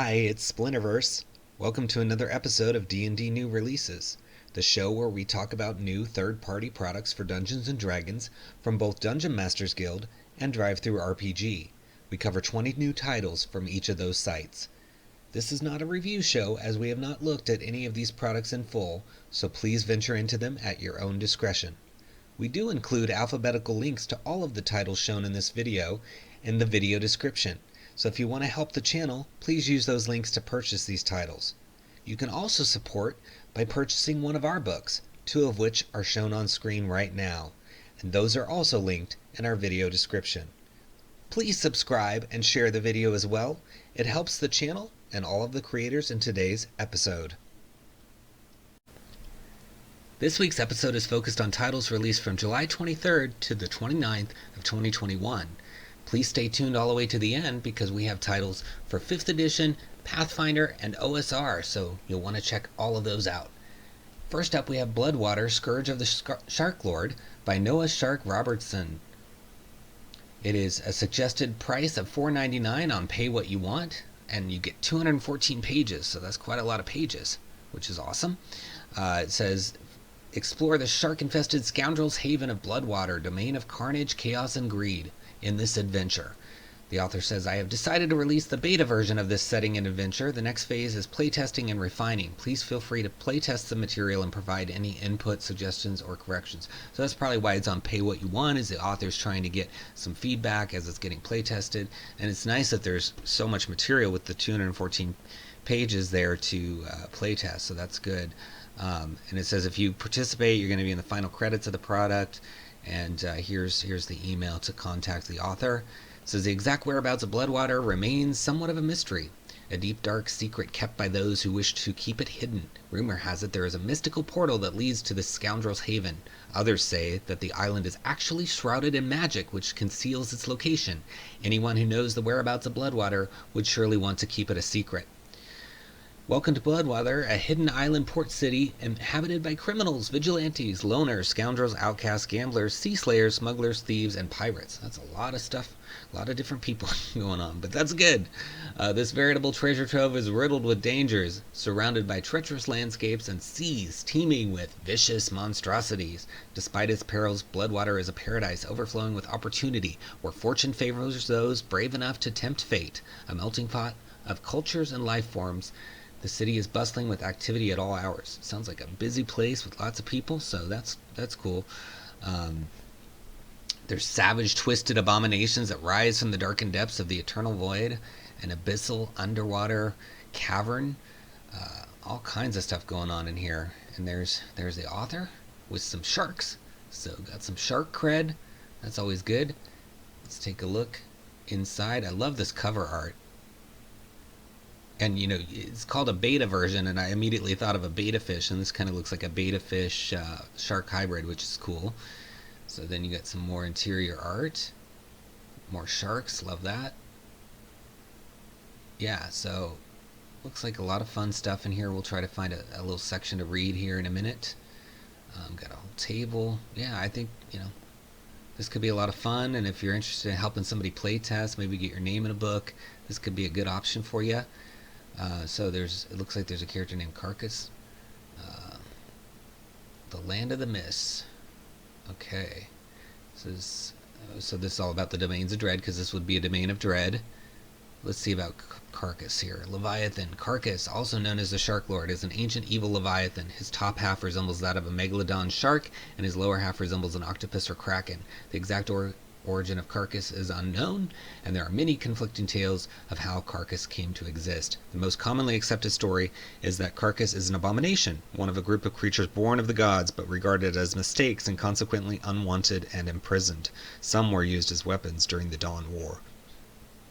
Hi, it's Splinterverse. Welcome to another episode of D&D New Releases, the show where we talk about new third-party products for Dungeons & Dragons from both Dungeon Masters Guild and DriveThruRPG. We cover 20 new titles from each of those sites. This is not a review show, as we have not looked at any of these products in full, so please venture into them at your own discretion. We do include alphabetical links to all of the titles shown in this video in the video description. So if you want to help the channel, please use those links to purchase these titles. You can also support by purchasing one of our books, two of which are shown on screen right now, and those are also linked in our video description. Please subscribe and share the video as well. It helps the channel and all of the creators in today's episode. This week's episode is focused on titles released from July 23rd to the 29th of 2021. Please stay tuned all the way to the end because we have titles for 5th edition, Pathfinder, and OSR, so you'll want to check all of those out. First up, we have Bloodwater, Scourge of Sharklord by Noah Shark Robertson. It is a suggested price of $4.99 on Pay What You Want, and you get 214 pages, so that's quite a lot of pages, which is awesome. It says, explore the shark-infested scoundrel's haven of Bloodwater, domain of carnage, chaos, and greed. In this adventure, the author says, I have decided to release the beta version of this setting and adventure. The next phase is playtesting and refining. Please feel free to playtest the material and provide any input, suggestions, or corrections. So that's probably why it's on Pay What You Want, is the author's trying to get some feedback as it's getting playtested. And it's nice that there's so much material with the 214 pages there to playtest, so that's good. And it says if you participate, you're going to be in the final credits of the product. And here's the email to contact the author. It says the exact whereabouts of Bloodwater remains somewhat of a mystery, a deep dark secret kept by those who wish to keep it hidden. Rumor has it there is a mystical portal that leads to this scoundrel's haven. Others say that the island is actually shrouded in magic which conceals its location. Anyone who knows the whereabouts of Bloodwater would surely want to keep it a secret. Welcome to Bloodwater, a hidden island port city inhabited by criminals, vigilantes, loners, scoundrels, outcasts, gamblers, sea slayers, smugglers, thieves, and pirates. That's a lot of stuff, a lot of different people going on, but that's good. This veritable treasure trove is riddled with dangers, surrounded by treacherous landscapes and seas teeming with vicious monstrosities. Despite its perils, Bloodwater is a paradise overflowing with opportunity, where fortune favors those brave enough to tempt fate, a melting pot of cultures and life forms. The city is bustling with activity at all hours. Sounds like a busy place with lots of people, so that's cool. There's savage, twisted abominations that rise from the darkened depths of the eternal void, an abyssal underwater cavern, all kinds of stuff going on in here. And there's the author with some sharks. So got some shark cred. That's always good. Let's take a look inside. I love this cover art. And, you know, it's called a beta version, and I immediately thought of a beta fish, and this kind of looks like a beta fish shark hybrid, which is cool. So then you got some more interior art. More sharks, love that. Yeah, so looks like a lot of fun stuff in here. We'll try to find a little section to read here in a minute. Got a whole table. Yeah, I think, you know, this could be a lot of fun, and if you're interested in helping somebody play test, maybe get your name in a book, this could be a good option for you. So it looks like there's a character named Carcass. The Land of the Mists. Okay. So this is all about the domains of dread, because this would be a domain of dread. Let's see about Carcass here. Leviathan. Carcass, also known as the Sharklord, is an ancient evil Leviathan. His top half resembles that of a megalodon shark, and his lower half resembles an octopus or kraken. The exact origin of Carcass is unknown, and there are many conflicting tales of how Carcass came to exist. The most commonly accepted story is that Carcass is an abomination, one of a group of creatures born of the gods, but regarded as mistakes and consequently unwanted and imprisoned. Some were used as weapons during the Dawn War.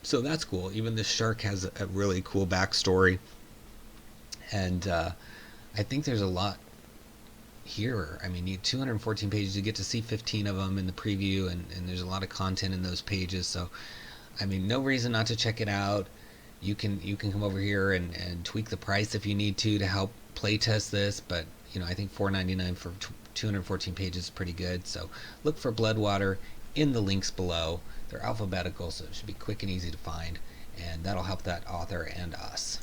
So that's cool. Even this shark has a really cool backstory, and I think there's a lot here. I mean, you 214 pages, you get to see 15 of them in the preview, and there's a lot of content in those pages, so I mean, no reason not to check it out. You can come over here and tweak the price if you need to help play test this, but you know, I think $4.99 for 214 pages is pretty good. So look for Bloodwater in the links below. They're alphabetical, so it should be quick and easy to find. and that'll help that author and us.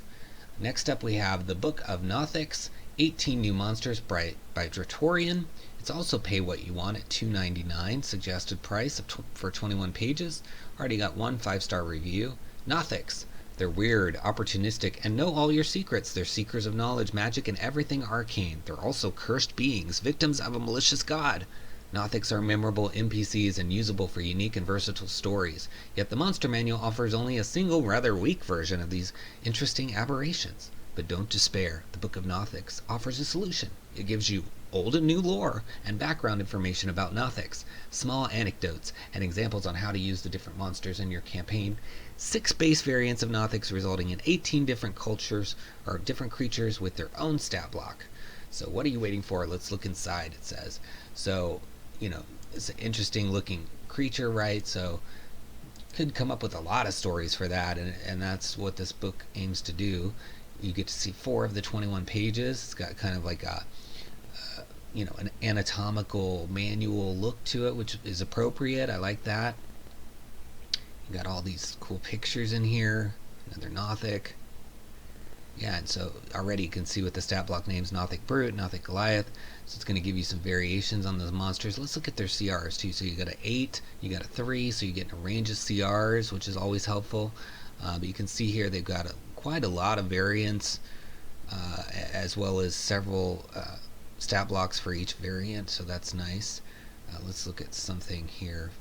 Next up we have the Book of Nothics, 18 New Monsters by Dratorian. It's also pay what you want at $2.99, suggested price for 21 pages. Already got one 5-star review. Nothics. They're weird, opportunistic, and know all your secrets. They're seekers of knowledge, magic, and everything arcane. They're also cursed beings, victims of a malicious god. Nothics are memorable NPCs and usable for unique and versatile stories. Yet the Monster Manual offers only a single, rather weak version of these interesting aberrations. But don't despair. The Book of Nothics offers a solution. It gives you old and new lore and background information about Nothics, small anecdotes, and examples on how to use the different monsters in your campaign, 6 base variants of Nothics resulting in 18 different cultures or different creatures with their own stat block. So what are you waiting for? Let's look inside, it says. So, it's an interesting looking creature, right? So could come up with a lot of stories for that, and that's what this book aims to do. You get to see 4 of the 21 pages. It's got kind of like a an anatomical manual look to it, which is appropriate. I like that. You got all these cool pictures in here. Another Nothic. Yeah, and so already you can see with the stat block names, Nothic Brute, Nothic Goliath. So it's going to give you some variations on those monsters. Let's look at their CRs too. So you got an 8, you got a 3, so you get a range of CRs, which is always helpful. But you can see here they've got quite a lot of variants, as well as several stat blocks for each variant, so that's nice. Let's look at something here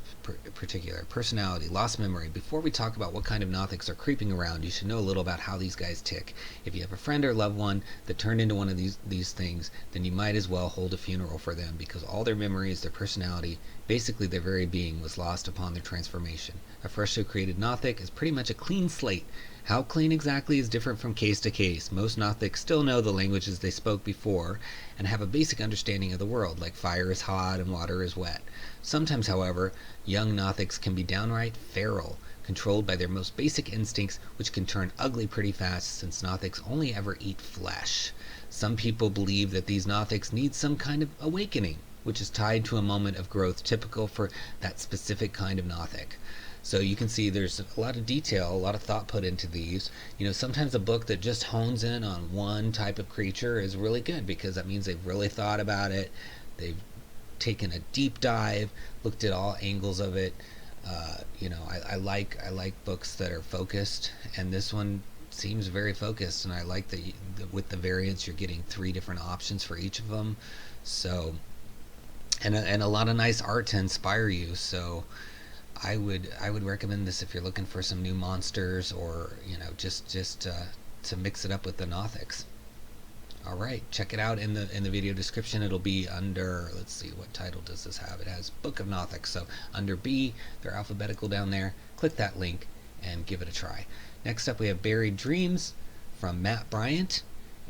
particular. Personality, lost memory. Before we talk about what kind of Nothics are creeping around, you should know a little about how these guys tick. If you have a friend or loved one that turned into one of these things, then you might as well hold a funeral for them, because all their memories, their personality, basically their very being was lost upon their transformation. A freshly created Nothic is pretty much a clean slate. How clean exactly is different from case to case. Most Nothics still know the languages they spoke before and have a basic understanding of the world, like fire is hot and water is wet. Sometimes, however, young Nothics can be downright feral, controlled by their most basic instincts, which can turn ugly pretty fast since Nothics only ever eat flesh. Some people believe that these Nothics need some kind of awakening, which is tied to a moment of growth typical for that specific kind of Nothic. So you can see there's a lot of detail, a lot of thought put into these. Sometimes a book that just hones in on one type of creature is really good, because that means they've really thought about it. They've taken a deep dive, looked at all angles of it. I like books that are focused, and this one seems very focused, and I like that with the variants you're getting 3 different options for each of them. So, and a lot of nice art to inspire you. So I would recommend this if you're looking for some new monsters, or just to mix it up with the Nothics. All right, check it out in the video description. It'll be under, let's see, what title does this have? It has Book of Nothics. So under B, they're alphabetical down there. Click that link and give it a try. Next up we have Buried Dreams from Matt Bryant,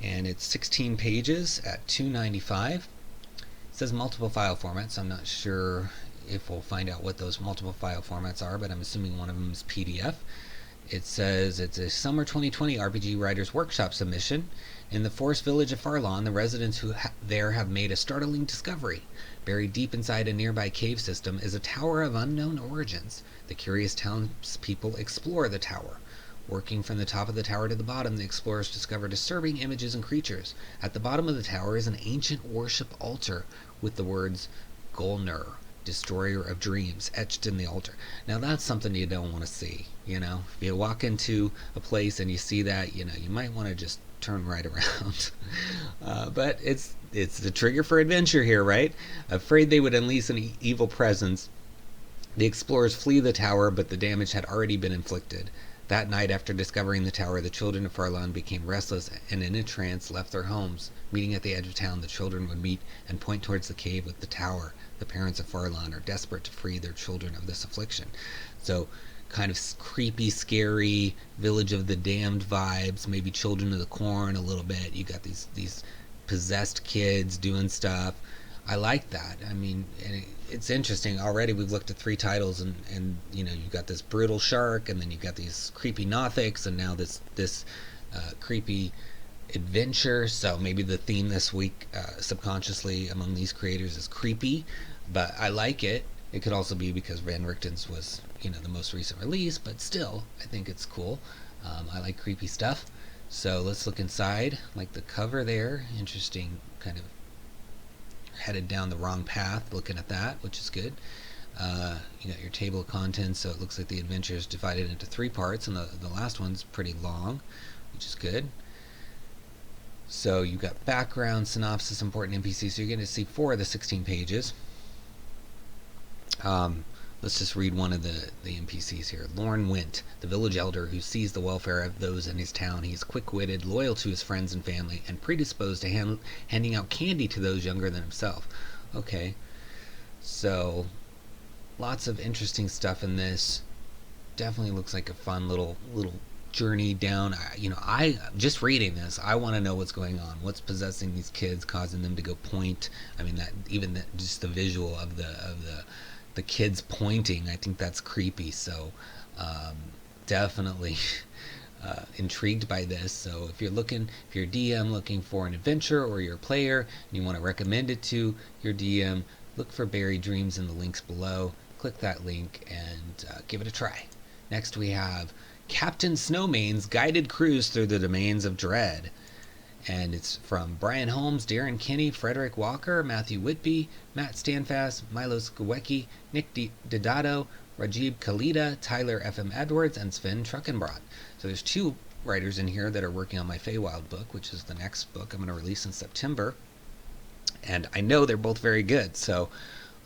and it's 16 pages at $2.95. It says multiple file formats. I'm not sure if we'll find out what those multiple file formats are, but I'm assuming one of them is PDF. It says it's a summer 2020 RPG Writers Workshop submission. In the forest village of Farlon, the residents who there have made a startling discovery. Buried deep inside a nearby cave system is a tower of unknown origins. The curious townspeople explore the tower. Working from the top of the tower to the bottom, the explorers discover disturbing images and creatures. At the bottom of the tower is an ancient worship altar with the words 𝙒𝙤𝙩𝙝, Destroyer of Dreams, etched in the altar. Now that's something you don't want to see. If you walk into a place and you see that, you might want to just turn right around. But it's the trigger for adventure here, right? Afraid they would unleash an evil presence, the explorers flee the tower, but the damage had already been inflicted. That night, after discovering the tower, the children of Farlon became restless and in a trance left their homes. Meeting at the edge of town, the children would meet and point towards the cave with the tower. The parents of Farlon are desperate to free their children of this affliction. So kind of creepy, scary, Village of the Damned vibes, maybe Children of the Corn a little bit. You got these possessed kids doing stuff. I like that. I mean, and it's interesting. Already we've looked at 3 titles, and you've got this brutal shark, and then you've got these creepy Nothics, and now this creepy adventure. So maybe the theme this week subconsciously among these creators is creepy, but I like it. It could also be because Van Richten's was, the most recent release, but still, I think it's cool. I like creepy stuff. So let's look inside. Like the cover there, interesting, kind of headed down the wrong path looking at that, which is good. You got your table of contents, so it looks like the adventure is divided into 3 parts, and the last one's pretty long, which is good. So you've got background, synopsis, important NPCs, so you're going to see 4 of the 16 pages. Let's just read one of the NPCs here. Lorne Wint, the village elder who sees the welfare of those in his town. He's quick-witted, loyal to his friends and family, and predisposed to handing out candy to those younger than himself. Okay, so lots of interesting stuff in this. Definitely looks like a fun little journey down. I just reading this, I want to know what's going on. What's possessing these kids, causing them to go point? I mean, just the visual of the kids pointing, I think that's creepy. So definitely intrigued by this. So if you're a DM looking for an adventure, or you're a player and you want to recommend it to your DM, look for Buried Dreams in the links below. Click that link and give it a try. Next we have Captain Snowmane's Guided Cruise Through the Domains of Dread. And it's from Brian Holmes, Darren Kinney, Frederick Walker, Matthew Whitby, Matt Stanfast, Milos Gawecki, Nick Didado, Rajib Khalida, Tyler F.M. Edwards, and Sven Truckenbrot. So there's 2 writers in here that are working on my Feywild book, which is the next book I'm going to release in September. And I know they're both very good, so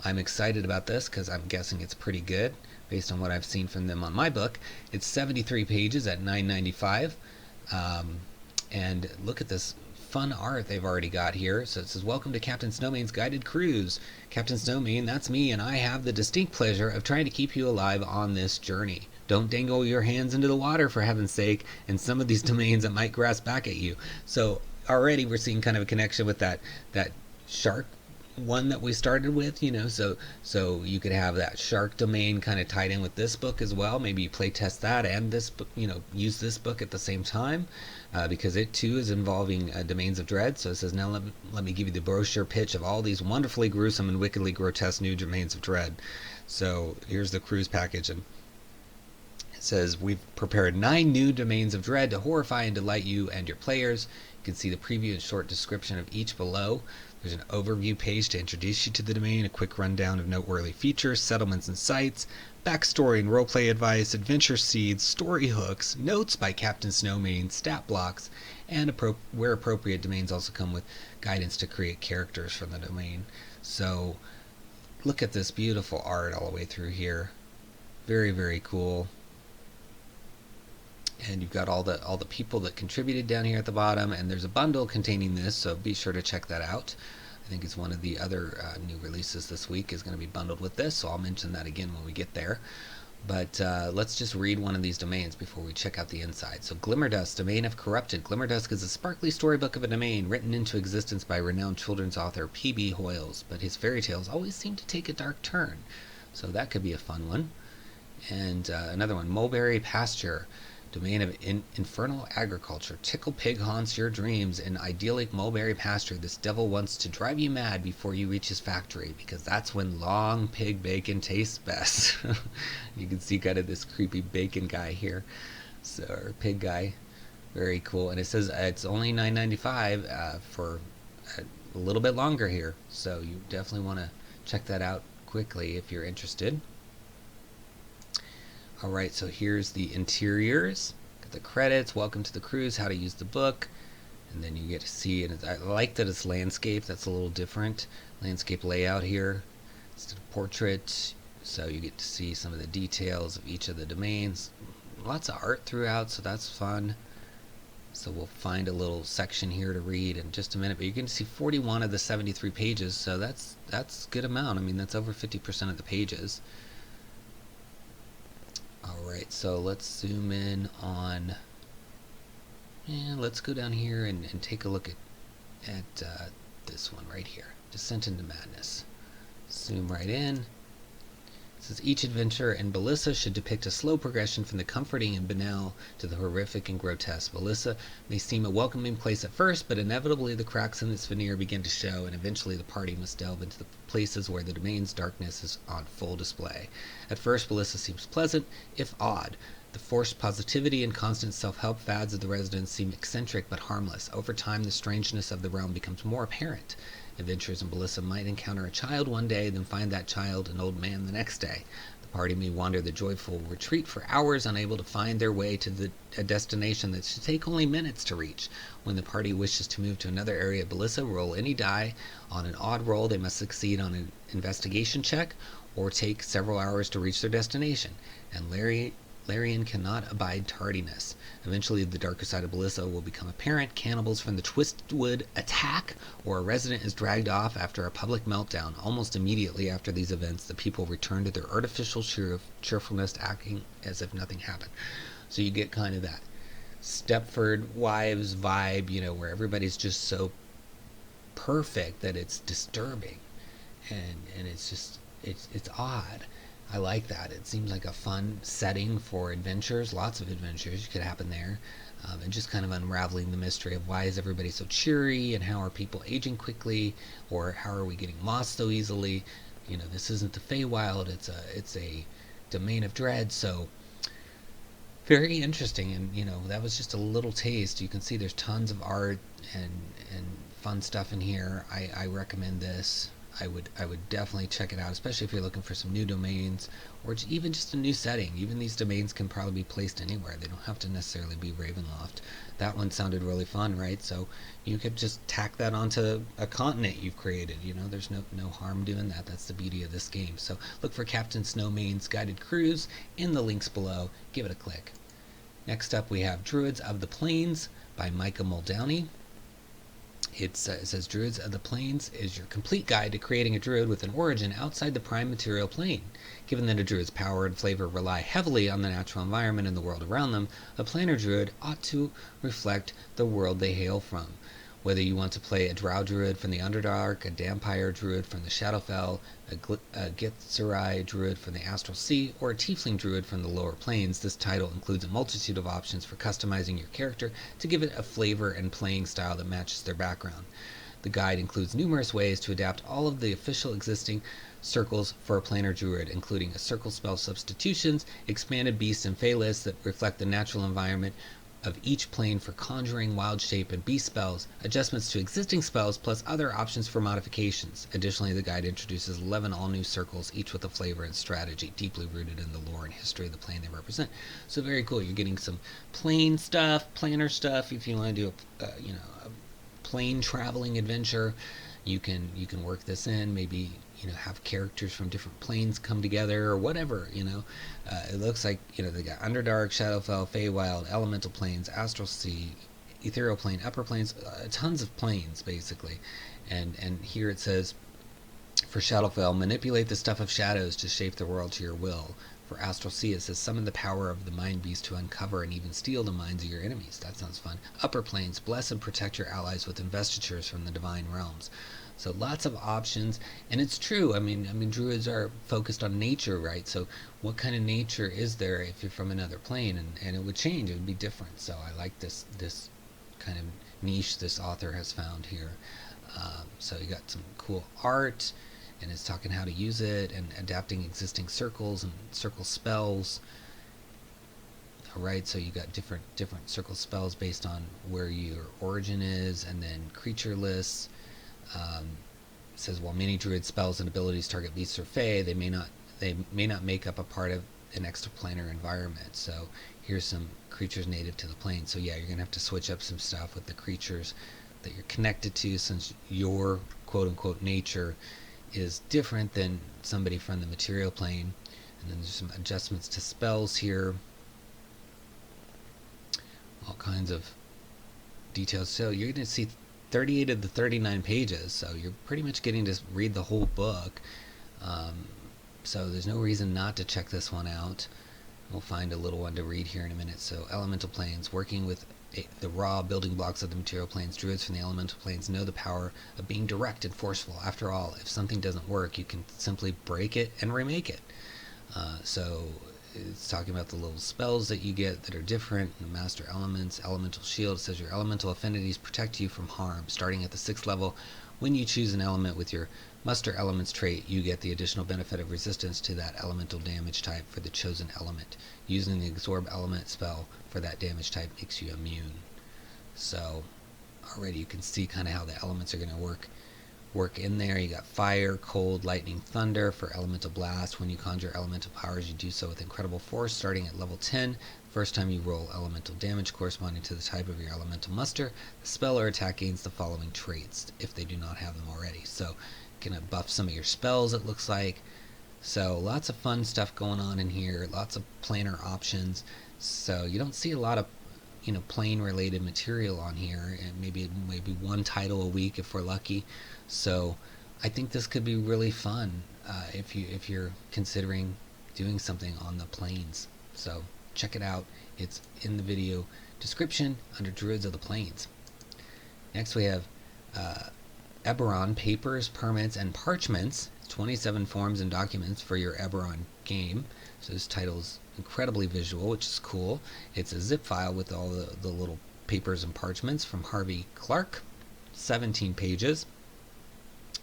I'm excited about this because I'm guessing it's pretty good based on what I've seen from them on my book. It's 73 pages at $9.95. And look at this fun art they've already got here. So it says, welcome to Captain Snowmane's Guided Cruise. Captain Snowmane, that's me, and I have the distinct pleasure of trying to keep you alive on this journey. Don't dangle your hands into the water, for heaven's sake, and some of these domains that might grasp back at you. So already we're seeing kind of a connection with that shark one that we started with, so you could have that shark domain kind of tied in with this book as well. Maybe you play test that and this book, use this book at the same time, because it too is involving Domains of Dread. So it says, now let me give you the brochure pitch of all these wonderfully gruesome and wickedly grotesque new Domains of Dread. So here's the cruise package, and it says, we've prepared 9 new Domains of Dread to horrify and delight you and your players. You can see the preview and short description of each below. There's an overview page to introduce you to the domain, a quick rundown of noteworthy features, settlements and sites, backstory and roleplay advice, adventure seeds, story hooks, notes by Captain Snowmane, stat blocks, and where appropriate, domains also come with guidance to create characters from the domain. So look at this beautiful art all the way through here. Very, very cool. And you've got all the people that contributed down here at the bottom, and there's a bundle containing this, so be sure to check that out. I think it's one of the other new releases this week is going to be bundled with this, so I'll mention that again when we get there. But let's just read one of these domains before we check out the inside. So Glimmerdusk, Domain of Corrupted. Glimmerdusk is a sparkly storybook of a domain written into existence by renowned children's author P.B. Hoyles, but his fairy tales always seem to take a dark turn, so that could be a fun one. And another one, Mulberry Pasture. Domain of infernal agriculture. Tickle Pig haunts your dreams in idyllic mulberry pasture. This devil wants to drive you mad before you reach his factory, because that's when long pig bacon tastes best. You can see kind of this creepy bacon guy here, or pig guy. Very cool. And it says it's only $9.95 for a little bit longer here, so you definitely want to check that out quickly if you're interested. Alright, so here's the interiors, got the credits, welcome to the cruise, how to use the book, and then you get to see, and I like that it's landscape, that's a little different, landscape layout here, instead of portrait, so you get to see some of the details of each of the domains, lots of art throughout, so that's fun. So we'll find a little section here to read in just a minute, but you're going to see 41 of the 73 pages, so that's a good amount. I mean, that's over 50% of the pages. Alright, so let's zoom in on, let's go down here and take a look at this one right here, Descent into Madness. Zoom right in. says each adventure in Belissa should depict a slow progression from the comforting and banal to the horrific and grotesque. Belissa may seem a welcoming place at first, but inevitably the cracks in its veneer begin to show, and eventually the party must delve into the places where the domain's darkness is on full display. At first, Belissa seems pleasant, if odd. The forced positivity and constant self-help fads of the residents seem eccentric but harmless. Over time, the strangeness of the realm becomes more apparent. Adventurers in Belissa might encounter a child one day, then find that child an old man the next day. The party may wander the joyful retreat for hours, unable to find their way to a destination that should take only minutes to reach. When the party wishes to move to another area of Belissa, roll any die. On an odd roll, they must succeed on an investigation check, or take several hours to reach their destination. And Larian cannot abide tardiness. Eventually, the darker side of Belissa will become apparent. Cannibals from the Twistwood attack, or a resident is dragged off after a public meltdown. Almost immediately after these events, the people return to their artificial cheerfulness, acting as if nothing happened. So you get kind of that Stepford Wives vibe, where everybody's just so perfect that it's disturbing, and it's just it's odd. I like that. It seems like a fun setting for adventures. Lots of adventures could happen there. And just kind of unraveling the mystery of why is everybody so cheery, and how are people aging quickly, or how are we getting lost so easily. This isn't the Feywild, it's a domain of dread. So very interesting. And that was just a little taste. You can see there's tons of art and fun stuff in here. I recommend this. I would definitely check it out, especially if you're looking for some new domains, or even just a new setting. Even these domains can probably be placed anywhere. They don't have to necessarily be Ravenloft. That one sounded really fun, right? So you could just tack that onto a continent you've created. There's no harm doing that. That's the beauty of this game. So look for Captain Snowmane's Guided Cruise in the links below. Give it a click. Next up, we have Druids of the Plains by Micah Muldowney. It says Druids of the Plains is your complete guide to creating a druid with an origin outside the prime material plane. Given that a druid's power and flavor rely heavily on the natural environment and the world around them, a planar druid ought to reflect the world they hail from. Whether you want to play a drow druid from the Underdark, a vampire druid from the Shadowfell, a 𝙒𝙤𝙀𝙪𝙧𝙀𝙀 druid from the Astral Sea, or a tiefling druid from the lower planes, this title includes a multitude of options for customizing your character to give it a flavor and playing style that matches their background. The guide includes numerous ways to adapt all of the official existing circles for a planar druid, including a circle spell substitutions, expanded beast and fey lists that reflect the natural environment of each plane for conjuring, wild shape, and beast spells, adjustments to existing spells, plus other options for modifications. Additionally, the guide introduces 11 all-new circles, each with a flavor and strategy deeply rooted in the lore and history of the plane they represent. So very cool. You're getting some plane stuff, planner stuff. If you want to do a plane traveling adventure, you can work this in. Maybe have characters from different planes come together, or whatever. It looks like they got Underdark, Shadowfell, Feywild, Elemental Planes, Astral Sea, Ethereal Plane, Upper Planes, tons of planes basically. And here it says, for Shadowfell, manipulate the stuff of shadows to shape the world to your will. For Astral Sea, it says, summon the power of the Mind Beast to uncover and even steal the minds of your enemies. That sounds fun. Upper Planes, bless and protect your allies with investitures from the divine realms. So lots of options, and it's true. I mean, druids are focused on nature, right? So what kind of nature is there if you're from another plane? And it would change. It would be different. So I like this kind of niche this author has found here. So you got some cool art, and it's talking how to use it and adapting existing circles and circle spells. All right, so you got different circle spells based on where your origin is, and then creature lists. It says, while many druid spells and abilities target beasts or fey, they may not make up a part of an extraplanar environment. So here's some creatures native to the plane. So yeah, you're gonna have to switch up some stuff with the creatures that you're connected to, since your quote-unquote nature is different than somebody from the material plane. And then there's some adjustments to spells here, all kinds of details. So you're going to see 38 of the 39 pages, so you're pretty much getting to read the whole book. So there's no reason not to check this one out. We'll find a little one to read here in a minute. So Elemental Planes, working with the raw building blocks of the material planes. Druids from the Elemental Planes know the power of being direct and forceful. After all, if something doesn't work, you can simply break it and remake it. So it's talking about the little spells that you get that are different. The Master Elements, Elemental Shield, says your elemental affinities protect you from harm. Starting at the 6th level, when you choose an element with your Muster Elements trait, you get the additional benefit of resistance to that elemental damage type for the chosen element. Using the Absorb Element spell for that damage type makes you immune. So already you can see kind of how the elements are going to work in there. You got fire, cold, lightning, thunder for elemental blast. When you conjure elemental powers, you do so with incredible force. Starting at level 10, first time you roll elemental damage corresponding to the type of your elemental muster, the spell or attack gains the following traits if they do not have them already. So gonna buff some of your spells, it looks like. So lots of fun stuff going on in here, lots of planner options. So you don't see a lot of plane related material on here, and maybe one title a week if we're lucky. So I think this could be really fun if you're considering doing something on the plains. So check it out. It's in the video description under Druids of the Plains. Next we have Eberron, Papers, Permits, and Parchments. 27 forms and documents for your Eberron game. So this title's incredibly visual, which is cool. It's a zip file with all the little papers and parchments from Harvey Clark. 17 pages.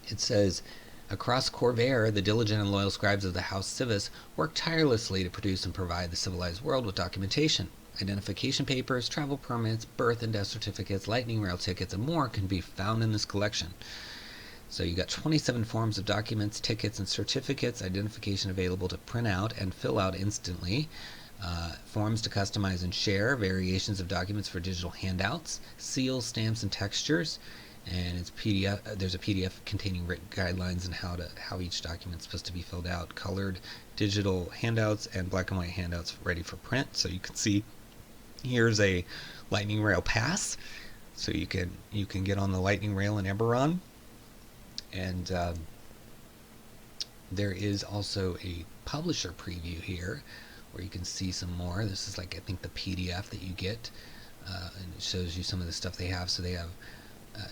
It says, across Corvair, the diligent and loyal scribes of the House Civis work tirelessly to produce and provide the civilized world with documentation. Identification papers, travel permits, birth and death certificates, lightning rail tickets, and more can be found in this collection. So you got 27 forms of documents, tickets, and certificates, identification available to print out and fill out instantly, forms to customize and share, variations of documents for digital handouts, seals, stamps, and textures, and it's PDF. There's a PDF containing written guidelines on how each document is supposed to be filled out, colored digital handouts, and black and white handouts ready for print. So you can see here's a lightning rail pass, so you can get on the lightning rail in Eberron. And there is also a publisher preview here where you can see some more. This is like, I think, the PDF that you get, and it shows you some of the stuff they have. So they have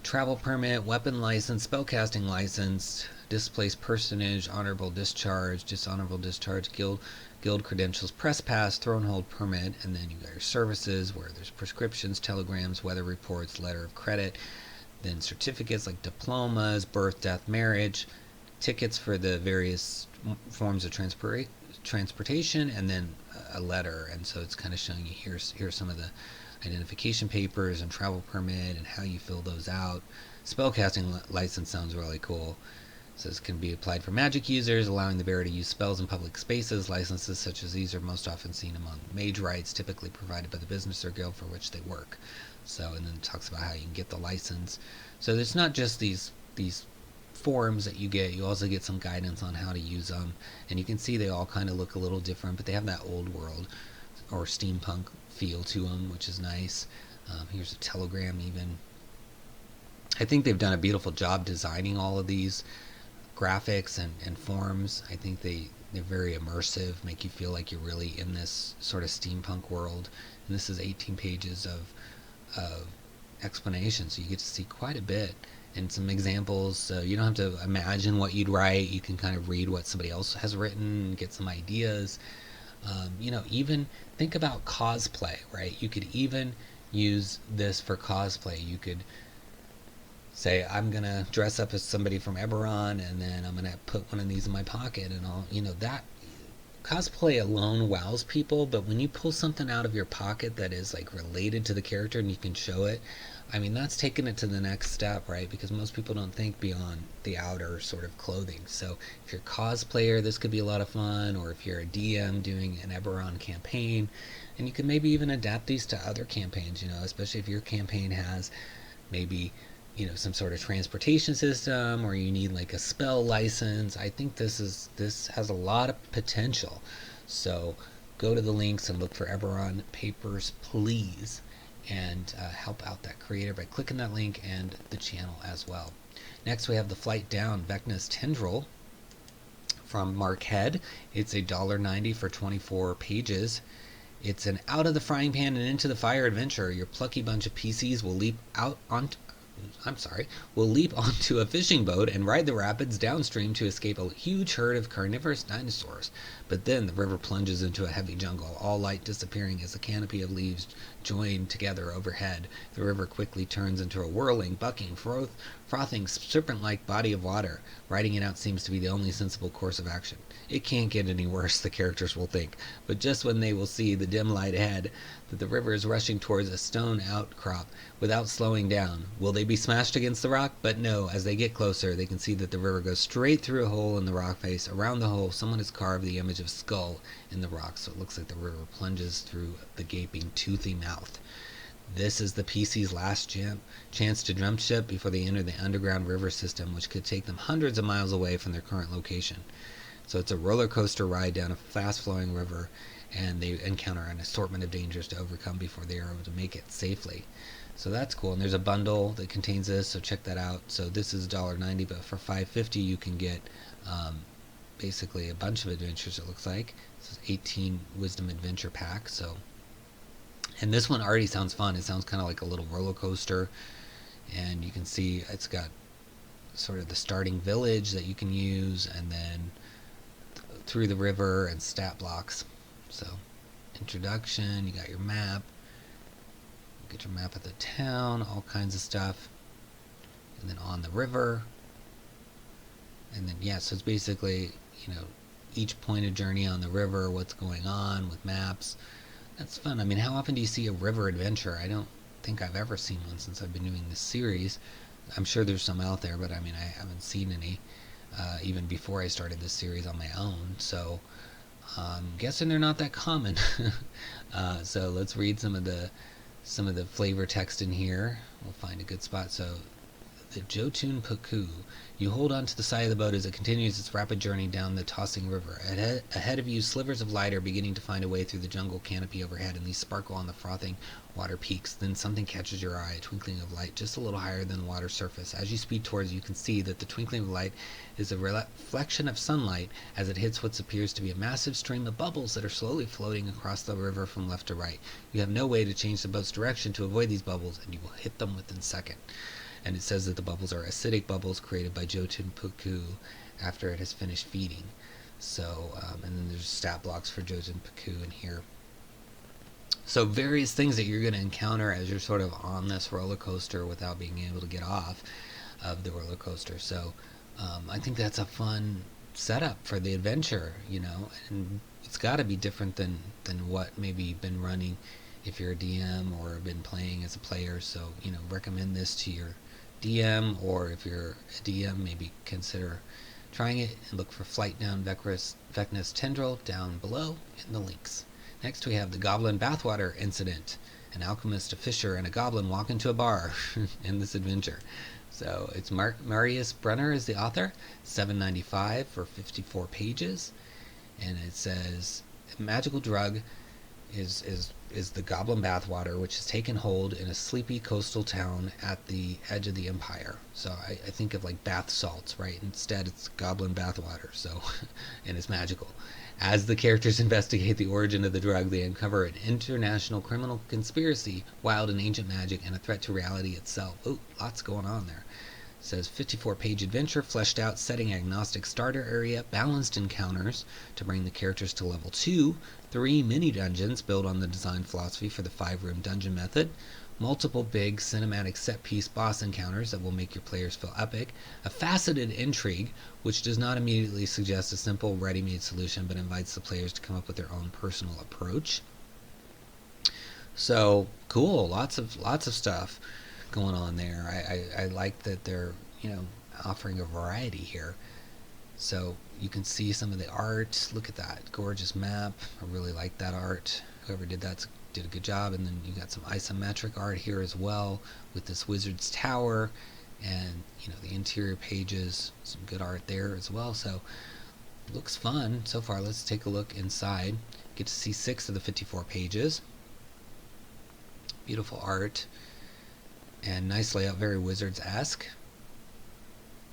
travel permit, weapon license, spellcasting license, displaced personage, honorable discharge, dishonorable discharge, guild credentials, press pass, thronehold permit, and then you got your services where there's prescriptions, telegrams, weather reports, letter of credit, then certificates like diplomas, birth, death, marriage, tickets for the various forms of transportation, and then a letter. And so it's kind of showing you here's some of the identification papers and travel permit and how you fill those out. Spellcasting license sounds really cool. It says can be applied for magic users, allowing the bearer to use spells in public spaces. Licenses such as these are most often seen among mage rights, typically provided by the business or guild for which they work. So, and then it talks about how you can get the license. So it's not just these forms that you get, you also get some guidance on how to use them. And you can see they all kind of look a little different, but they have that old world or steampunk feel to them, which is nice. Here's a telegram even. I think they've done a beautiful job designing all of these graphics and forms. I think they're very immersive, make you feel like you're really in this sort of steampunk world. And this is 18 pages of explanation, so you get to see quite a bit and some examples. So you don't have to imagine what you'd write. You can kind of read what somebody else has written and get some ideas. Even think about cosplay, right? You could even use this for cosplay. You could say, I'm gonna dress up as somebody from Eberron, and then I'm gonna put one of these in my pocket, and all. That cosplay alone wows people, but when you pull something out of your pocket that is like related to the character and you can show it, I mean, that's taking it to the next step, right? Because most people don't think beyond the outer sort of clothing. So if you're a cosplayer, this could be a lot of fun, or if you're a DM doing an Eberron campaign, and you can maybe even adapt these to other campaigns, especially if your campaign has maybe some sort of transportation system, or you need like a spell license. I think this has a lot of potential. So go to the links and look for Eberron Papers, please, and help out that creator by clicking that link and the channel as well. Next we have The Flight Down, Vecna's Tendril from Mark Head. It's $1.90 for 24 pages. It's an out of the frying pan and into the fire adventure. Your plucky bunch of PCs will leap will leap onto a fishing boat and ride the rapids downstream to escape a huge herd of carnivorous dinosaurs. But then the river plunges into a heavy jungle, all light disappearing as a canopy of leaves join together overhead. The river quickly turns into a whirling, bucking, frothing, serpent-like body of water. Riding it out seems to be the only sensible course of action. It can't get any worse, the characters will think, but just when they will see the dim light ahead, that the river is rushing towards a stone outcrop without slowing down, will they be smashed against the rock? But no, as they get closer, they can see that the river goes straight through a hole in the rock face. Around the hole, someone has carved the image of a skull in the rock, so it looks like the river plunges through the gaping, toothy mouth. This is the PC's last chance to jump ship before they enter the underground river system, which could take them hundreds of miles away from their current location. So it's a roller coaster ride down a fast-flowing river, and they encounter an assortment of dangers to overcome before they are able to make it safely. So that's cool, and there's a bundle that contains this, so check that out. So this is $1.90, but for $5.50 you can get basically a bunch of adventures, it looks like. This is 18 Wisdom Adventure Pack, so... And this one already sounds fun. It sounds kind of like a little roller coaster, and you can see it's got sort of the starting village that you can use, and then through the river and stat blocks. So introduction, you got your map, get your map of the town, all kinds of stuff, and then on the river, and then yeah, so it's basically, you know, each point of journey on the river, what's going on with maps. That's fun. I mean, how often do you see a river adventure? I don't think I've ever seen one since I've been doing this series. I'm sure there's some out there, but I mean, I haven't seen any even before I started this series on my own. So I'm guessing they're not that common. So let's read some of the flavor text in here. We'll find a good spot. So the 𝙤𝙤𝙢𝙪𝙧𝙚𝙀. You hold on to the side of the boat as it continues its rapid journey down the tossing river. Ahead of you, slivers of light are beginning to find a way through the jungle canopy overhead, and these sparkle on the frothing water peaks. Then something catches your eye, a twinkling of light just a little higher than the water surface. As you speed towards it, you can see that the twinkling of light is a reflection of sunlight as it hits what appears to be a massive stream of bubbles that are slowly floating across the river from left to right. You have no way to change the boat's direction to avoid these bubbles, and you will hit them within a second. And it says that the bubbles are acidic bubbles created by 𝙤𝙤𝙢𝙀 after it has finished feeding. So, and then there's stat blocks for 𝙤𝙤𝙢𝙀 in here. So various things that you're going to encounter as you're sort of on this roller coaster without being able to get off of the roller coaster. So I think that's a fun setup for the adventure, you know, and it's got to be different than what maybe you've been running if you're a DM or been playing as a player. So, you know, recommend this to your DM, or if you're a DM, maybe consider trying it and look for Flight Down Vecna's Tendril down below in the links. Next we have the Goblin Bathwater Incident. An alchemist, a fisher, and a goblin walk into a bar in this adventure. So it's Marius Brunner is the author, $7.95 for 54 pages, and it says a magical drug is the Goblin Bathwater, which has taken hold in a sleepy coastal town at the edge of the Empire. So I think of like bath salts, right? Instead it's Goblin Bathwater, so and it's magical. As the characters investigate the origin of the drug, they uncover an international criminal conspiracy, wild and ancient magic, and a threat to reality itself. Oh, lots going on there. It says 54-page adventure, fleshed out, setting agnostic starter area, balanced encounters to bring the characters to level 2, 3 mini dungeons built on the design philosophy for the 5-room dungeon method, multiple big cinematic set-piece boss encounters that will make your players feel epic, a faceted intrigue, which does not immediately suggest a simple, ready-made solution, but invites the players to come up with their own personal approach. So, cool, lots of stuff going on there. I like that they're, you know, offering a variety here. So you can see some of the art. Look at that gorgeous map. I really like that art. Whoever did that did a good job. And then you got some isometric art here as well with this wizard's tower, and you know, the interior pages, some good art there as well. So looks fun so far. Let's take a look inside. Get to see 6 of the 54 pages. Beautiful art and nice layout, very Wizards-esque.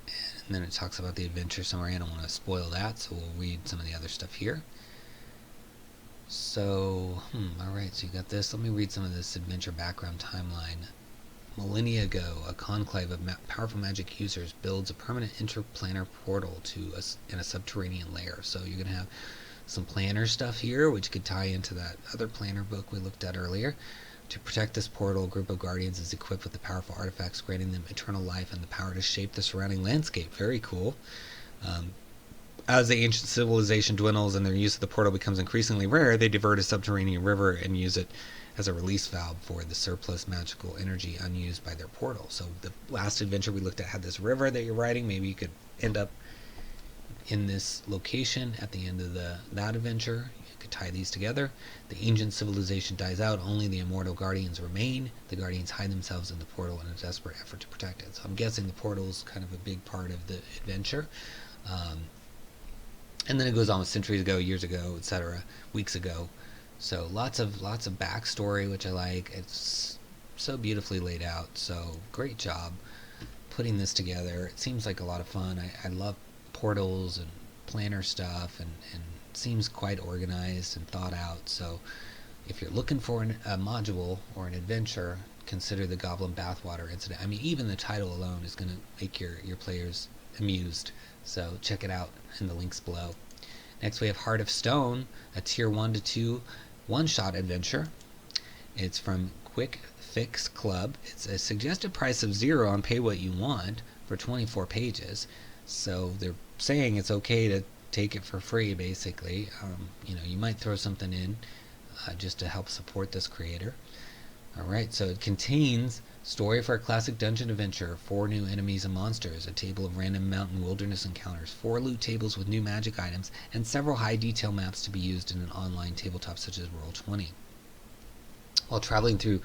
And then it talks about the adventure summary. I don't want to spoil that, so we'll read some of the other stuff here. So, alright, so you got this. Let me read some of this adventure background timeline millennia ago, a conclave of powerful magic users builds a permanent interplanar portal in a subterranean lair. So you're going to have some planner stuff here, which could tie into that other planner book we looked at earlier. To protect this portal, a group of guardians is equipped with the powerful artifacts, granting them eternal life and the power to shape the surrounding landscape. Very cool. As the ancient civilization dwindles and their use of the portal becomes increasingly rare, they divert a subterranean river and use it as a release valve for the surplus magical energy unused by their portal. So the last adventure we looked at had this river that you're riding. Maybe you could end up in this location at the end of that adventure. You could tie these together. The ancient civilization dies out. Only the immortal guardians remain. The guardians hide themselves in the portal in a desperate effort to protect it. So I'm guessing the portal is kind of a big part of the adventure. And then it goes on with centuries ago, years ago, etc., weeks ago. So lots of backstory, which I like. It's so beautifully laid out. So great job putting this together. It seems like a lot of fun. I love portals and planner stuff, and it seems quite organized and thought out. So if you're looking for a module or an adventure, consider the Goblin Bathwater Incident. I mean, even the title alone is going to make your players amused. So check it out in the links below. Next we have Heart of Stone, a tier 1 to 2 one-shot adventure. It's from Quick Fix Club. It's a suggested price of 0 on Pay What You Want for 24 pages. So they're saying it's okay to take it for free, basically. You might throw something in just to help support this creator. Alright, so it contains story for a classic dungeon adventure, 4 new enemies and monsters, a table of random mountain wilderness encounters, 4 loot tables with new magic items, and several high detail maps to be used in an online tabletop such as Roll20. While traveling through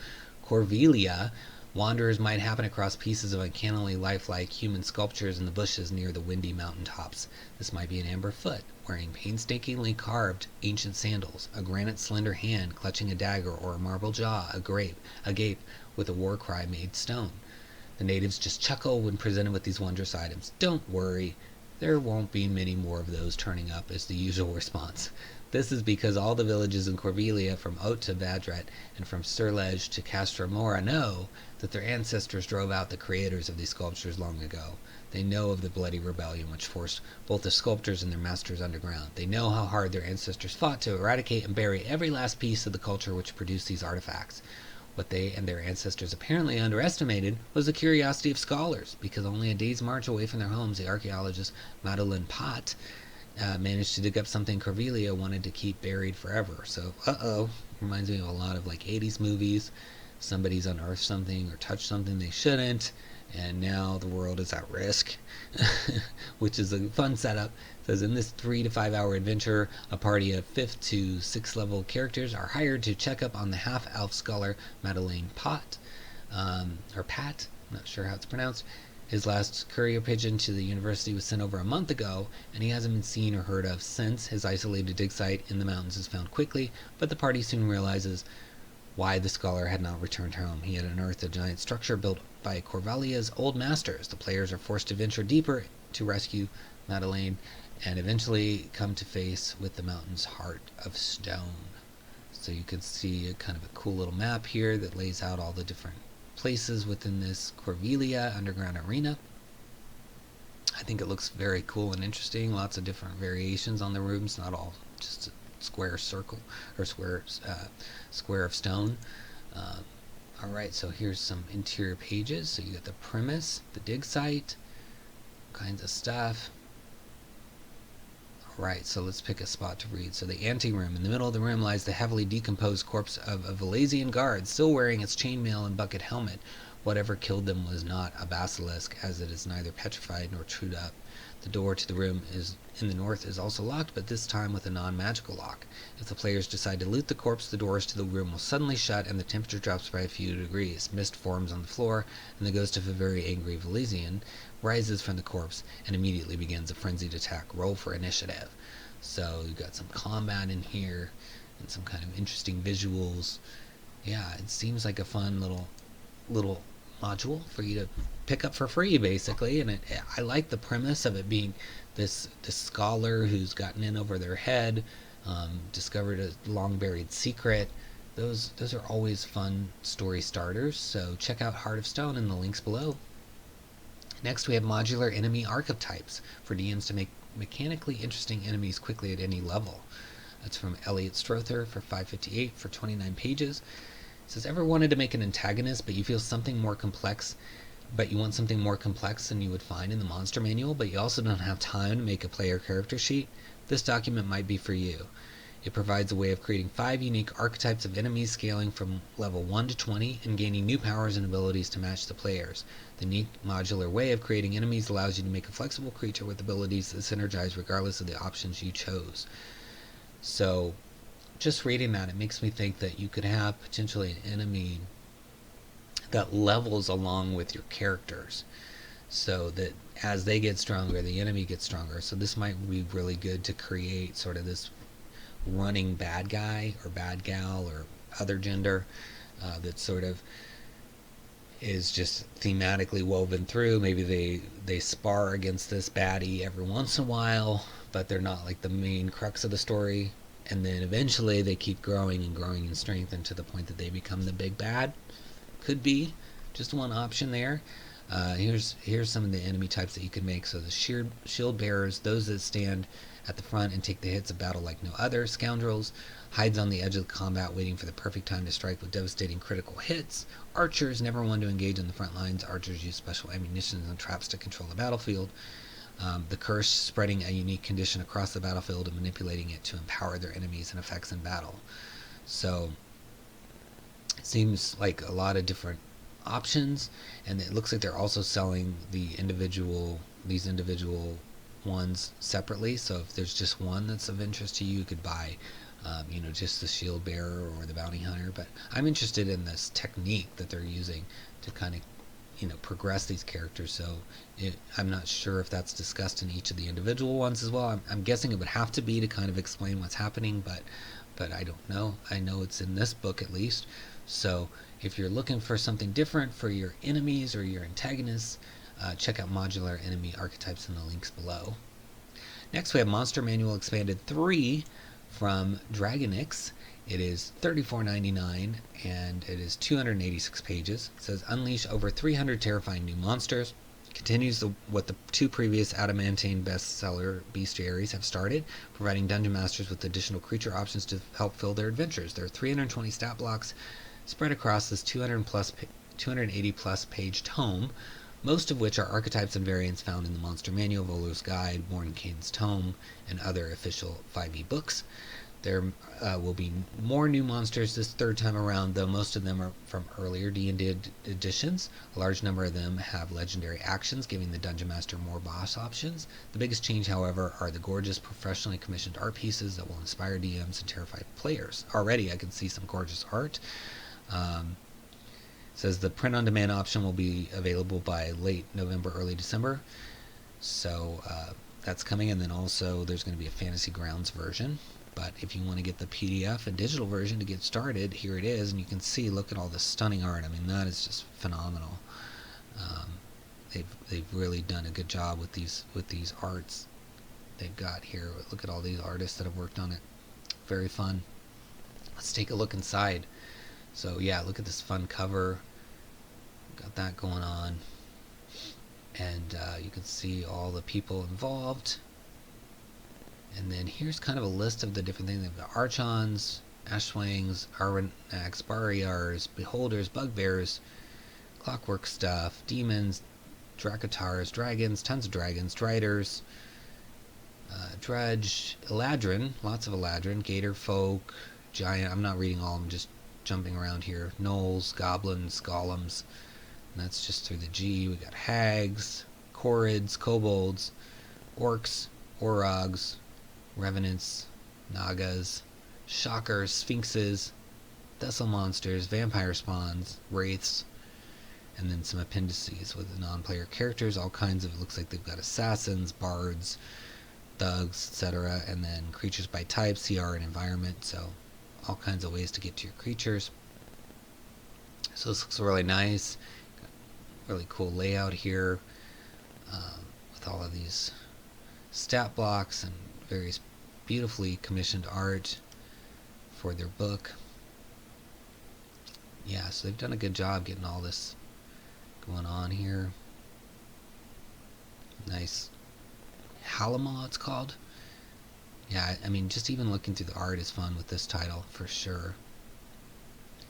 Corvelia, wanderers might happen across pieces of uncannily lifelike human sculptures in the bushes near the windy mountain tops. This might be an amber foot, wearing painstakingly carved ancient sandals, a granite slender hand clutching a dagger, or a marble jaw agape with a war cry made stone. The natives just chuckle when presented with these wondrous items. Don't worry, there won't be many more of those turning up, is the usual response. This is because all the villages in Corvelia, from Oat to Vadret and from Sturlege to Castromora, know that their ancestors drove out the creators of these sculptures long ago. They know of the bloody rebellion which forced both the sculptors and their masters underground. They know how hard their ancestors fought to eradicate and bury every last piece of the culture which produced these artifacts. What they and their ancestors apparently underestimated was the curiosity of scholars, because only a day's march away from their homes, the archaeologist Madeleine Pat managed to dig up something Corvelia wanted to keep buried forever. So, reminds me of a lot of like 80s movies. Somebody's unearthed something or touched something they shouldn't, and now the world is at risk, which is a fun setup. It says in this 3 to 5 hour adventure, a party of 5th to 6th level characters are hired to check up on the half-elf scholar Madeleine Pat, or Pat, I'm not sure how it's pronounced. His last courier pigeon to the university was sent over a month ago, and he hasn't been seen or heard of since. His isolated dig site in the mountains is found quickly, but the party soon realizes why the scholar had not returned home. He had unearthed a giant structure built by Corvalia's old masters. The players are forced to venture deeper to rescue Madeleine and eventually come to face with the mountain's heart of stone. So you can see a kind of a cool little map here that lays out all the different places within this Corvelia underground arena. I think it looks very cool and interesting. Lots of different variations on the rooms, not all just a square circle or square of stone. Alright, so here's some interior pages. So you got the premise, the dig site, kinds of stuff. Alright, so let's pick a spot to read. So the anteroom. In the middle of the room lies the heavily decomposed corpse of a Valazian guard, still wearing its chainmail and bucket helmet. Whatever killed them was not a basilisk, as it is neither petrified nor chewed up. The door to the room in the north is also locked, but this time with a non-magical lock. If the players decide to loot the corpse, the doors to the room will suddenly shut and the temperature drops by a few degrees. Mist forms on the floor, and the ghost of a very angry Valazian rises from the corpse and immediately begins a frenzied attack. Roll for initiative. So you've got some combat in here and some kind of interesting visuals. Yeah, it seems like a fun little module for you to pick up for free, basically. And I like the premise of it being this scholar who's gotten in over their head, discovered a long buried secret, those are always fun story starters, so check out Heart of Stone in the links below. Next we have modular enemy archetypes for DMs to make mechanically interesting enemies quickly at any level. That's from Elliot Strother for 558 for 29 pages. It says, ever wanted to make an antagonist but you feel something more complex, but you want something more complex than you would find in the monster manual, but you also don't have time to make a player character sheet? This document might be for you. It provides a way of creating 5 unique archetypes of enemies scaling from level 1 to 20 and gaining new powers and abilities to match the players. The neat modular way of creating enemies allows you to make a flexible creature with abilities that synergize regardless of the options you chose. So just reading that, it makes me think that you could have potentially an enemy that levels along with your characters, so that as they get stronger, the enemy gets stronger. So this might be really good to create sort of this running bad guy or bad gal or other gender that sort of is just thematically woven through. Maybe they spar against this baddie every once in a while, but they're not like the main crux of the story, and then eventually they keep growing and growing in strength, and to the point that they become the big bad. Could be just one option there. Here's some of the enemy types that you could make. So the shield bearers, those that stand at the front and take the hits of battle like no other. Scoundrels, hides on the edge of the combat waiting for the perfect time to strike with devastating critical hits. Archers, never one to engage in the front lines. Archers use special ammunition and traps to control the battlefield. The curse, spreading a unique condition across the battlefield and manipulating it to empower their enemies and effects in battle. So it seems like a lot of different options, and it looks like they're also selling these individual ones separately. So if there's just one that's of interest to you, you could buy just the shield bearer or the bounty hunter. But I'm interested in this technique that they're using to kind of progress these characters. So I'm not sure if that's discussed in each of the individual ones as well. I'm guessing it would have to be to kind of explain what's happening, but I don't know. I know it's in this book at least. So if you're looking for something different for your enemies or your antagonists, check out Modular Enemy Archetypes in the links below. Next we have Monster Manual Expanded 3 from Dragonix. It is $34.99 and it is 286 pages. It says, unleash over 300 terrifying new monsters. Continues what the 2 previous Adamantine bestseller bestiaries have started, providing dungeon masters with additional creature options to help fill their adventures. There are 320 stat blocks spread across this 280 plus page tome, most of which are archetypes and variants found in the Monster Manual, Volo's Guide, Mordenkainen's Tome, and other official 5e books. There will be more new monsters this third time around, though most of them are from earlier D&D editions. A large number of them have legendary actions, giving the Dungeon Master more boss options. The biggest change, however, are the gorgeous professionally commissioned art pieces that will inspire DMs and terrify players. Already I can see some gorgeous art. Says the print-on-demand option will be available by late November, early December. So that's coming, and then also there's going to be a Fantasy Grounds version. But if you want to get the PDF and digital version to get started, here it is, and you can see, look at all this stunning art. I mean, that is just phenomenal. They've really done a good job with these arts they've got here. Look at all these artists that have worked on it. Very fun. Let's take a look inside. So yeah, look at this fun cover. Got that going on, and you can see all the people involved. And then here's kind of a list of the different things. They've got Archons, Ashwangs, Arwanax, Bariars, Beholders, Bugbears, Clockwork Stuff, Demons, Drakatars, Dragons, tons of Dragons, Driders, Drudge, Eladrin, lots of Eladrin, Gator Folk, Giant, I'm not reading all of them, just jumping around here, Gnolls, Goblins, Golems, and that's just through the G. We got Hags, Khorids, Kobolds, Orcs, Orogs, Revenants, Nagas, Shockers, Sphinxes, Thessal Monsters, Vampire Spawns, Wraiths, and then some appendices with the non-player characters, all kinds of, it looks like they've got Assassins, Bards, Thugs, etc., and then creatures by type, CR, and environment, so all kinds of ways to get to your creatures. So this looks really nice. Really cool layout here with all of these stat blocks and various beautifully commissioned art for their book. yeah, so they've done a good job getting all this going on here. Nice Halama, it's called. Yeah, I mean, just even looking through the art is fun with this title, for sure.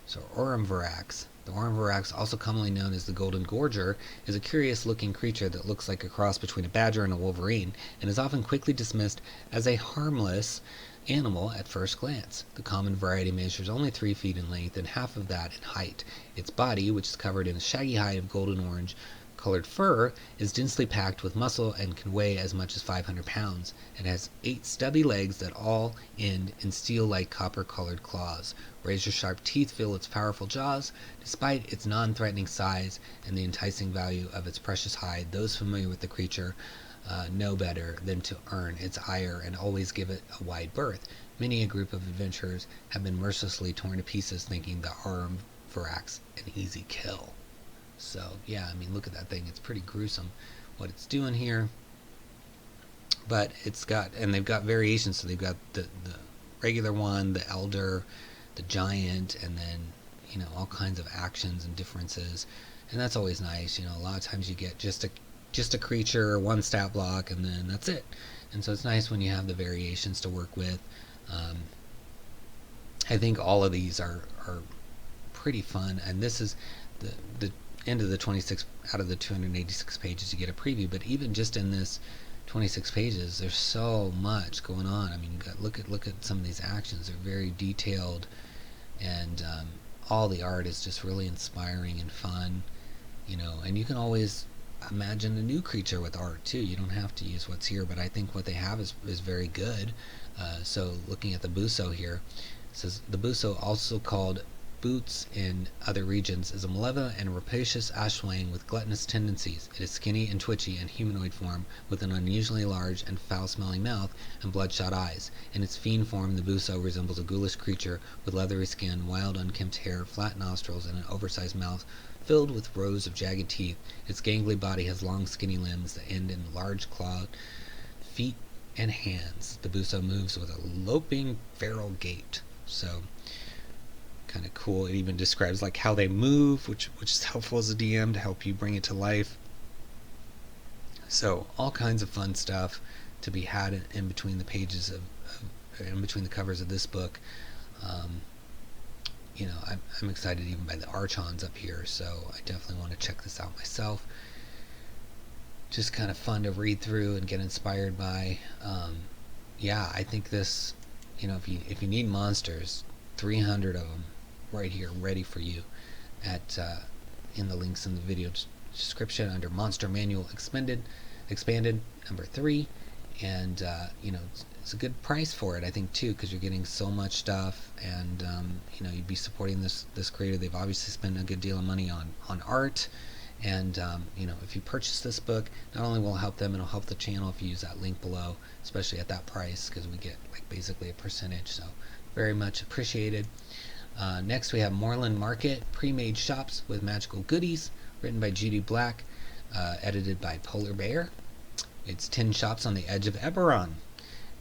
So, Orimvarax. The Orimvarax, also commonly known as the Golden Gorger, is a curious-looking creature that looks like a cross between a badger and a wolverine, and is often quickly dismissed as a harmless animal at first glance. The common variety measures only 3 feet in length and half of that in height. Its body, which is covered in a shaggy hide of golden-orange colored fur, is densely packed with muscle and can weigh as much as 500 pounds. It has 8 stubby legs that all end in steel-like copper-colored claws. Razor-sharp teeth fill its powerful jaws. Despite its non-threatening size and the enticing value of its precious hide, those familiar with the creature know better than to earn its ire and always give it a wide berth. Many a group of adventurers have been mercilessly torn to pieces thinking the Orimvarax an easy kill. So, yeah, I mean, look at that thing. It's pretty gruesome what it's doing here. But it's got, and they've got variations. So they've got the regular one, the elder, the giant, and then, you know, all kinds of actions and differences. And that's always nice. You know, a lot of times you get just a creature, one stat block, and then that's it. And so it's nice when you have the variations to work with. I think all of these are pretty fun. And this is the end of the 26 out of the 286 pages you get a preview, but even just in this 26 pages there's so much going on. I mean, you got look at some of these actions. They're very detailed, and all the art is just really inspiring and fun, you know. And you can always imagine a new creature with art too. You don't have to use what's here, but I think what they have is very good. So looking at the Buso here, it says the Buso, also called Boots in other regions, is a malevolent and rapacious ashwang with gluttonous tendencies. It is skinny and twitchy in humanoid form, with an unusually large and foul-smelling mouth and bloodshot eyes. In its fiend form, the Buso resembles a ghoulish creature with leathery skin, wild unkempt hair, flat nostrils, and an oversized mouth filled with rows of jagged teeth. Its gangly body has long, skinny limbs that end in large clawed feet and hands. The Buso moves with a loping, feral gait. So, kind of cool. It even describes like how they move, which is helpful as a DM to help you bring it to life. So all kinds of fun stuff to be had in between the pages in between the covers of this book. You know, I'm excited even by the Archons up here, so I definitely want to check this out myself. Just kind of fun to read through and get inspired by. Yeah, I think this, you know, if you need monsters, 300 of them right here ready for you at in the links in the video description under Monster Manual Expanded number 3. And you know, it's a good price for it, I think, too, because you're getting so much stuff. And you know, you'd be supporting this creator. They've obviously spent a good deal of money on art. And you know, if you purchase this book, not only will it help them, it'll help the channel if you use that link below, especially at that price, because we get like basically a percentage. So very much appreciated. Next we have Mournland Market, pre-made shops with magical goodies, written by Judy Black, edited by Polar Bear. It's 10 shops on the edge of Eberron,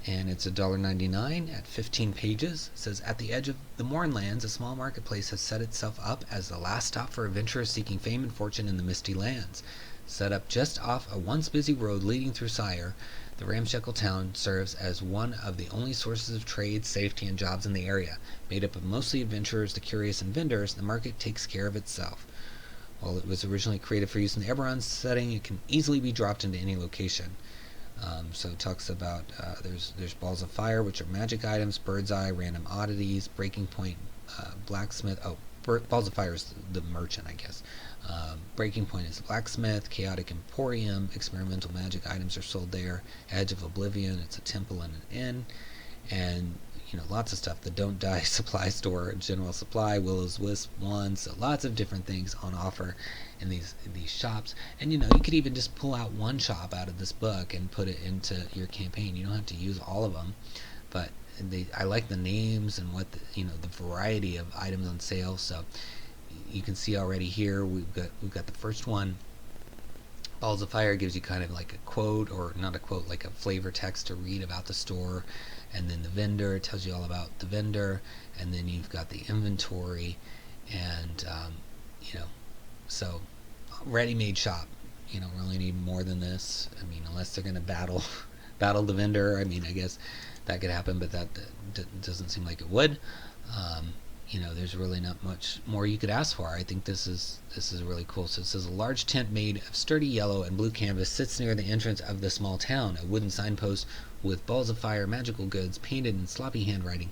and it's $1.99 at 15 pages. It says, at the edge of the Mournlands, a small marketplace has set itself up as the last stop for adventurers seeking fame and fortune in the Misty Lands. Set up just off a once busy road leading through Sire, the ramshackle town serves as one of the only sources of trade, safety, and jobs in the area. Made up of mostly adventurers, the curious, and vendors, the market takes care of itself. While it was originally created for use in the Eberron setting, it can easily be dropped into any location. So it talks about there's balls of fire, which are magic items, bird's eye, random oddities, breaking point, blacksmith. Balls of fire is the merchant, I guess. Breaking point is blacksmith, chaotic emporium, experimental magic items are sold there. Edge of Oblivion, it's a temple and an inn, and you know, lots of stuff. The Don't Die supply store, general supply, Willow's Wisp wands, so lots of different things on offer in these shops. And you know, you could even just pull out one shop out of this book and put it into your campaign. You don't have to use all of them, but I like the names and what the variety of items on sale. So you can see already here we've got the first one. Balls of Fire gives you kind of like a quote, or not a quote, like a flavor text to read about the store. And then the vendor tells you all about the vendor. And then you've got the inventory, And so ready-made shop. Really need more than this. I mean, unless they're going to battle the vendor. I mean, I guess that could happen, but that doesn't seem like it would. There's really not much more you could ask for. I think this is really cool. So it says, a large tent made of sturdy yellow and blue canvas sits near the entrance of the small town. A wooden signpost with balls of fire, magical goods, painted in sloppy handwriting,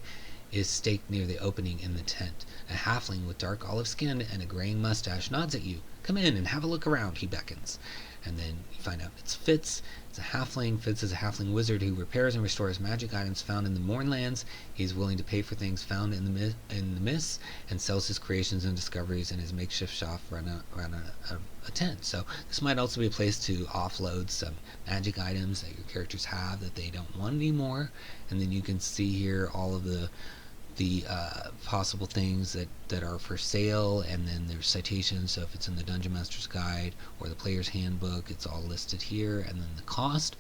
is staked near the opening in the tent. A halfling with dark olive skin and a graying mustache nods at you. Come in and have a look around, he beckons. And then you find out it's Fitz. It's a halfling. Fitz is a halfling wizard who repairs and restores magic items found in the Mournlands. He's willing to pay for things found in the mists, and sells his creations and discoveries in his makeshift shop around a tent. So this might also be a place to offload some magic items that your characters have that they don't want anymore. And then you can see here all of the possible things that are for sale, and then there's citations. So if it's in the Dungeon Master's Guide or the Player's Handbook, it's all listed here, and then the cost.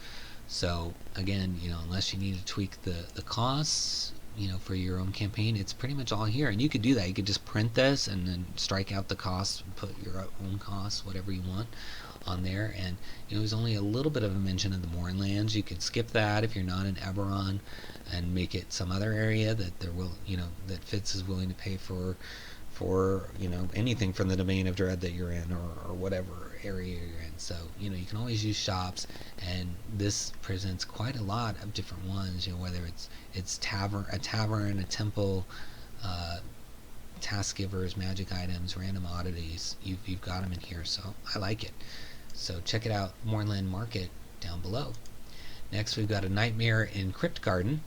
So again, unless you need to tweak the costs, for your own campaign, it's pretty much all here. And you could do that. You could just print this and then strike out the costs and put your own costs, whatever you want, on there. And there's only a little bit of a mention of the Mournlands. You could skip that if you're not in Eberron, and make it some other area that that Fitz is willing to pay for anything from the domain of dread that you're in, or whatever area you're in. So you can always use shops, and this presents quite a lot of different ones. Whether it's a tavern, a temple, task givers, magic items, random oddities. You've got them in here, so I like it. So check it out, Mournland Market down below. Next, we've got A Nightmare in Kryptgarden.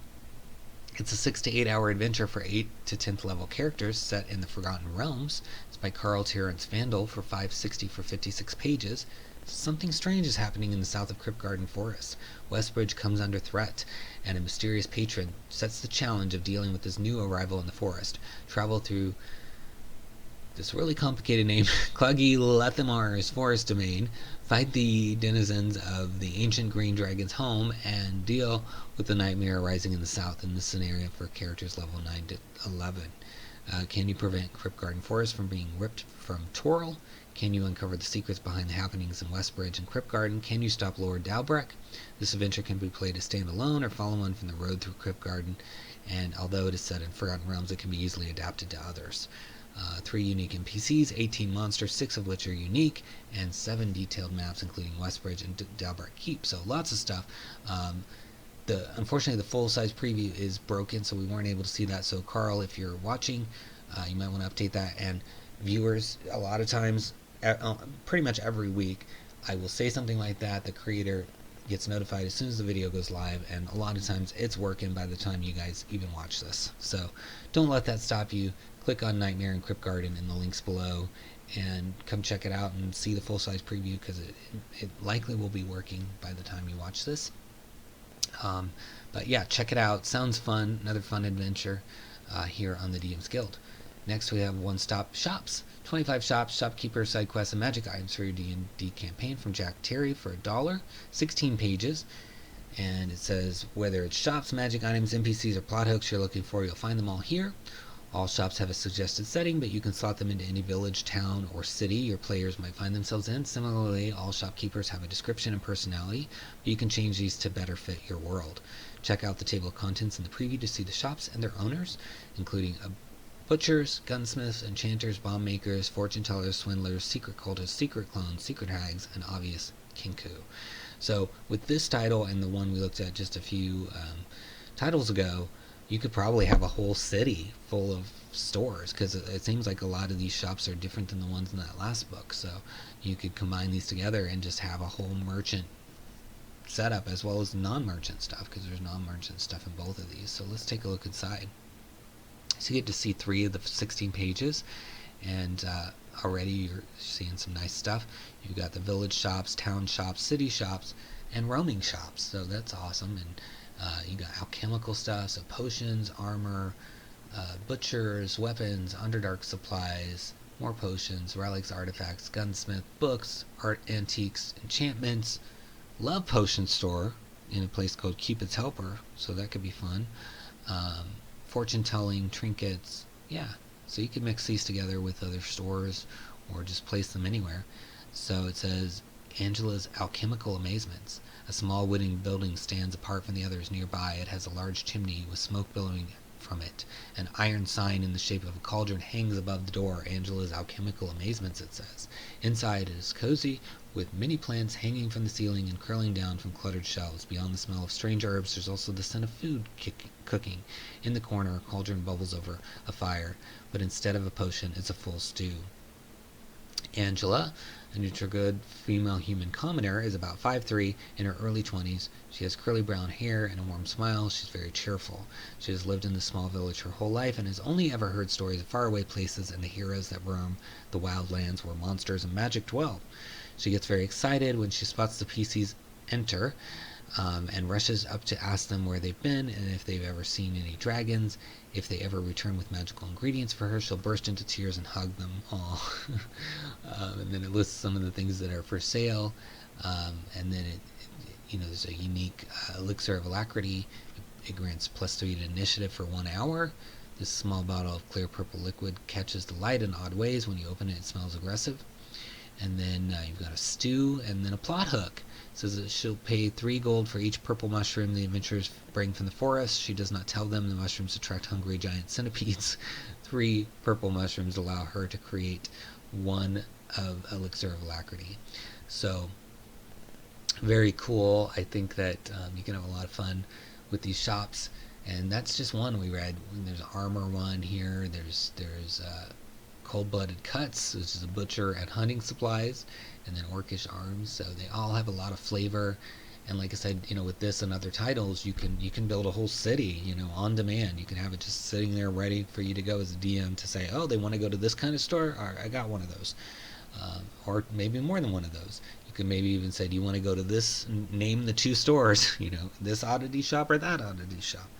It's a 6 to 8 hour adventure for 8 to 10th level characters set in the Forgotten Realms. It's by Carl Terrence Vandal for $5.60 for 56 pages. Something strange is happening in the south of Kryptgarden Forest. Westbridge comes under threat, and a mysterious patron sets the challenge of dealing with this new arrival in the forest. Travel through this really complicated name, Cloggy Lethamar's forest domain, fight the denizens of the ancient green dragon's home, and deal with the nightmare arising in the south in this scenario for characters level 9 to 11. Can you prevent Kryptgarden Forest from being ripped from Toril? Can you uncover the secrets behind the happenings in Westbridge and Kryptgarden? Can you stop Lord 𝙁𝙚𝙙𝙪? This adventure can be played as standalone or follow on from the road through Kryptgarden, and although it is set in Forgotten Realms, it can be easily adapted to others. 3 unique NPCs, 18 monsters, 6 of which are unique, and 7 detailed maps including Westbridge and 𝙁𝙁𝙁𝙁 Keep. So lots of stuff. Unfortunately, the full-size preview is broken, so we weren't able to see that. So Carl, if you're watching, you might want to update that. And viewers, a lot of times, pretty much every week, I will say something like that. The creator gets notified as soon as the video goes live, and a lot of times it's working by the time you guys even watch this. So don't let that stop you. Click on Nightmare in Kryptgarden in the links below, and come check it out and see the full-size preview, because it likely will be working by the time you watch this. But yeah, check it out. Sounds fun. Another fun adventure here on the DM's Guild. Next, we have one-stop shops. 25 shops, shopkeeper, side quests, and magic items for your D&D campaign from Jack Terry for $1. 16 pages. And it says, whether it's shops, magic items, NPCs, or plot hooks you're looking for, you'll find them all here. All shops have a suggested setting, but you can slot them into any village, town, or city your players might find themselves in. Similarly, all shopkeepers have a description and personality, but you can change these to better fit your world. Check out the table of contents in the preview to see the shops and their owners, including butchers, gunsmiths, enchanters, bomb makers, fortune tellers, swindlers, secret cultists, secret clones, secret hags, and obvious kinku. So with this title and the one we looked at just a few titles ago, you could probably have a whole city full of stores, because it seems like a lot of these shops are different than the ones in that last book. So you could combine these together and just have a whole merchant setup as well as non-merchant stuff, because there's non-merchant stuff in both of these. So let's take a look inside. So you get to see 3 of the 16 pages, and already you're seeing some nice stuff. You've got the village shops, town shops, city shops, and roaming shops. So that's awesome. And you got alchemical stuff, so potions, armor, butchers, weapons, underdark supplies, more potions, relics, artifacts, gunsmith, books, art, antiques, enchantments, love potion store in a place called Cupid's Helper, so that could be fun. Fortune telling, trinkets, yeah. So you can mix these together with other stores or just place them anywhere. So it says Angela's Alchemical Amazements. A small wooden building stands apart from the others nearby. It has a large chimney with smoke billowing from it. An iron sign in the shape of a cauldron hangs above the door. Angela's Alchemical Amazements, it says. Inside it is cozy, with many plants hanging from the ceiling and curling down from cluttered shelves. Beyond the smell of strange herbs, there's also the scent of food cooking. In the corner, a cauldron bubbles over a fire, but instead of a potion, it's a full stew. Angela, a neutral-good female human commoner, is about 5'3", in her early 20s. She has curly brown hair and a warm smile. She's very cheerful. She has lived in this small village her whole life and has only ever heard stories of faraway places and the heroes that roam the wild lands where monsters and magic dwell. She gets very excited when she spots the PCs enter, and rushes up to ask them where they've been and if they've ever seen any dragons. If they ever return with magical ingredients for her, she'll burst into tears and hug them. Aww. And then it lists some of the things that are for sale, and then there's a unique elixir of alacrity. It grants +3 to initiative for 1 hour. This small bottle of clear purple liquid catches the light in odd ways. When you open it, it smells aggressive. And then you've got a stew, and then a plot hook. It says that she'll pay 3 gold for each purple mushroom the adventurers bring from the forest. She does not tell them the mushrooms attract hungry giant centipedes. 3 purple mushrooms allow her to create 1 of elixir of alacrity. So very cool. I think that you can have a lot of fun with these shops, and that's just one we read. There's an armor one here. There's Cold-Blooded Cuts, which is a butcher and hunting supplies, and then Orcish Arms. So they all have a lot of flavor. And like I said, with this and other titles, you can build a whole city, on demand. You can have it just sitting there ready for you to go as a DM to say, oh, they want to go to this kind of store? All right, I got one of those. Or maybe more than one of those. You can maybe even say, do you want to go to this, name the 2 stores, this oddity shop or that oddity shop.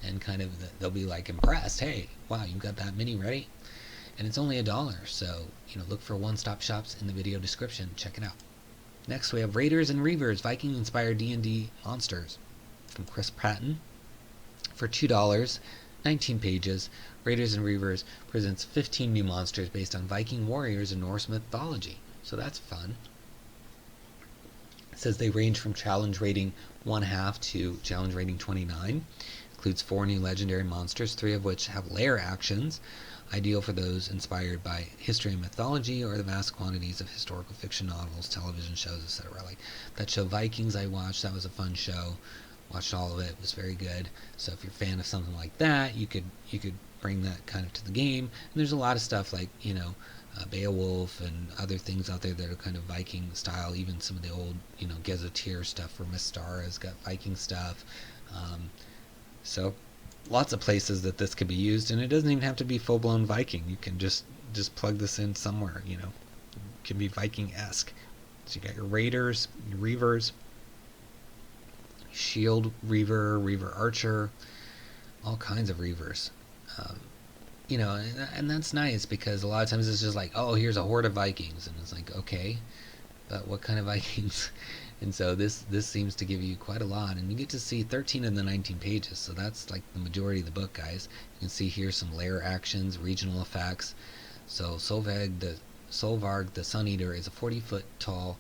And kind of, they'll be like impressed. Hey, wow, you've got that many ready? And it's only $1, so look for one-stop shops in the video description. Check it out. Next, we have Raiders and Reavers, Viking-inspired D&D monsters, from Chris Pratton, for $2, 19 pages. Raiders and Reavers presents 15 new monsters based on Viking warriors and Norse mythology, so that's fun. It says they range from challenge rating 1/2 to challenge rating 29. Includes 4 new legendary monsters, 3 of which have lair actions, ideal for those inspired by history and mythology or the vast quantities of historical fiction novels, television shows, etc. Like that show Vikings I watched, that was a fun show. Watched all of it, it was very good. So if you're a fan of something like that, you could bring that kind of to the game. And there's a lot of stuff like, Beowulf and other things out there that are kind of Viking style. Even some of the old, Gazetteer stuff for Mystara has got Viking stuff. So lots of places that this could be used, and it doesn't even have to be full-blown Viking. You can just plug this in somewhere, it can be Viking-esque. So you got your Raiders, your Reavers, Shield Reaver, Reaver Archer, all kinds of Reavers. And that's nice because a lot of times it's just like, oh, here's a horde of Vikings, and it's like, okay, but what kind of Vikings? And so this seems to give you quite a lot, and you get to see 13 of the 19 pages, so that's like the majority of the book, guys. You can see here some lair actions, regional effects. So Solvarg the Sun Eater is a 40-foot tall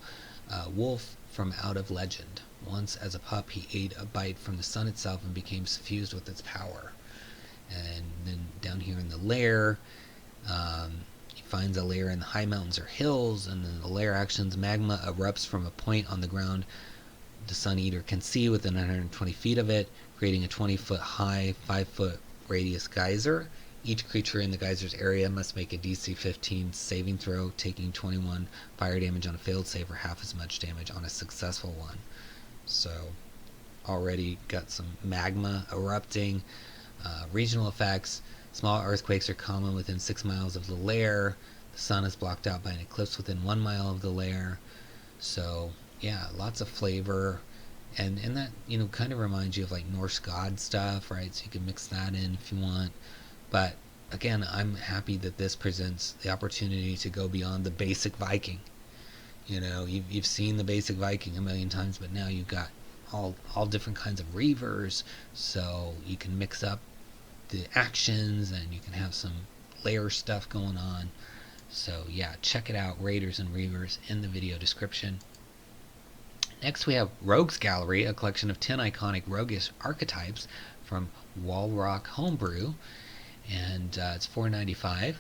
wolf from out of legend. Once as a pup he ate a bite from the sun itself and became suffused with its power. And then down here in the lair, he finds a lair in the high mountains or hills, and then the lair actions: magma erupts from a point on the ground the Sun Eater can see within 120 feet of it, creating a 20-foot high, 5-foot radius geyser. Each creature in the geyser's area must make a DC 15 saving throw, taking 21 fire damage on a failed save or half as much damage on a successful one. So already got some magma erupting. Regional effects: small earthquakes are common within 6 miles of the lair. The sun is blocked out by an eclipse within 1 mile of the lair. So yeah, lots of flavor, and that kind of reminds you of like Norse god stuff, right? So you can mix that in if you want. But again, I'm happy that this presents the opportunity to go beyond the basic Viking. You've seen the basic Viking a million times, but now you've got all different kinds of Reavers, so you can mix up the actions, and you can have some layer stuff going on. So yeah, check it out, Raiders and Reavers, in the video description. Next we have Rogues Gallery, a collection of 10 iconic roguish archetypes from Wallrock Homebrew, and it's $4.95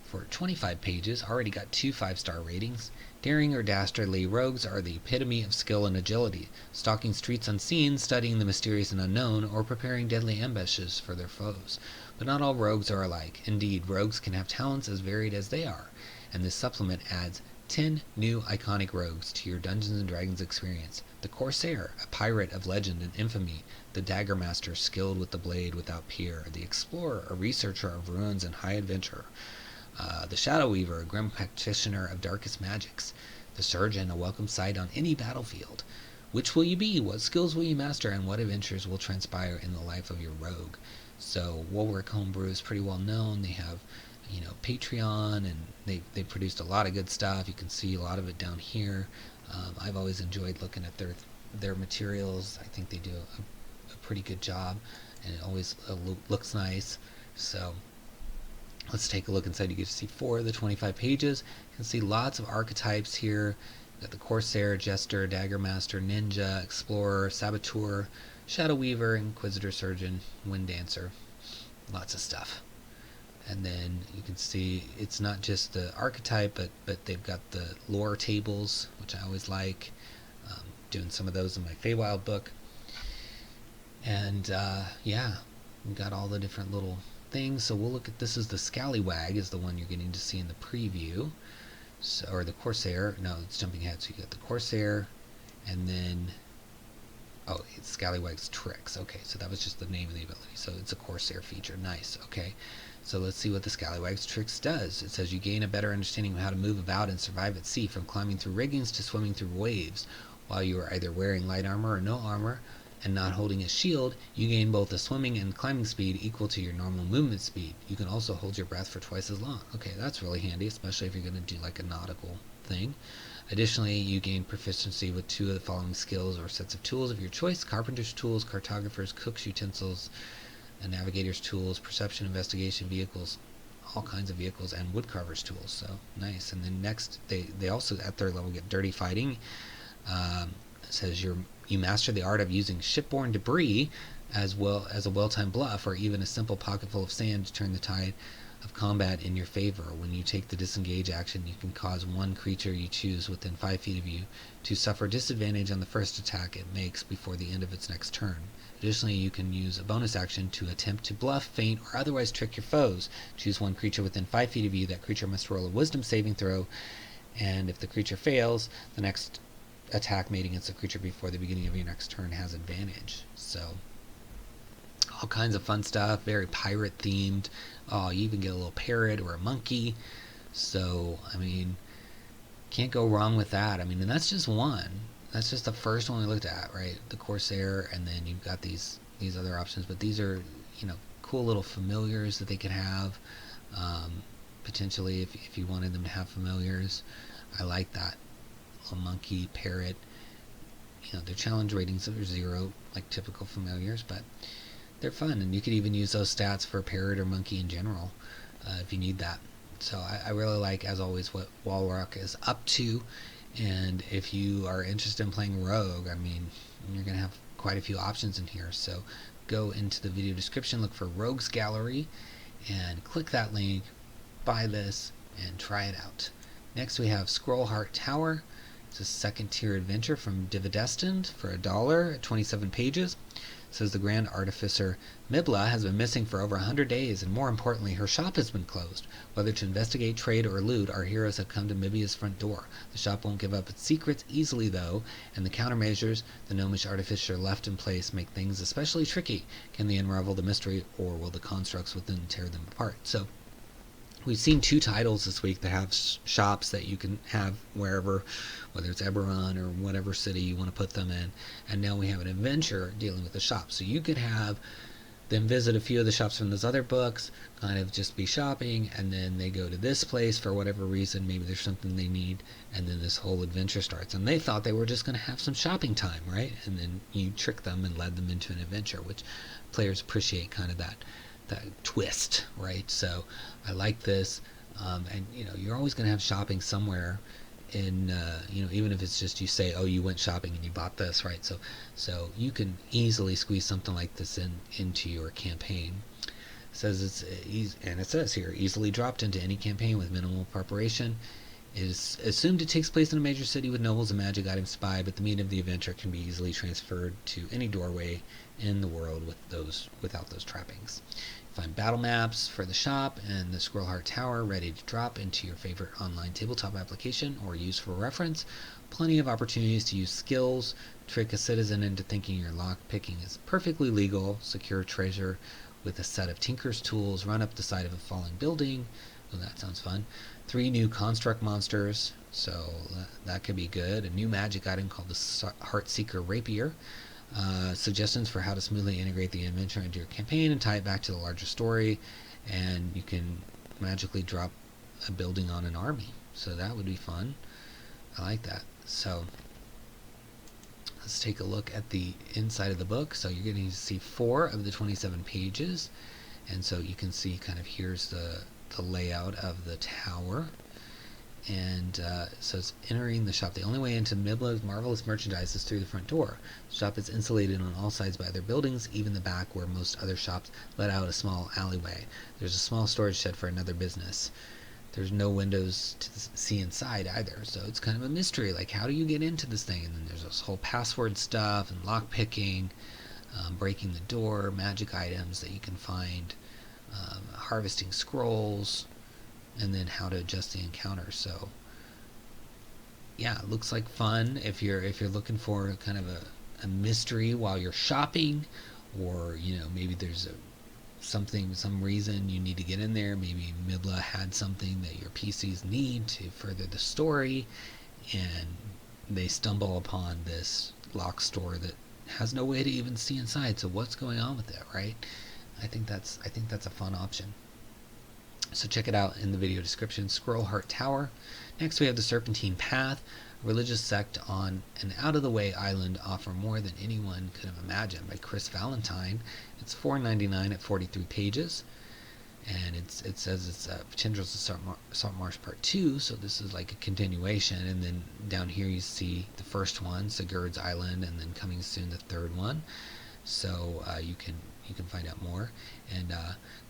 for 25 pages. Already got 2 5-star ratings. Daring or dastardly, rogues are the epitome of skill and agility, stalking streets unseen, studying the mysterious and unknown, or preparing deadly ambushes for their foes. But not all rogues are alike. Indeed, rogues can have talents as varied as they are, and this supplement adds 10 new iconic rogues to your Dungeons & Dragons experience. The Corsair, a pirate of legend and infamy. The Dagger Master, skilled with the blade without peer. The Explorer, a researcher of ruins and high adventure. The Shadow Weaver, a grim practitioner of darkest magics. The Surgeon, a welcome sight on any battlefield. Which will you be? What skills will you master? And what adventures will transpire in the life of your rogue? So Wallrock Homebrew is pretty well known. They have, Patreon, and they produced a lot of good stuff. You can see a lot of it down here. I've always enjoyed looking at their materials. I think they do a pretty good job, and it always looks nice. So let's take a look inside. You get to see 4 of the 25 pages. You can see lots of archetypes here. You've got the Corsair, Jester, Dagger Master, Ninja, Explorer, Saboteur, Shadow Weaver, Inquisitor, Surgeon, Wind Dancer. Lots of stuff. And then you can see it's not just the archetype, but they've got the lore tables, which I always like. Doing some of those in my Feywild book. And yeah, we've got all the different little things. So we'll look at, this is the Scallywag, is the one you're getting to see in the preview. So, or the Corsair. No, it's jumping ahead. So you got the Corsair, and then it's Scallywag's Tricks. Okay, so that was just the name of the ability. So it's a Corsair feature. Nice. Okay. So let's see what the Scallywag's Tricks does. It says you gain a better understanding of how to move about and survive at sea, from climbing through riggings to swimming through waves. While you are either wearing light armor or no armor and not holding a shield, you gain both a swimming and climbing speed equal to your normal movement speed. You can also hold your breath for twice as long. Okay, that's really handy, especially if you're going to do like a nautical thing. Additionally, you gain proficiency with 2 of the following skills or sets of tools of your choice: carpenter's tools, cartographer's, cook's utensils, and navigator's tools, perception, investigation, vehicles, all kinds of vehicles, and woodcarver's tools. So nice. And then next, they also at 3rd level get dirty fighting. It says you master the art of using shipborne debris, as well as a well-timed bluff or even a simple pocketful of sand to turn the tide of combat in your favor. When you take the disengage action, you can cause one creature you choose within 5 feet of you to suffer disadvantage on the first attack it makes before the end of its next turn. Additionally, you can use a bonus action to attempt to bluff, feint, or otherwise trick your foes. Choose one creature within 5 feet of you. That creature must roll a wisdom saving throw, and if the creature fails, the next attack made against the creature before the beginning of your next turn has advantage. So all kinds of fun stuff, very pirate themed. Oh, you even get a little parrot or a monkey. So I mean, can't go wrong with that. I mean, and that's just one. That's just the first one we looked at, right? The Corsair, and then you've got these other options. But these are, cool little familiars that they could have. Potentially, if you wanted them to have familiars, I like that. A monkey, parrot. Their challenge ratings are 0, like typical familiars, but they're fun, and you could even use those stats for parrot or monkey in general if you need that. So I really like, as always, what Wallrock is up to. And if you are interested in playing Rogue, I mean, you're going to have quite a few options in here. So go into the video description, look for Rogues Gallery, and click that link, buy this, and try it out. Next we have Scrollheart Tower. It's a 2nd tier adventure from Dividestined for $1 at 27 pages. It says the Grand Artificer Mibla has been missing for over 100 days, and more importantly, her shop has been closed. Whether to investigate, trade, or loot, our heroes have come to Mibia's front door. The shop won't give up its secrets easily, though, and the countermeasures the gnomish artificer left in place make things especially tricky. Can they unravel the mystery, or will the constructs within tear them apart? So we've seen 2 titles this week that have shops that you can have wherever, whether it's Eberron or whatever city you want to put them in. And now we have an adventure dealing with the shop. So you could have them visit a few of the shops from those other books, kind of just be shopping, and then they go to this place for whatever reason. Maybe there's something they need, and then this whole adventure starts. And they thought they were just going to have some shopping time, right? And then you trick them and led them into an adventure, which players appreciate kind of that twist, right? So I like this, and you're always going to have shopping somewhere. In even if it's just you say, oh, you went shopping and you bought this, right? So you can easily squeeze something like this into your campaign. It says it says here, easily dropped into any campaign with minimal preparation. It is assumed it takes place in a major city with nobles and magic items to buy, but the meaning of the adventure can be easily transferred to any doorway in the world without those trappings. Find battle maps for the shop and the Scrollheart Tower ready to drop into your favorite online tabletop application or use for reference. Plenty of opportunities to use skills, trick a citizen into thinking your lock picking is perfectly legal, secure treasure with a set of tinker's tools, run up the side of a falling building. Oh, that sounds fun. 3 new construct monsters, so that could be good. A new magic item called the Heartseeker Rapier. Suggestions for how to smoothly integrate the adventure into your campaign and tie it back to the larger story, and you can magically drop a building on an army, so that would be fun. I like that. So let's take a look at the inside of the book. So you're getting to see 4 of the 27 pages, and so you can see kind of here's the layout of the tower. And so it's entering the shop. The only way into Midla's marvelous merchandise is through the front door. The shop is insulated on all sides by other buildings, even the back where most other shops let out a small alleyway. There's a small storage shed for another business. There's no windows to see inside either, so it's kind of a mystery, like how do you get into this thing? And then there's this whole password stuff and lock picking, breaking the door, magic items that you can find, harvesting scrolls, and then how to adjust the encounter. So yeah, it looks like fun if you're looking for kind of a mystery while you're shopping, or maybe there's some reason you need to get in there. Maybe Midla had something that your PCs need to further the story, and they stumble upon this lock store that has no way to even see inside. So what's going on with it, right? I think that's a fun option. So check it out in the video description. Scrollheart Tower. Next we have the Serpentine Path, a religious sect on an out-of-the-way island offer more than anyone could have imagined, by Chris Valentine. It's $4.99 at 43 pages, and it says it's Tendrils of Saltmarsh Part 2, so this is like a continuation. And then down here you see the first one, Sigurd's Island, and then coming soon the third one. So you can find out more. And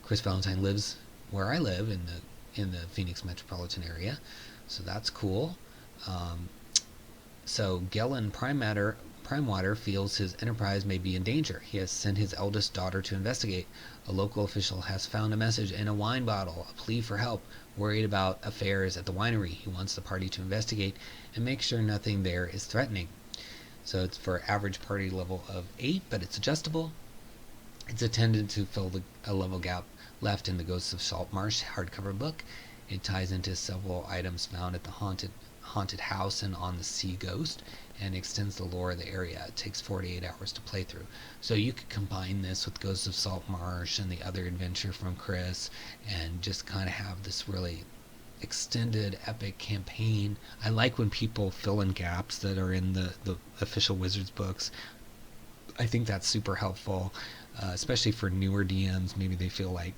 Chris Valentine lives where I live, in the Phoenix metropolitan area, so that's cool. So Gellin Primewater feels his enterprise may be in danger. He has sent his eldest daughter to investigate. A local official has found a message in a wine bottle, a plea for help. Worried about affairs at the winery, he wants the party to investigate and make sure nothing there is threatening. So it's for average party level of 8, but it's adjustable. It's intended to fill a level gap left in the Ghosts of Saltmarsh hardcover book. It ties into several items found at the haunted house and on the Sea Ghost, and extends the lore of the area. It takes 48 hours to play through. So you could combine this with Ghosts of Saltmarsh and the other adventure from Chris, and just kind of have this really extended epic campaign. I like when people fill in gaps that are in the official Wizards books. I think that's super helpful, especially for newer DMs. Maybe they feel like,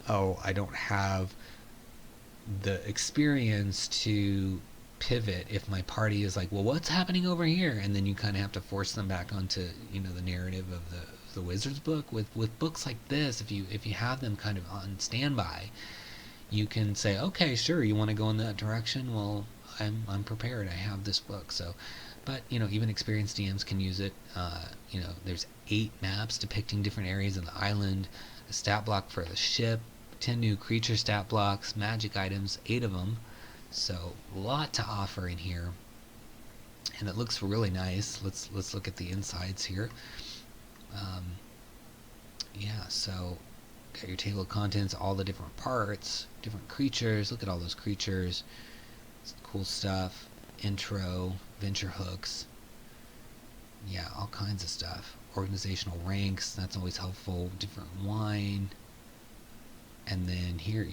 oh, I don't have the experience to pivot if my party is like, well, what's happening over here? And then you kind of have to force them back onto the narrative of the Wizards book. With books like this, if you have them kind of on standby, you can say, okay, sure, you want to go in that direction, well, I'm prepared, I have this book. So but even experienced DMs can use it. There's 8 maps depicting different areas of the island, a stat block for the ship, 10 new creature stat blocks, magic items, 8 of them. So a lot to offer in here, and it looks really nice. Let's look at the insides here. Yeah, so got your table of contents, all the different parts, different creatures. Look at all those creatures. It's cool stuff. Intro, venture hooks. Yeah, all kinds of stuff. Organizational ranks, that's always helpful. Different wine. And then here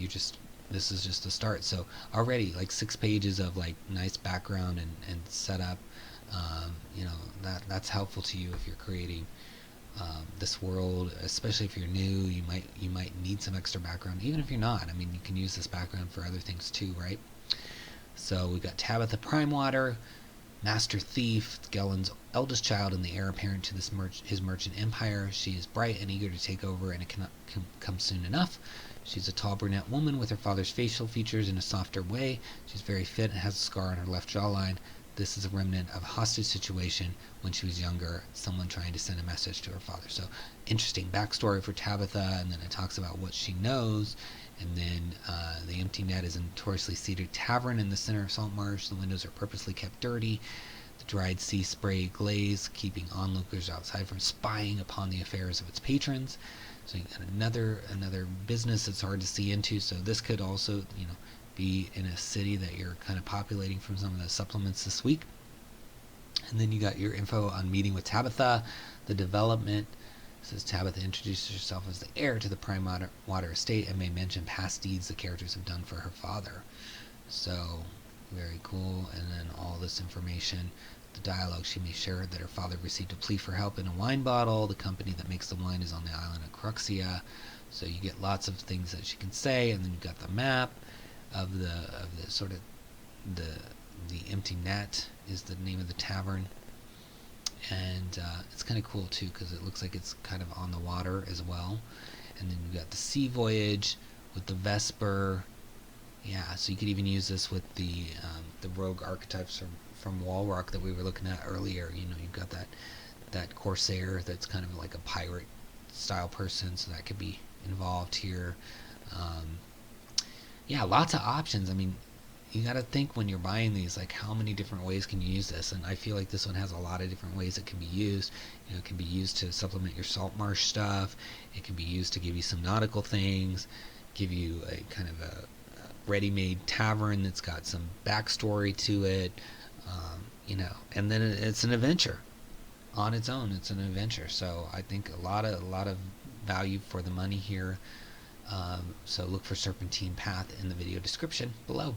this is just the start. So already like 6 pages of like nice background and setup. That's helpful to you if you're creating this world, especially if you're new. You might need some extra background. Even if you're not, I mean, you can use this background for other things too, right? So we've got Tabitha Primewater, Master Thief, Gellen's eldest child and the heir apparent to his merchant empire. She is bright and eager to take over, and it cannot come soon enough. She's a tall brunette woman with her father's facial features in a softer way. She's very fit and has a scar on her left jawline. This is a remnant of a hostage situation when she was younger, someone trying to send a message to her father. So, interesting backstory for Tabitha, and then it talks about what she knows. And then the 𝙒𝙤𝙩𝙀 is a notoriously seated tavern in the center of Saltmarsh. The windows are purposely kept dirty. The dried sea spray glaze, keeping onlookers outside from spying upon the affairs of its patrons. So you got another business that's hard to see into. So this could also, be in a city that you're kind of populating from some of the supplements this week. And then you got your info on meeting with Tabitha, the development. It says Tabitha introduces herself as the heir to the Primewater estate and may mention past deeds the characters have done for her father. So very cool. And then all this information, the dialogue, she may share that her father received a plea for help in a wine bottle. The company that makes the wine is on the island of Cruxia. So you get lots of things that she can say, and then you got the map of the sort of the 𝙒𝙤𝙀𝙀 is the name of the tavern, and it's kind of cool too because it looks like it's kind of on the water as well. And then you got the sea voyage with the Vesper. Yeah, so you could even use this with the rogue archetypes from Walrock that we were looking at earlier. You've got that Corsair that's kind of like a pirate style person, so that could be involved here. Yeah, lots of options. I mean, you got to think when you're buying these, like, how many different ways can you use this? And I feel like this one has a lot of different ways it can be used. It can be used to supplement your Saltmarsh stuff. It can be used to give you some nautical things, give you a kind of a ready-made tavern that's got some backstory to it, and then it's an adventure on its own. It's an adventure. So I think a lot of value for the money here. So look for Serpentine Path in the video description below.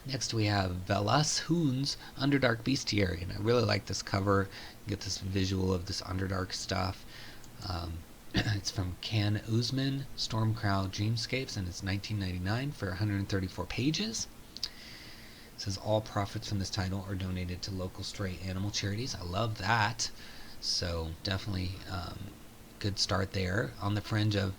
Next we have 𝙒𝙏𝙀𝙀𝙀𝙀's Underdark Bestiary, and I really like this cover. You get this visual of this Underdark stuff. It's from Can Usman, Stormcrow Dreamscapes, and it's $19.99 for 134 pages. It says all profits from this title are donated to local stray animal charities. I love that. So definitely good start there. On the fringe of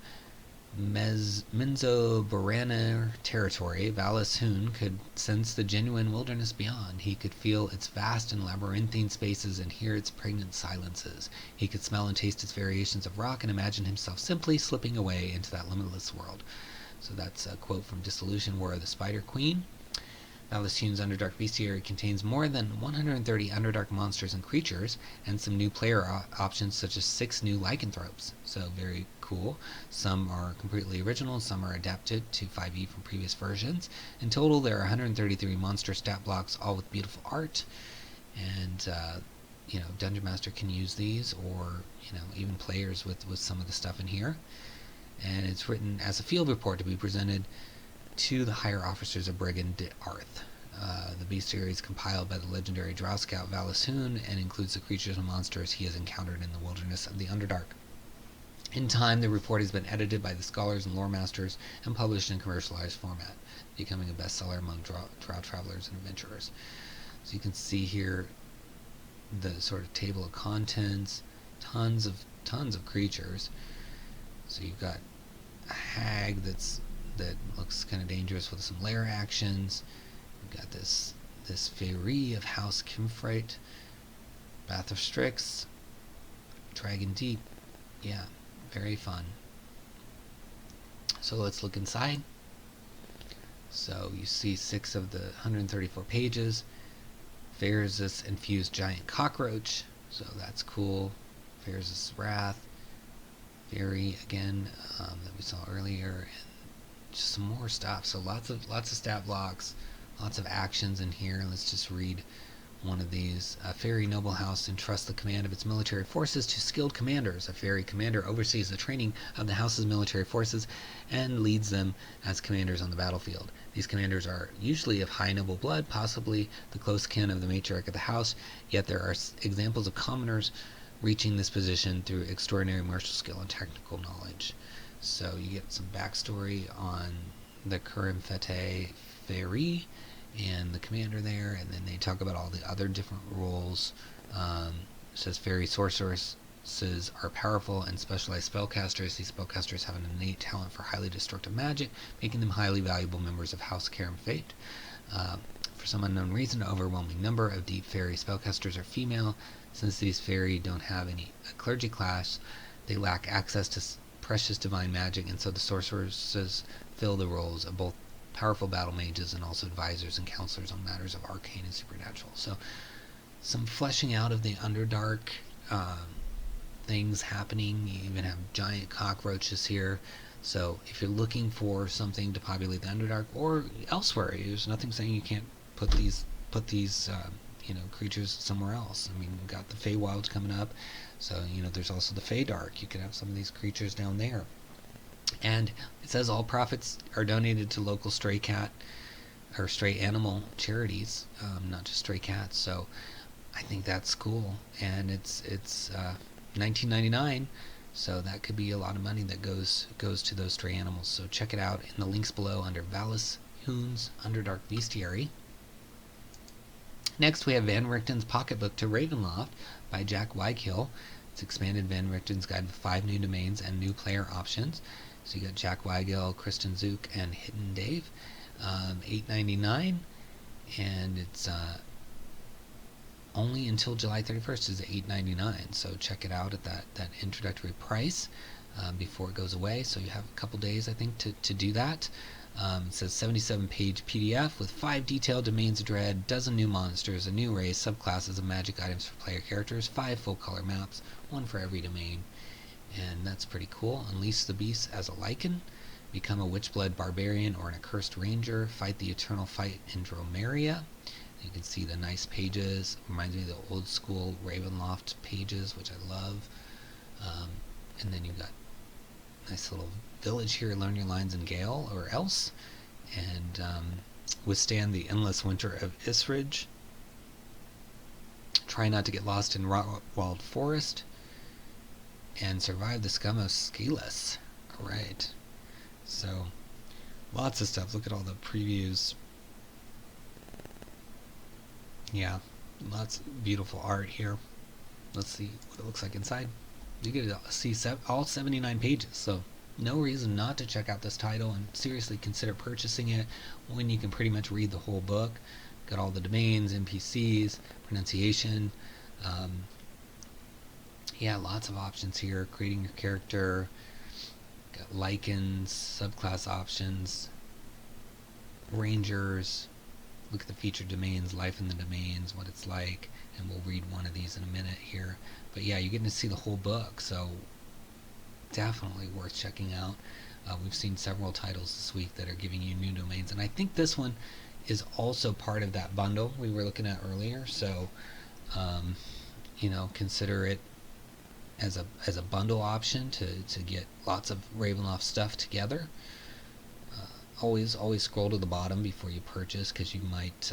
Menzoberranner territory, 𝙒𝙏𝙀𝙀𝙀 could sense the genuine wilderness beyond. He could feel its vast and labyrinthine spaces and hear its pregnant silences. He could smell and taste its variations of rock and imagine himself simply slipping away into that limitless world. So that's a quote from Dissolution War of the Spider Queen. 𝙒𝙏𝙀𝙀𝙀's Underdark Bestiary contains more than 130 Underdark monsters and creatures, and some new player options such as 6 new lycanthropes. So very cool. Some are completely original, some are adapted to 5e from previous versions. In total, there are 133 monster stat blocks, all with beautiful art. And Dungeon Master can use these, or even players with some of the stuff in here. And it's written as a field report to be presented to the higher officers of Brigand d'Arth. The bestiary is compiled by the legendary drow scout 𝙒𝙏𝙀𝙀𝙀 and includes the creatures and monsters he has encountered in the wilderness of the Underdark. In time, the report has been edited by the scholars and lore masters and published in commercialized format, becoming a bestseller among drow travelers and adventurers. So you can see here the sort of table of contents, tons of creatures. So you've got a hag that looks kind of dangerous with some lair actions. We've got this Fairy of House Kimfrite, Bath of Strix, Dragon Deep. Yeah, very fun. So let's look inside. So you see 6 of the 134 pages. There's this infused giant cockroach, so that's cool. There's Wrath, Fairy again that we saw earlier. Just some more stuff. So lots of stat blocks, lots of actions in here. Let's just read one of these. A fairy noble house entrusts the command of its military forces to skilled commanders. A fairy commander oversees the training of the house's military forces and leads them as commanders on the battlefield. These commanders are usually of high noble blood, possibly the close kin of the matriarch of the house, yet there are examples of commoners reaching this position through extraordinary martial skill and technical knowledge. So you get some backstory on the Kurim Fete Fairy and the commander there, and then they talk about all the other different roles. It says fairy sorceresses are powerful and specialized spellcasters. These spellcasters have an innate talent for highly destructive magic, making them highly valuable members of House Kurim Fate. For some unknown reason, an overwhelming number of deep fairy spellcasters are female. Since these fairy don't have any clergy class, they lack access to precious divine magic, and so the sorceresses fill the roles of both powerful battle mages and also advisors and counselors on matters of arcane and supernatural. So some fleshing out of the Underdark things happening. You even have giant cockroaches here. So if you're looking for something to populate the Underdark or elsewhere, there's nothing saying you can't put these creatures somewhere else. I mean, we've got the Feywild coming up, so there's also the Feydark. You could have some of these creatures down there. And it says all profits are donated to local stray cat or stray animal charities, not just stray cats. So I think that's cool, and it's $19.99. So that could be a lot of money that goes to those stray animals. So check it out in the links below under Valis Hoon's Underdark Bestiary. Next we have Van Richten's Pocketbook to Ravenloft by Jack Wykill. It's expanded Van Richten's guide with 5 new domains and new player options. So you got Jack Wykill, Kristen Zook, and Hidden Dave. $8.99, and it's only until July 31st is $8.99. So check it out at that introductory price before it goes away. So you have a couple days, I think, to do that. It says 77-page PDF with 5 detailed domains of dread, dozen new monsters, a new race, subclasses of magic items for player characters, 5 full-color maps, 1 for every domain, and that's pretty cool. Unleash the beast as a lichen, become a witchblood barbarian or an accursed ranger, fight the eternal fight in Dromeria. You can see the nice pages. Reminds me of the old school Ravenloft pages, which I love. And then you've got a nice little village here. Learn your lines in Gale or else, and withstand the endless winter of Isridge. Try not to get lost in Rotwald Forest, and survive the scum of Scalus. Alright, so lots of stuff. Look at all the previews. Yeah, lots of beautiful art here. Let's see what it looks like inside. You get to see all 79 pages, so no reason not to check out this title and seriously consider purchasing it when you can pretty much read the whole book. Got all the domains, NPCs, pronunciation. Yeah, lots of options here. Creating your character. Got lichens, subclass options, rangers. Look at the featured domains, life in the domains, what it's like, and we'll read one of these in a minute here. But yeah, you're getting to see the whole book, so definitely worth checking out. We've seen several titles this week that are giving you new domains, and I think this one is also part of that bundle we were looking at earlier. So, consider it as a bundle option to get lots of Ravenloft stuff together. Always scroll to the bottom before you purchase, because you might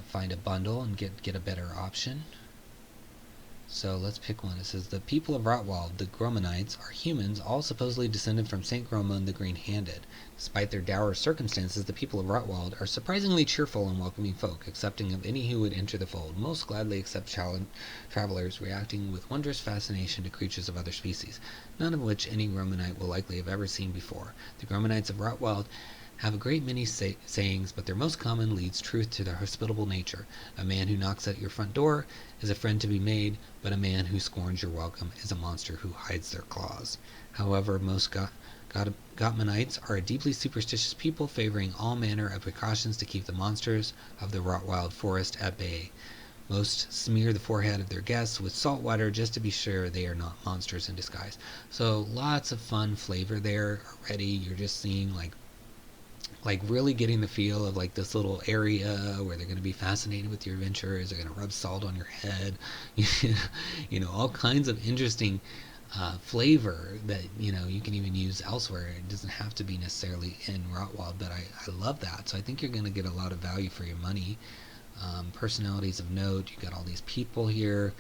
find a bundle and get a better option. So let's pick one. It says the people of Rotwald, the Gromanites, are humans, all supposedly descended from Saint Gromon the Green-Handed. Despite their dour circumstances, the people of Rotwald are surprisingly cheerful and welcoming folk, accepting of any who would enter the fold, most gladly accept travelers, reacting with wondrous fascination to creatures of other species, none of which any Gromanite will likely have ever seen before. The Gromanites of Rotwald have a great many sayings, but their most common leads truth to their hospitable nature. A man who knocks at your front door is a friend to be made, but a man who scorns your welcome is a monster who hides their claws. However, most Gottmanites are a deeply superstitious people, favoring all manner of precautions to keep the monsters of the Rotwald Forest at bay. Most smear the forehead of their guests with salt water just to be sure they are not monsters in disguise. So lots of fun flavor there already. You're just seeing like really getting the feel of like this little area where they're going to be fascinated with your adventures. They're going to rub salt on your head, all kinds of interesting flavor that you can even use elsewhere. It doesn't have to be necessarily in Rotwald, but I love that. So I think you're going to get a lot of value for your money. Personalities of note. You got all these people here.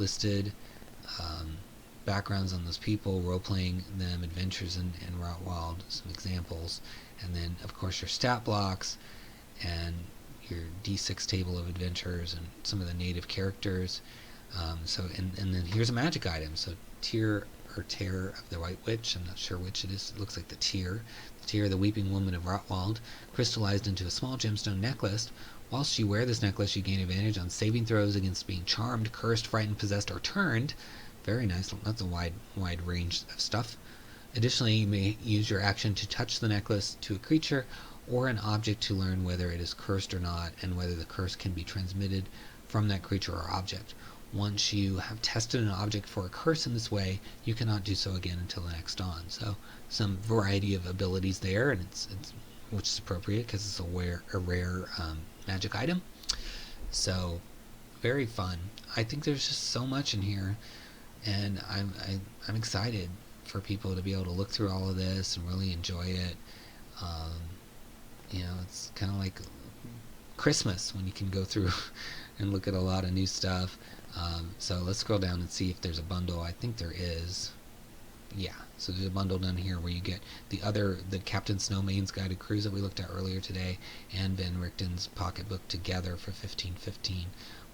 listed, backgrounds on those people, role-playing them, adventures in Rotwald, some examples, and then of course your stat blocks and your D6 table of adventures and some of the native characters. And then here's a magic item. So Tear or Tear of the White Witch, I'm not sure which it is, it looks like the Tear. The Tear of the Weeping Woman of Rotwald, crystallized into a small gemstone necklace. Whilst you wear this necklace, you gain advantage on saving throws against being charmed, cursed, frightened, possessed, or turned. Very nice. That's a wide range of stuff. Additionally, you may use your action to touch the necklace to a creature or an object to learn whether it is cursed or not, and whether the curse can be transmitted from that creature or object. Once you have tested an object for a curse in this way, you cannot do so again until the next dawn. So some variety of abilities there, and it's which is appropriate because it's a rare magic item. So very fun. I think there's just so much in here, and I'm excited for people to be able to look through all of this and really enjoy it. You know, it's kind of like Christmas when you can go through and look at a lot of new stuff. So let's scroll down and see if there's a bundle. I think there is. Yeah, so there's a bundle down here where you get the Captain Snowmane's Guided Cruise that we looked at earlier today, and Van Richten's pocketbook together for $15.15,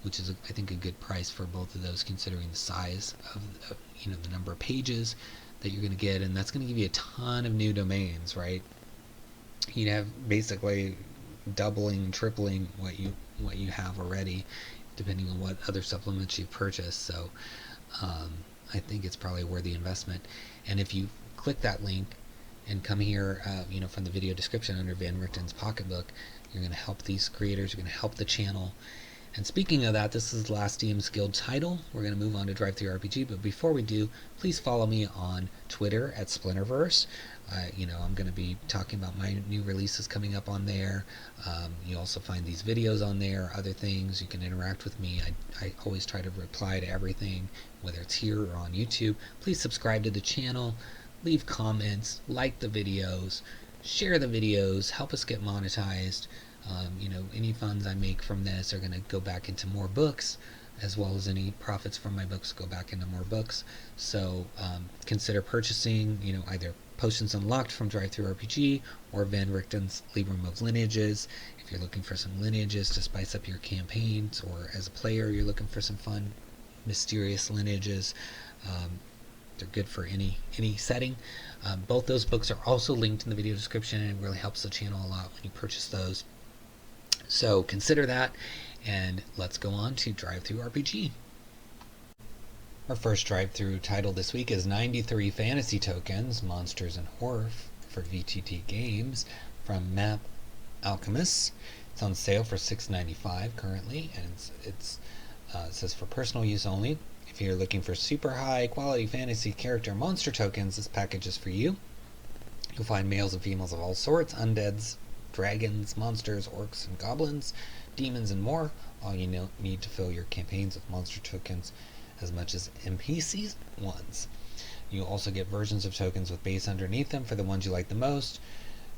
which is I think a good price for both of those, considering the size of the number of pages that you're going to get, and that's going to give you a ton of new domains, right? You'd have basically doubling, tripling what you have already, depending on what other supplements you've purchased. So I think it's probably a worthy investment. And if you click that link and come here, from the video description under Van Richten's pocketbook, you're going to help these creators, you're going to help the channel. And speaking of that, this is the last DM's Guild title. We're going to move on to DriveThruRPG, but before we do, please follow me on Twitter at Splinterverse. I'm going to be talking about my new releases coming up on there. You also find these videos on there, other things. You can interact with me. I always try to reply to everything, whether it's here or on YouTube. Please subscribe to the channel, leave comments, like the videos, share the videos, help us get monetized. Any funds I make from this are going to go back into more books, as well as any profits from my books go back into more books. So consider purchasing, either Potions Unlocked from DriveThruRPG or Van Richten's Librum of Lineages. If you're looking for some lineages to spice up your campaigns, or as a player you're looking for some fun, mysterious lineages, they're good for any setting. Both those books are also linked in the video description, and it really helps the channel a lot when you purchase those. So consider that, and let's go on to DriveThruRPG. Our first drive-through title this week is 93 Fantasy Tokens, Monsters and Horror for VTT Games from Map Alchemists. It's on sale for $6.95 currently, and it says for personal use only. If you're looking for super high quality fantasy character monster tokens, this package is for you. You'll find males and females of all sorts, undeads, dragons, monsters, orcs and goblins, demons, and more. All you need to fill your campaigns with monster tokens, as much as NPCs ones. You also get versions of tokens with base underneath them for the ones you like the most,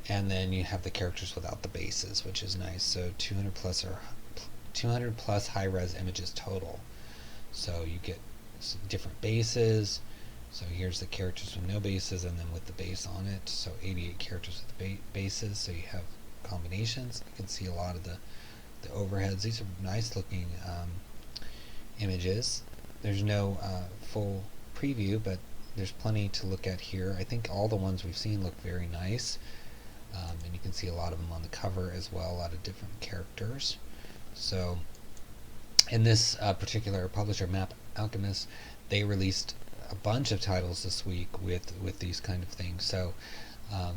and then you have the characters without the bases, which is nice. So 200 plus high-res images total. So you get some different bases. So here's the characters with no bases, and then with the base on it. So 88 characters with the bases. So you have combinations. You can see a lot of the overheads. These are nice looking images. There's no full preview, but there's plenty to look at here. I think all the ones we've seen look very nice, and you can see a lot of them on the cover as well, a lot of different characters. So in this particular publisher, Map Alchemist, they released a bunch of titles this week with these kind of things. So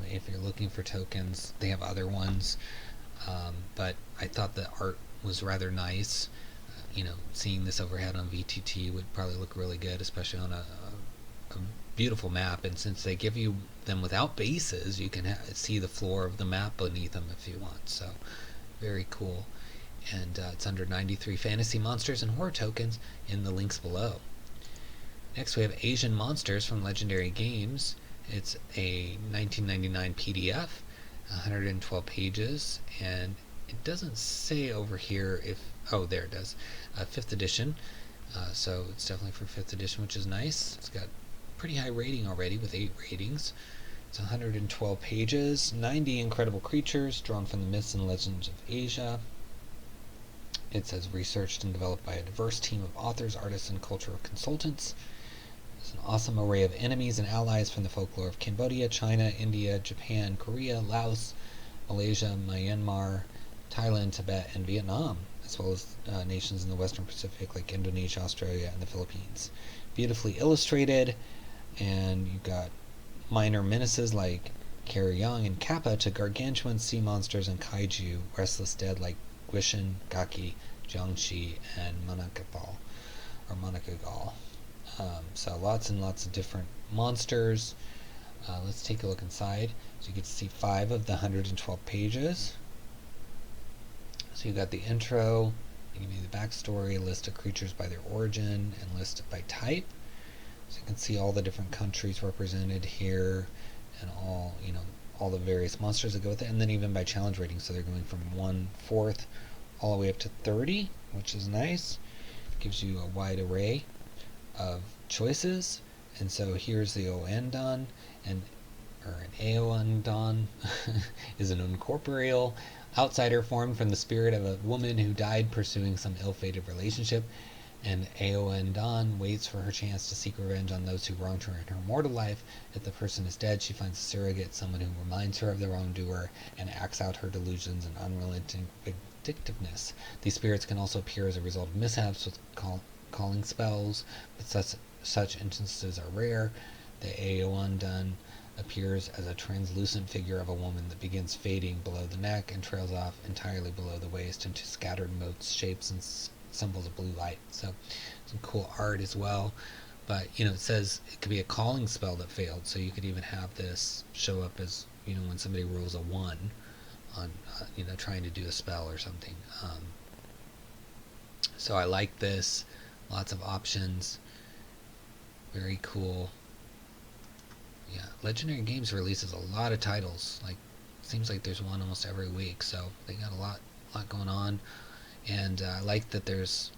if you're looking for tokens, they have other ones, but I thought the art was rather nice. Seeing this overhead on VTT would probably look really good, especially on a beautiful map. And since they give you them without bases, you can see the floor of the map beneath them if you want. So very cool. And it's under 93 fantasy monsters and horror tokens in the links below. Next we have Asian Monsters from Legendary Games. It's a 1999 PDF, 112 pages, and it doesn't say over here if, oh there it does, 5th edition. So it's definitely for 5th edition, which is nice. It's got pretty high rating already with 8 ratings. It's 112 pages, 90 incredible creatures drawn from the myths and legends of Asia. It says researched and developed by a diverse team of authors, artists, and cultural consultants. There's an awesome array of enemies and allies from the folklore of Cambodia, China, India, Japan, Korea, Laos, Malaysia, Myanmar, Thailand, Tibet, and Vietnam, as well as nations in the Western Pacific like Indonesia, Australia, and the Philippines. Beautifully illustrated, and you've got minor menaces like Karyong and Kappa to gargantuan sea monsters and kaiju, restless dead like 𝙒𝙞𝙩𝙀𝙗, Jiangxi, and Manakagal. So lots and lots of different monsters. Let's take a look inside. So you get to see 5 of the 112 pages. So you got the intro, you give me the backstory, a list of creatures by their origin, and listed by type. So you can see all the different countries represented here, and all the various monsters that go with it, and then even by challenge rating. So they're going from 1/4 all the way up to 30, which is nice. Gives you a wide array of choices. And so here's the 𝙒𝙚𝙙𝙀𝙀, an 𝙒𝙚𝙀𝙀 is an incorporeal outsider formed from the spirit of a woman who died pursuing some ill-fated relationship. And 𝙒𝙚𝙀𝙀 waits for her chance to seek revenge on those who wronged her in her mortal life. If the person is dead, she finds a surrogate, someone who reminds her of the wrongdoer and acts out her delusions and unrelenting vindictiveness. These spirits can also appear as a result of mishaps with calling spells, but such instances are rare. The 𝙒𝙚𝙀𝙀 appears as a translucent figure of a woman that begins fading below the neck and trails off entirely below the waist into scattered motes, shapes, and symbols of blue light. So some cool art as well. But it says it could be a calling spell that failed, so you could even have this show up as when somebody rolls a 1 on trying to do a spell or something. So I like this. Lots of options. Very cool. Yeah, Legendary Games releases a lot of titles. Seems like there's one almost every week, so they got a lot going on. And I like that there's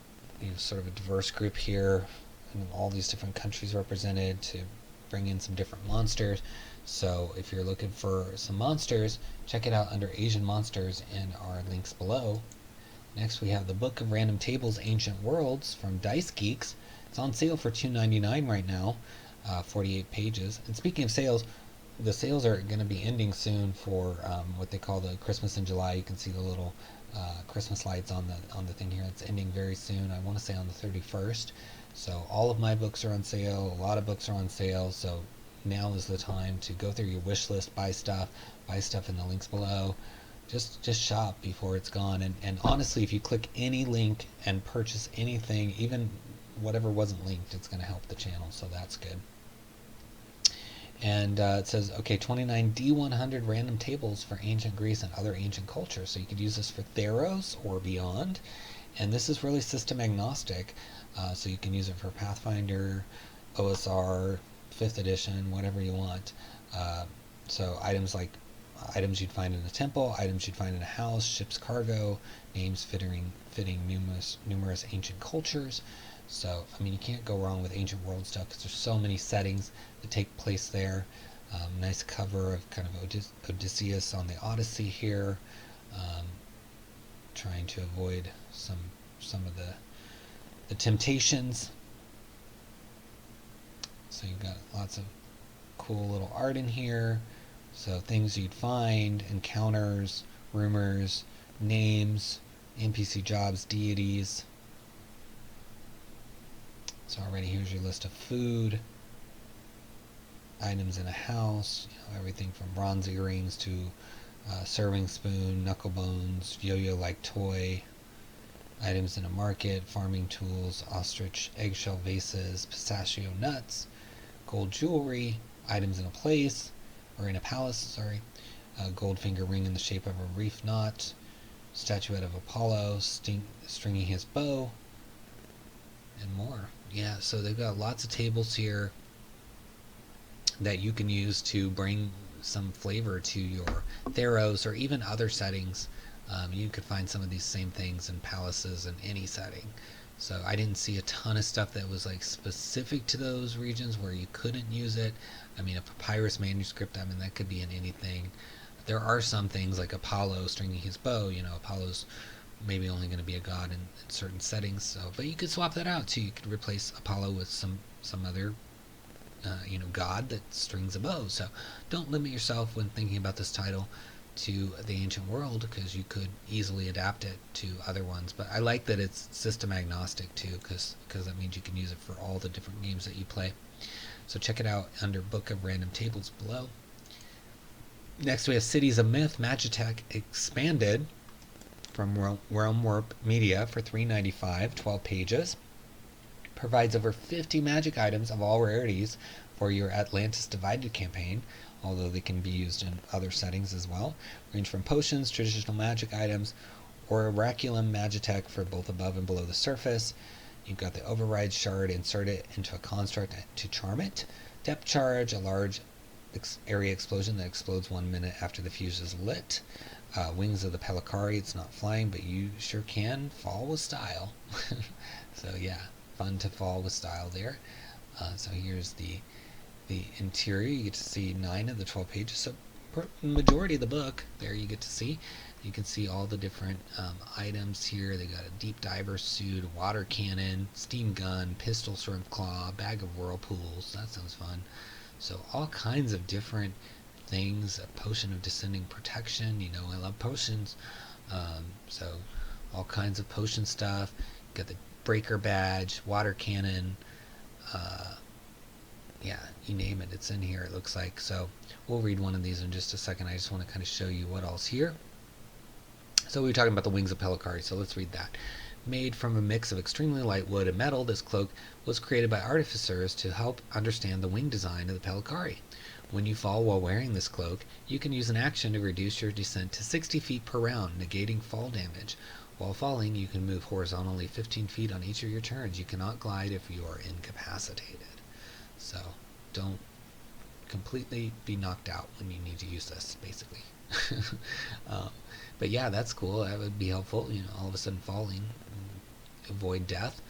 sort of a diverse group here, and all these different countries represented to bring in some different monsters. So if you're looking for some monsters, check it out under Asian Monsters in our links below. Next we have the Book of Random Tables Ancient Worlds from Dice Geeks. It's on sale for $2.99 right now, 48 pages. And speaking of sales, the sales are going to be ending soon for what they call the Christmas in July. You can see the little Christmas lights on the thing here. It's ending very soon. I want to say on the 31st. So all of my books are on sale. A lot of books are on sale. So now is the time to go through your wish list, buy stuff in the links below. Just shop before it's gone. And honestly, if you click any link and purchase anything, even whatever wasn't linked, it's going to help the channel. So that's good. And it says, okay, 29 D100 random tables for ancient Greece and other ancient cultures. So you could use this for Theros or beyond. And this is really system agnostic. So you can use it for Pathfinder, OSR, 5th edition, whatever you want. So items you'd find in a temple, items you'd find in a house, ship's cargo, names fitting numerous ancient cultures. So, you can't go wrong with ancient world stuff because there's so many settings that take place there. Nice cover of kind of Odysseus on the Odyssey here, trying to avoid some of the temptations. So you've got lots of cool little art in here. So things you'd find, encounters, rumors, names, NPC jobs, deities. So already here's your list of food, items in a house, everything from bronze earrings to serving spoon, knuckle bones, yo-yo-like toy, items in a market, farming tools, ostrich eggshell vases, pistachio nuts, gold jewelry, items in a palace, a gold finger ring in the shape of a reef knot, statuette of Apollo, stringing his bow, and more. Yeah, so they've got lots of tables here that you can use to bring some flavor to your Theros or even other settings. You could find some of these same things in palaces in any setting. So I didn't see a ton of stuff that was like specific to those regions where you couldn't use it. I mean, a papyrus manuscript, I mean, that could be in anything. There are some things like Apollo stringing his bow. You know, Apollo's maybe only going to be a god in certain settings. So, but you could swap that out too. You could replace Apollo with some other god that strings a bow. So don't limit yourself when thinking about this title to the ancient world, because you could easily adapt it to other ones. But I like that it's system agnostic too, because that means you can use it for all the different games that you play. So check it out under Book of Random Tables below. Next we have Cities of Myth Magitech Expanded from Realm Warp Media for $3.95, 12 pages. Provides over 50 magic items of all rarities for your Atlantis Divided campaign, although they can be used in other settings as well. Range from potions, traditional magic items, or Oraculum Magitech for both above and below the surface. You've got the Override Shard, insert it into a construct to charm it. Depth Charge, a large area explosion that explodes 1 minute after the fuse is lit. Wings of the Pelakari, it's not flying, but you sure can fall with style. So yeah, fun to fall with style there. So here's the interior. You get to see 9 of the 12 pages. So the majority of the book there you get to see. You can see all the different items here. They got a deep diver suit, a water cannon, steam gun, pistol, shrimp claw, bag of whirlpools. That sounds fun. So all kinds of different things. A potion of descending protection. You know I love potions. So all kinds of potion stuff. Got the breaker badge, water cannon. Yeah, you name it, it's in here, it looks like. So we'll read one of these in just a second. I just want to kind of show you what all's here. So we were talking about the Wings of Pelakari, so let's read that. Made from a mix of extremely light wood and metal, this cloak was created by artificers to help understand the wing design of the Pelakari. When you fall while wearing this cloak, you can use an action to reduce your descent to 60 feet per round, negating fall damage. While falling, you can move horizontally 15 feet on each of your turns. You cannot glide if you are incapacitated. So don't completely be knocked out when you need to use this, basically. But yeah, that's cool. That would be helpful. You know, all of a sudden falling, avoid death.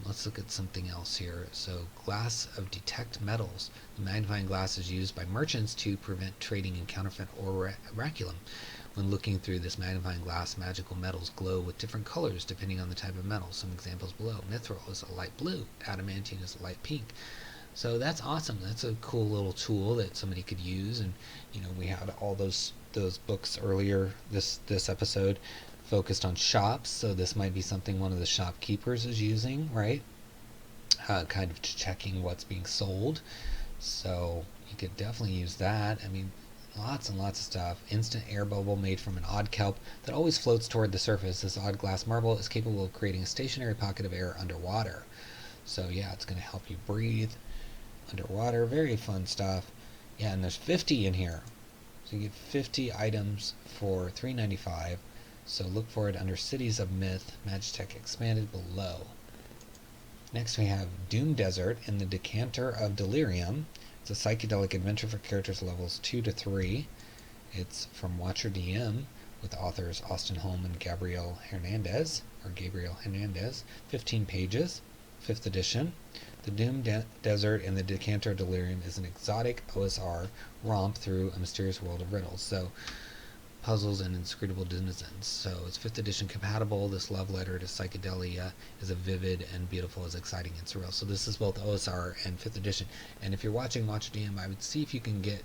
Let's look at something else here. So glass of detect metals. The magnifying glass is used by merchants to prevent trading in counterfeit or oraculum. When looking through this magnifying glass, magical metals glow with different colors depending on the type of metal. Some examples below. Mithril is a light blue. Adamantine is a light pink. So that's awesome. That's a cool little tool that somebody could use. And you know, we had all those books earlier this episode focused on shops, so this might be something one of the shopkeepers is using, right? Kind of checking what's being sold. So you could definitely use that. I mean, lots and lots of stuff. Instant air bubble made from an odd kelp that always floats toward the surface. This odd glass marble is capable of creating a stationary pocket of air underwater. So yeah, it's going to help you breathe underwater. Very fun stuff. Yeah, and there's 50 in here. So you get 50 items for $3.95. So look for it under Cities of Myth, Magitech Expanded below. Next we have Doom Desert in the Decanter of Delirium. It's a psychedelic adventure for characters levels 2 to 3. It's from Watcher DM with authors Austin Holm and Gabriel Hernandez. 15 pages, 5th edition. The Doom Desert in the Decanter of Delirium is an exotic OSR romp through a mysterious world of riddles. So puzzles and inscrutable denizens. So it's 5th edition compatible. This love letter to psychedelia is as vivid and beautiful as exciting and surreal. So this is both OSR and 5th edition. And if you're watching Watch DM, I would see if you can get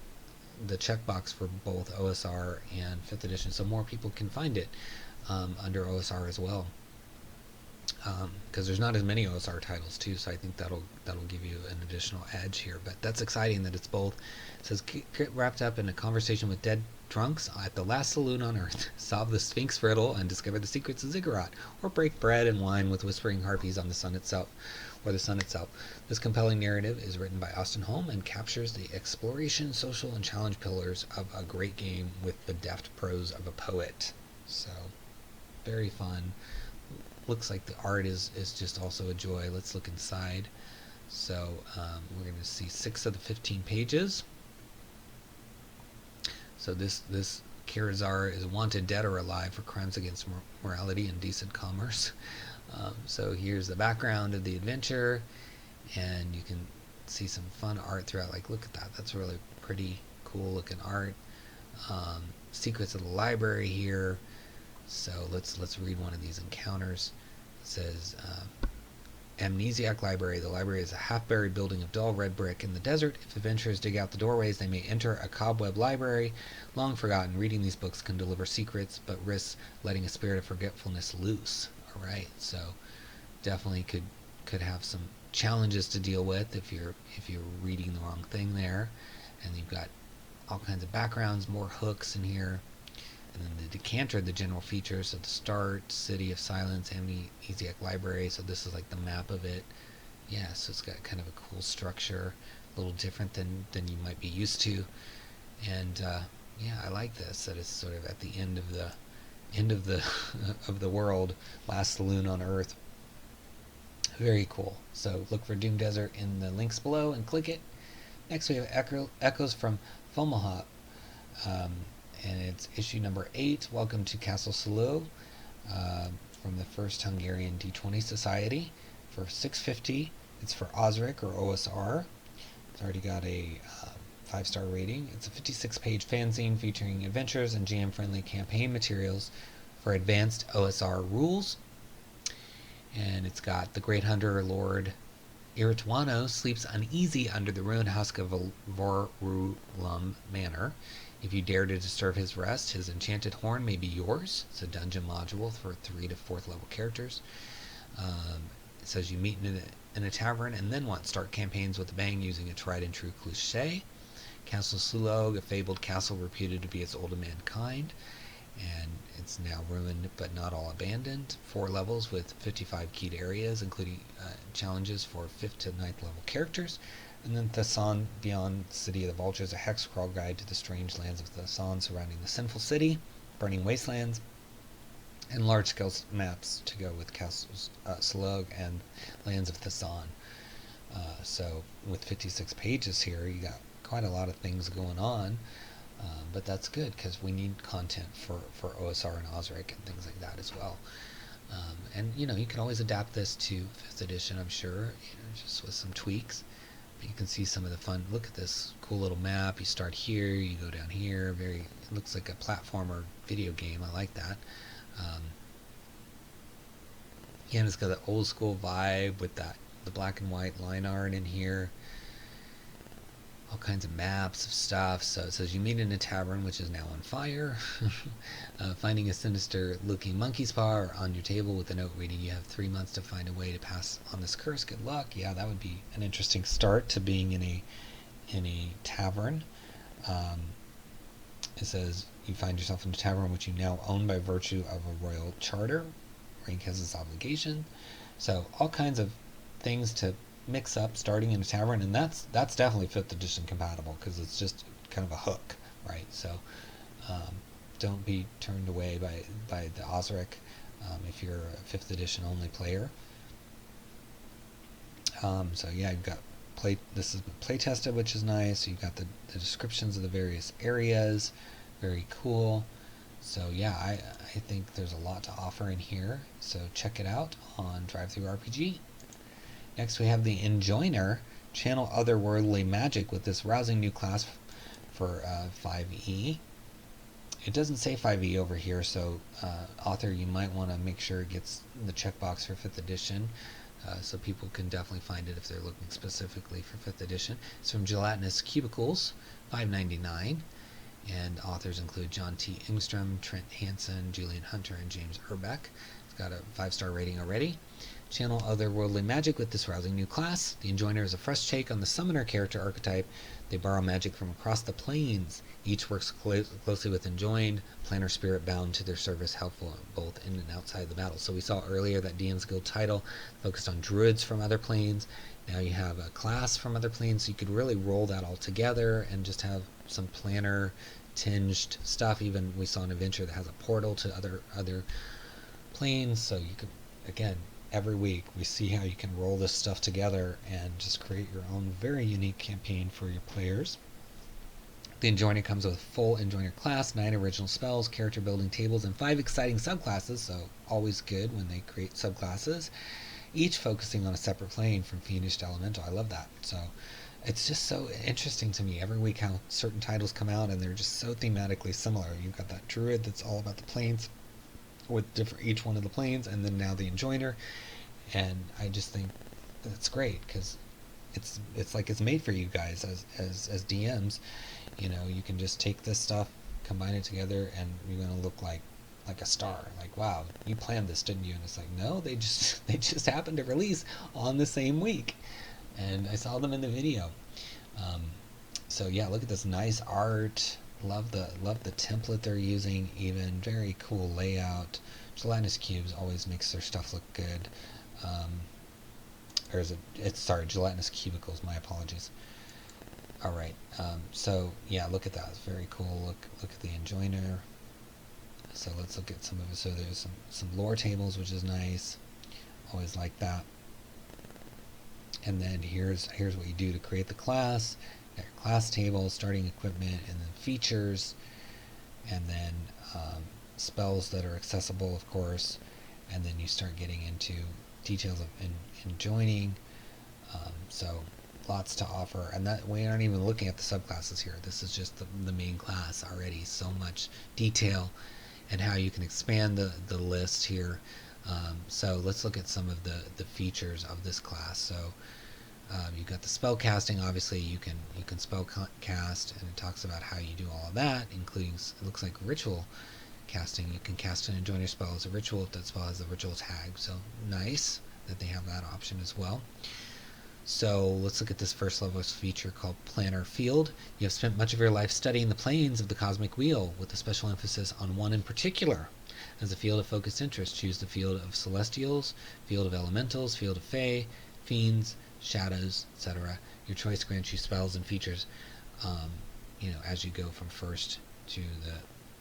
the checkbox for both OSR and 5th edition, so more people can find it under OSR as well. Because there's not as many OSR titles too, so I think that'll give you an additional edge here. But that's exciting that it's both. It says, get wrapped up in a conversation with dead drunks at the last saloon on earth. Solve the Sphinx riddle and discover the secrets of Ziggurat, or break bread and wine with whispering harpies on the sun itself, or the sun itself. This compelling narrative is written by Austin Holm and captures the exploration, social, and challenge pillars of a great game with the deft prose of a poet. So, very fun. Looks like the art is just also a joy. Let's look inside. So we're going to see 6 of the 15 pages. So this Kirazar is wanted dead or alive for crimes against morality and decent commerce. So here's the background of the adventure, and you can see some fun art throughout. Like, look at that. That's really pretty cool looking art. Secrets of the library here. So let's read one of these encounters. It says, Amnesiac Library. The library is a half-buried building of dull red brick in the desert. If adventurers dig out the doorways, they may enter a cobweb library. Long forgotten, reading these books can deliver secrets, but risks letting a spirit of forgetfulness loose. Alright, so definitely could have some challenges to deal with if you're reading the wrong thing there. And you've got all kinds of backgrounds, more hooks in here. And then the decanter, the general features of the start, City of Silence, Amnesiac Library. So this is like the map of it. Yeah, so it's got kind of a cool structure, a little different than you might be used to. And yeah, I like this, that it's sort of at the end of the of the world, last saloon on Earth. Very cool. So look for Doom Desert in the links below and click it. Next we have Echoes from Fomalhaut. And it's issue number 8. Welcome to Castle Salo, from the First Hungarian D20 Society for $6.50. It's for osric or OSR. It's already got a 5-star rating. It's a 56-page fanzine featuring adventures and GM-friendly campaign materials for advanced OSR rules. And it's got the Great Hunter Lord 𝙒𝙚𝙙𝙪𝙧𝙚 sleeps uneasy under the ruined husk of Vorulum Manor. If you dare to disturb his rest, his enchanted horn may be yours. It's a dungeon module for 3 to 4th level characters. It says you meet in a tavern and then want to start campaigns with a bang using a tried and true cliché. Castle Sulog, a fabled castle reputed to be as old as mankind, and it's now ruined but not all abandoned. 4 levels with 55 keyed areas, including challenges for 5th to 9th level characters. And then Thassan Beyond City of the Vultures, a hex crawl guide to the strange lands of Thassan surrounding the sinful city, burning wastelands, and large-scale maps to go with Castles Slug and lands of Thassan. So with 56 pages here, you got quite a lot of things going on, but that's good because we need content for OSR and osric and things like that as well. And you know, you can always adapt this to 5th edition, I'm sure, just with some tweaks. You can see some of the fun. Look at this cool little map. You start here, you go down here. It looks like a platformer video game. I like that. Again, it's got the old school vibe with the black and white line art in here. All kinds of maps of stuff. So it says you meet in a tavern which is now on fire. Finding a sinister looking monkey's paw on your table with a note reading you have 3 months to find a way to pass on this curse. Good luck. Yeah, that would be an interesting start to being in a tavern. It says you find yourself in a tavern which you now own by virtue of a royal charter. Rank has its obligation. So all kinds of things to mix up starting in a tavern, and that's definitely 5th edition compatible because it's just kind of a hook, right? So don't be turned away by the osric if you're a 5th edition only player. So yeah, you've got this has been play tested, which is nice. So you've got the descriptions of the various areas, very cool. So yeah, I think there's a lot to offer in here, so check it out on DriveThruRPG. Next we have the Enjoiner. Channel otherworldly magic with this rousing new class for 5e. It doesn't say 5e over here, so author, you might want to make sure it gets the checkbox for 5th edition, so people can definitely find it if they're looking specifically for 5th edition. It's from Gelatinous Cubicles, $5.99, and authors include John T. Engstrom, Trent Hansen, Julian Hunter, and James Urbeck. It's got a 5-star rating already. Channel otherworldly magic with this rousing new class. The Enjoiner is a fresh take on the summoner character archetype. They borrow magic from across the planes. Each works closely with Enjoined, planner spirit bound to their service, helpful both in and outside the battle. So we saw earlier that DM's Guild title focused on druids from other planes. Now you have a class from other planes, so you could really roll that all together and just have some planner tinged stuff. Even we saw an adventure that has a portal to other planes, so you could, again, every week we see how you can roll this stuff together and just create your own very unique campaign for your players. The Enjoiner comes with a full Enjoiner class, 9 original spells, character building tables, and 5 exciting subclasses, so always good when they create subclasses, each focusing on a separate plane from Fiendish to Elemental. I love that. So it's just so interesting to me every week how certain titles come out and they're just so thematically similar. You've got that Druid that's all about the planes with each one of the planes, and then now the Enjoiner, and I just think that's great because it's like it's made for you guys as DMs. You know, you can just take this stuff, combine it together, and you're gonna look like a star. Like, wow, you planned this, didn't you? And it's like, no, they just happened to release on the same week, and I saw them in the video. So yeah, look at this nice art. Love the template they're using. Even very cool layout. Gelatinous cubes always makes their stuff look good. Gelatinous cubicles. My apologies. All right. So yeah, look at that. It's very cool. Look at the Enjoiner. So let's look at some of it. So there's some lore tables, which is nice. Always like that. And then here's what you do to create the class. Got your class table, starting equipment, and then features, and then spells that are accessible, of course. And then you start getting into details of enjoining. So lots to offer, and that we aren't even looking at the subclasses here. This is just the main class already. So much detail and how you can expand the list here. So let's look at some of the features of this class. So you've got the spell casting. Obviously you can spell cast, and it talks about how you do all of that, including, it looks like ritual casting. You can cast an Enjoiner spell as a ritual if that spell has a ritual tag. So nice that they have that option as well. So let's look at this first level feature called Planner Field. You have spent much of your life studying the planes of the cosmic wheel, with a special emphasis on one in particular. As a field of focused interest, choose the field of celestials, field of elementals, field of fae, fiends, shadows, etc. Your choice grants you spells and features, as you go from first to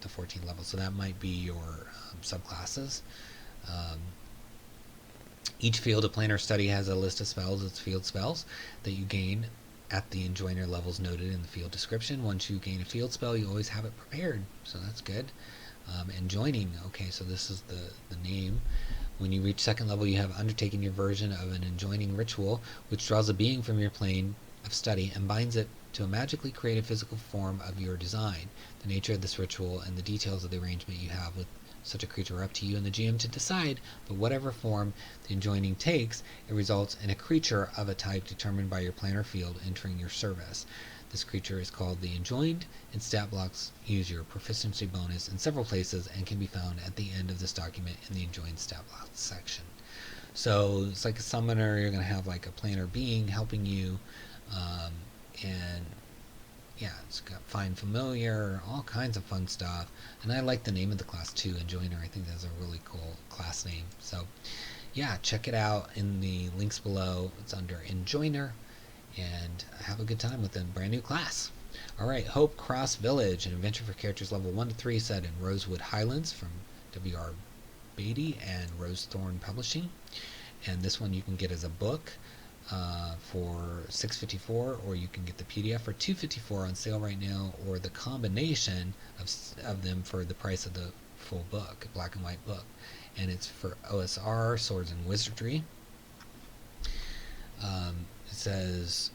the 14th level. So that might be your subclasses. Each field of planar study has a list of spells, its field spells, that you gain at the Enjoiner levels noted in the field description. Once you gain a field spell, you always have it prepared, so that's good. Enjoining, okay, so this is the name. When you reach second level, you have undertaken your version of an enjoining ritual, which draws a being from your plane of study and binds it to a magically created physical form of your design. The nature of this ritual and the details of the arrangement you have with such a creature are up to you and the GM to decide, but whatever form the enjoining takes, it results in a creature of a type determined by your planar field entering your service. This creature is called the Enjoined, and stat blocks use your proficiency bonus in several places and can be found at the end of this document in the Enjoined stat blocks section. So it's like a summoner. You're going to have like a planar being helping you, and yeah, it's got Find Familiar, all kinds of fun stuff. And I like the name of the class too, Enjoiner. I think that's a really cool class name. So yeah, check it out in the links below. It's under Enjoiner, and have a good time with a brand new class. Alright, Hope Cross Village, an adventure for characters level 1 to 3 set in Rosewood Highlands from W.R. Beatty and Rosethorn Publishing. And this one you can get as a book for $6.54, or you can get the PDF for $2.54 on sale right now, or the combination of them for the price of the full book, a black and white book. And it's for OSR, Swords and Wizardry. It says,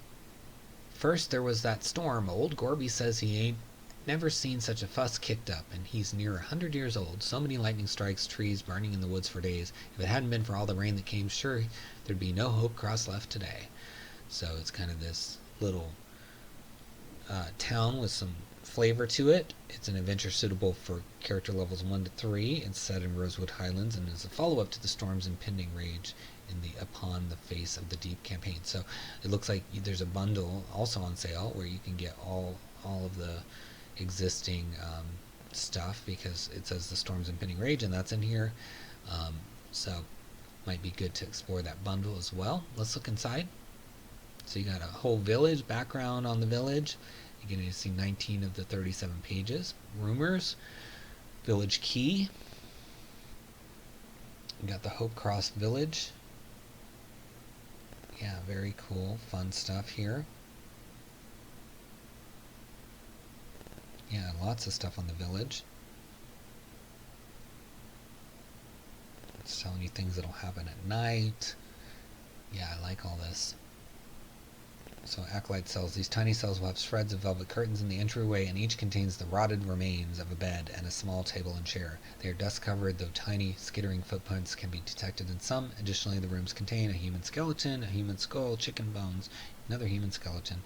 first there was that storm. Old Gorby says he ain't never seen such a fuss kicked up, and he's near 100 years old. So many lightning strikes, trees burning in the woods for days. If it hadn't been for all the rain that came, sure there'd be no Hope Cross left today. So it's kind of this little town with some flavor to it. It's an adventure suitable for character levels 1 to 3. It's set in Rosewood Highlands and is a follow-up to the storm's impending rage in the Upon the Face of the Deep campaign. So it looks like there's a bundle also on sale where you can get all of the existing stuff, because it says the storm's impending rage, and that's in here. So might be good to explore that bundle as well. Let's look inside. So you got a whole village, background on the village. You're going to see 19 of the 37 pages. Rumors, village key. You got the Hope Cross Village. Yeah, very cool, fun stuff here. Yeah, lots of stuff on the village. It's telling you things that'll happen at night. Yeah, I like all this. So acolyte cells. These tiny cells will have shreds of velvet curtains in the entryway, and each contains the rotted remains of a bed and a small table and chair. They are dust covered, though tiny skittering footprints can be detected in some. Additionally, the rooms contain a human skeleton, a human skull, chicken bones, another human skeleton.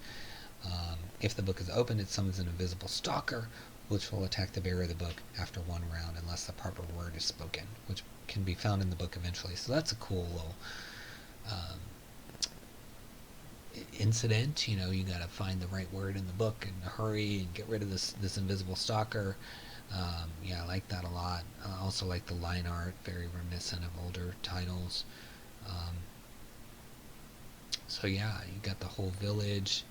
If the book is opened, it summons an invisible stalker, which will attack the bearer of the book after one round unless the proper word is spoken, which can be found in the book eventually. So that's a cool little incident. You know, you gotta find the right word in the book in a hurry and get rid of this invisible stalker. Yeah, I like that a lot. I also like the line art, very reminiscent of older titles. So yeah, you got the whole village.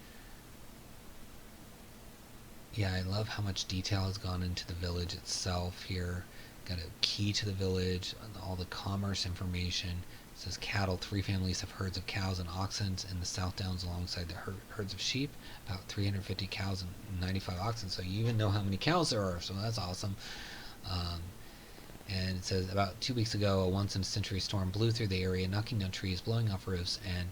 Yeah, I love how much detail has gone into the village itself here. Got a key to the village, all the commerce information. It says cattle. 3 families have herds of cows and oxen in the South Downs alongside the herds of sheep. About 350 cows and 95 oxen. So you even know how many cows there are. So that's awesome. And it says about 2 weeks ago, a once-in-a-century storm blew through the area, knocking down trees, blowing off roofs, and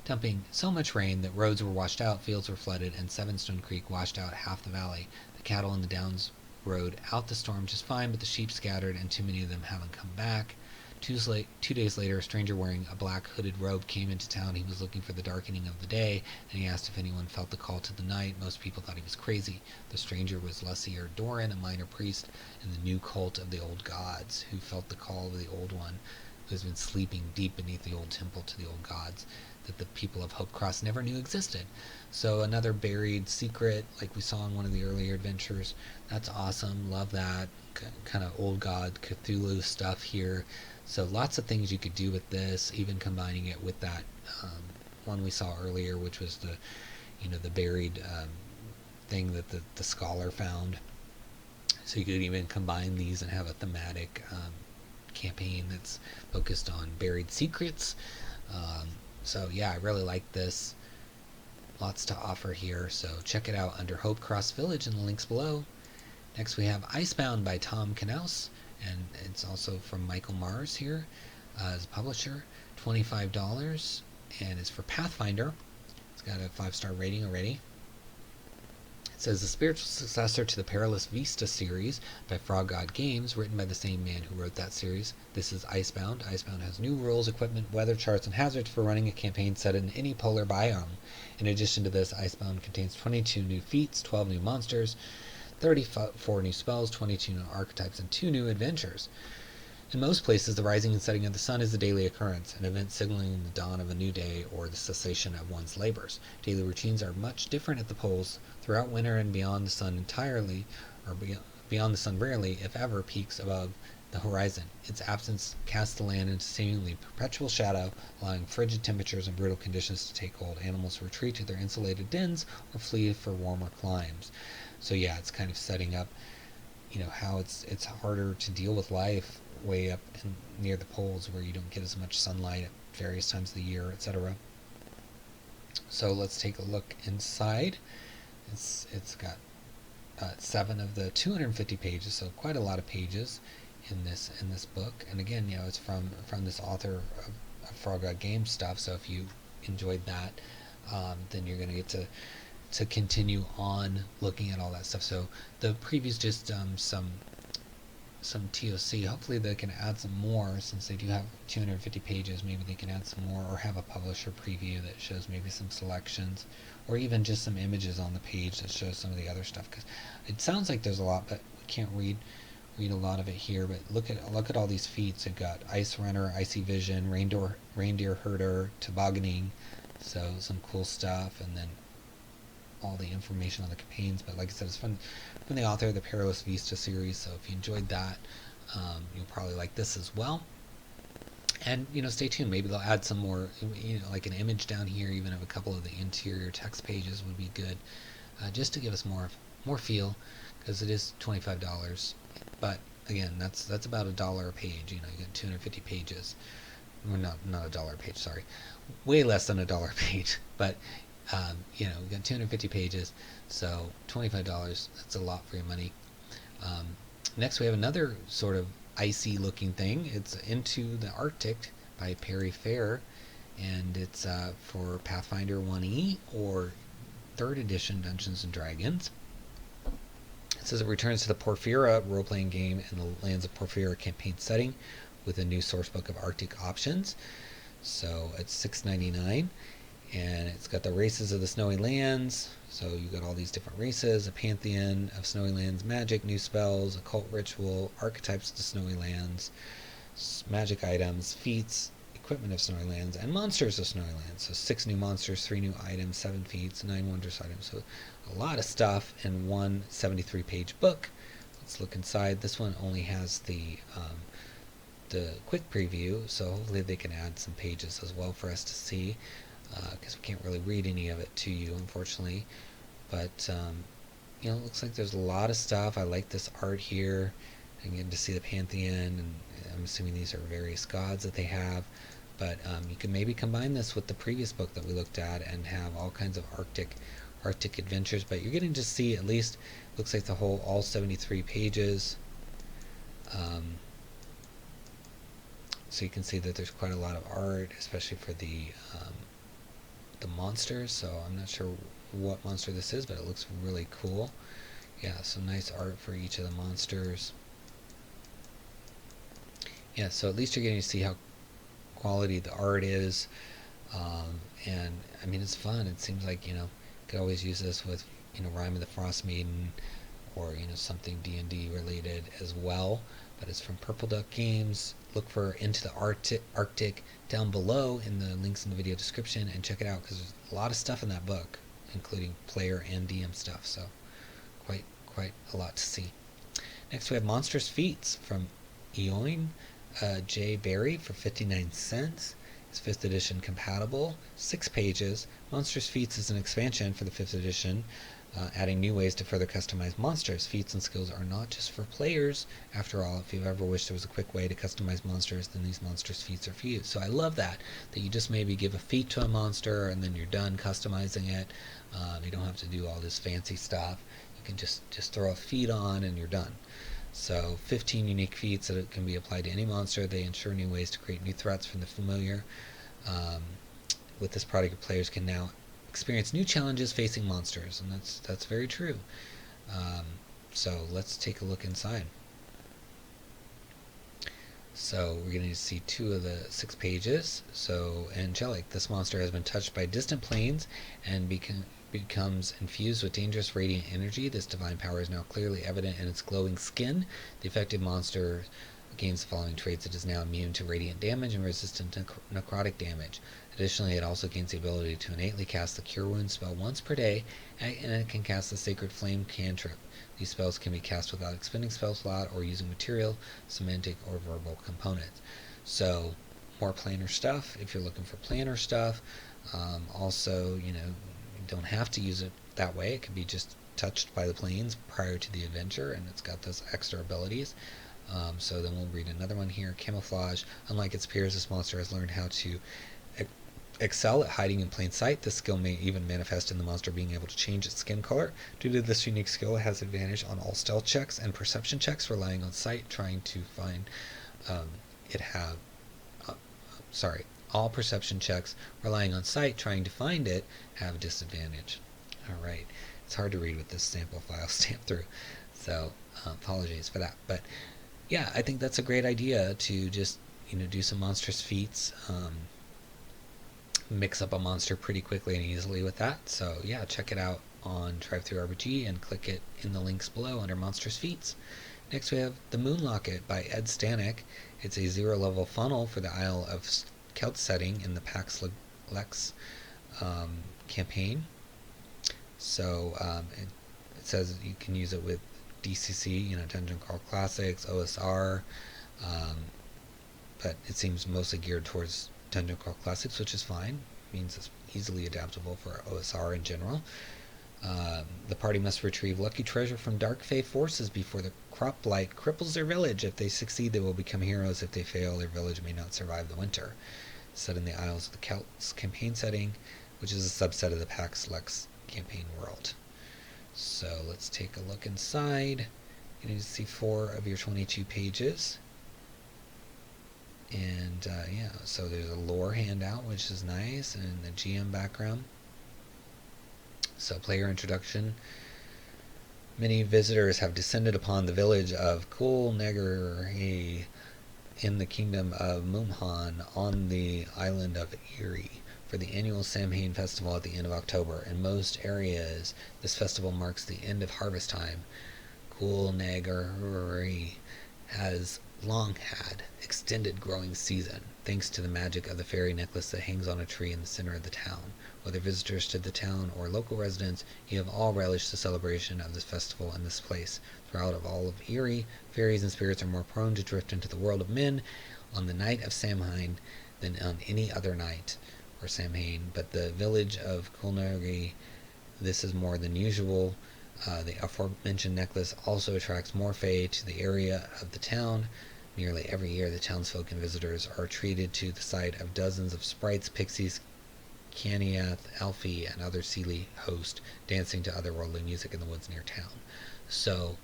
dumping so much rain that roads were washed out, fields were flooded, and Sevenstone Creek washed out half the valley. The cattle in the downs rode out the storm just fine, but the sheep scattered, and too many of them haven't come back. 2 days later, a stranger wearing a black hooded robe came into town. He was looking for the darkening of the day, and he asked if anyone felt the call to the night. Most people thought he was crazy. The stranger was 𝙒𝙚𝙀𝙪𝙧𝙀𝙀, a minor priest in the new cult of the old gods, who felt the call of the old one, who has been sleeping deep beneath the old temple to the old gods, that the people of Hope Cross never knew existed. So another buried secret, like we saw in one of the earlier adventures. That's awesome. Love that kind of old god Cthulhu stuff here. So lots of things you could do with this, even combining it with that one we saw earlier, which was the buried thing that the scholar found. So you could even combine these and have a thematic campaign that's focused on buried secrets. So yeah, I really like this. Lots to offer here, so check it out under Hope Cross Village in the links below. Next we have Icebound by Tom Knaus, and it's also from Michael Mars here as a publisher. $25, and it's for Pathfinder. It's got a 5-star rating already. It says the spiritual successor to the Perilous Vista series by Frog God Games, written by the same man who wrote that series. This is Icebound. Icebound has new rules, equipment, weather charts, and hazards for running a campaign set in any polar biome. In addition to this, Icebound contains 22 new feats, 12 new monsters, 34 new spells, 22 new archetypes, and 2 new adventures. In most places, the rising and setting of the sun is a daily occurrence, an event signaling the dawn of a new day or the cessation of one's labors. Daily routines are much different at the poles. Throughout winter and beyond, the sun entirely, or beyond the sun rarely, if ever, peaks above the horizon. Its absence casts the land into seemingly perpetual shadow, allowing frigid temperatures and brutal conditions to take hold. Animals retreat to their insulated dens or flee for warmer climes. So yeah, it's kind of setting up, how it's harder to deal with life way up near the poles, where you don't get as much sunlight at various times of the year, etc. So let's take a look inside. It's got 7 of the 250 pages, so quite a lot of pages in this book. And again, it's from this author of Frog God Games stuff. So if you enjoyed that, then you're going to get to continue on looking at all that stuff. So the preview's just some TOC. Hopefully they can add some more, since they do have 250 pages. Maybe they can add some more, or have a publisher preview that shows maybe some selections, or even just some images on the page that shows some of the other stuff, because it sounds like there's a lot, but we can't read a lot of it here. But look at all these feats. They've got Ice Runner, Icy Vision, Reindeer Herder, Tobogganing, so some cool stuff, and then all the information on the campaigns. But like I said, it's from the author of the Perilous Vista series, so if you enjoyed that, you'll probably like this as well. And stay tuned, maybe they'll add some more, like an image down here, even of a couple of the interior text pages would be good, just to give us more feel, because it is $25. But again, that's about $1 a page. You get 250 pages, or not $1 a page, sorry, way less than $1 a page. But We got 250 pages, so $25, that's a lot for your money. Next we have another sort of icy looking thing. It's Into the Arctic by Perry Fair, and it's for Pathfinder 1E or 3rd edition Dungeons & Dragons. It says it returns to the Porphyra role-playing game in the Lands of Porphyra campaign setting with a new sourcebook of Arctic options. So it's $6.99, and it's got the races of the Snowy Lands. So you got all these different races, a pantheon of Snowy Lands magic, new spells, occult ritual, archetypes of the Snowy Lands, magic items, feats, equipment of Snowy Lands, and monsters of Snowy Lands. So 6 new monsters, 3 new items, 7 feats, 9 wondrous items. So a lot of stuff in one 73-page book. Let's look inside. This one only has the quick preview, so hopefully they can add some pages as well for us to see, because we can't really read any of it to you, unfortunately. But it looks like there's a lot of stuff. I like this art here. I'm getting to see the pantheon, and I'm assuming these are various gods that they have. But you can maybe combine this with the previous book that we looked at and have all kinds of Arctic adventures. But you're getting to see, at least looks like all 73 pages. So you can see that there's quite a lot of art, especially for the monsters. So I'm not sure what monster this is, but it looks really cool. Yeah, so nice art for each of the monsters. Yeah, so at least you're getting to see how quality the art is, and I mean, it's fun. It seems like, you could always use this with, Rime of the Frost Maiden, or something D&D related as well. But it's from Purple Duck Games. Look for Into the Arctic down below in the links in the video description, and check it out, because there's a lot of stuff in that book, including player and DM stuff. So quite a lot to see. Next we have Monstrous Feats from Eoin J. Berry for 59 cents. It's 5th edition compatible, 6 pages. Monstrous Feats is an expansion for the 5th edition, adding new ways to further customize monsters. Feats and skills are not just for players. After all, if you've ever wished there was a quick way to customize monsters, then these Monstrous Feats are for you. So I love that you just maybe give a feat to a monster and then you're done customizing it. You don't have to do all this fancy stuff. You can just throw a feat on and you're done. So 15 unique feats that can be applied to any monster. They ensure new ways to create new threats from the familiar. With this product, your players can now experience new challenges facing monsters, and that's very true. So let's take a look inside. So we're going to see 2 of the 6 pages. So Angelic, this monster has been touched by distant planes and becomes infused with dangerous radiant energy. This divine power is now clearly evident in its glowing skin. The affected monster gains the following traits. It is now immune to radiant damage and resistant to necrotic damage. Additionally, it also gains the ability to innately cast the Cure Wounds spell once per day, and it can cast the Sacred Flame cantrip. These spells can be cast without expending spell slot or using material, semantic, or verbal components. So more planar stuff if you're looking for planar stuff. Also, you don't have to use it that way. It can be just touched by the planes prior to the adventure, and it's got those extra abilities. So then we'll read another one here. Camouflage. Unlike its peers, this monster has learned how to excel at hiding in plain sight. This skill may even manifest in the monster being able to change its skin color. Due to this unique skill, it has advantage on all stealth checks and perception checks relying on sight, trying to find all perception checks relying on sight trying to find it have disadvantage. Alright, it's hard to read with this sample file stamped through, so apologies for that. But yeah, I think that's a great idea to just do some monstrous feats, mix up a monster pretty quickly and easily with that. So yeah, check it out on DriveThruRPG and click it in the links below under Monstrous Feats. Next we have The Moon Locket by Ed Stanek. It's a 0-level funnel for the Isle of Celt setting in the Pax Lex campaign. So it says you can use it with DCC, Dungeon Crawl Classics, OSR, but it seems mostly geared towards Dungeon Crawl Classics, which is fine. It means it's easily adaptable for OSR in general. The party must retrieve lucky treasure from Dark Fae forces before the crop blight cripples their village. If they succeed, they will become heroes. If they fail, their village may not survive the winter. Set in the Isles of the Celts campaign setting. which is a subset of the Pax Lux campaign world. So let's take a look inside. You need to see 4 of your 22 pages. And yeah, so there's a lore handout, which is nice, and the GM background. So player introduction. Many visitors have descended upon the village of 𝙒𝙤𝙩𝙪𝙧𝙚 in the kingdom of Mournland on the island of Erie for the annual Samhain festival at the end of October. In most areas, this festival marks the end of harvest time. 𝙒𝙤𝙪𝙧𝙚 has long had extended growing season, thanks to the magic of the fairy necklace that hangs on a tree in the center of the town. Whether visitors to the town or local residents, you have all relished the celebration of this festival in this place. Throughout all of Erie, fairies and spirits are more prone to drift into the world of men on the night of Samhain than on any other night, or Samhain, but the village of 𝙒𝙤𝙪𝙧𝙚, this is more than usual. The aforementioned necklace also attracts more fae to the area of the town. Nearly every year, the townsfolk and visitors are treated to the sight of dozens of sprites, pixies, Caniath, Alfie, and other Seelie hosts dancing to otherworldly music in the woods near town. So,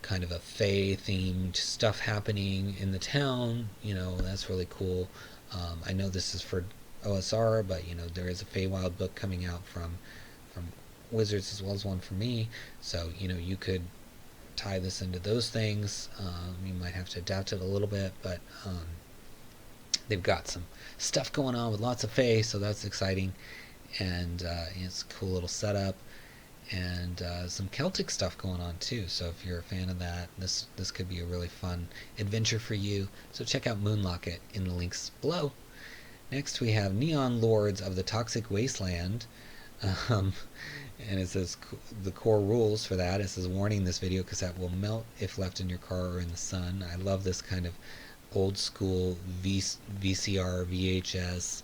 kind of a fae-themed stuff happening in the town. You know, that's really cool. I know this is for OSR, but you know there is a Feywild book coming out from Wizards as well as one for me. So you know you could tie this into those things. You might have to adapt it a little bit, but they've got some stuff going on with lots of fae, so that's exciting, and it's a cool little setup, and some Celtic stuff going on too. So if you're a fan of that, this could be a really fun adventure for you. So check out Moonlocket in the links below. Next we have Neon Lords of the Toxic Wasteland. And it says the core rules for that. It says, warning, this video cassette will melt if left in your car or in the sun. I love this kind of old school VCR, VHS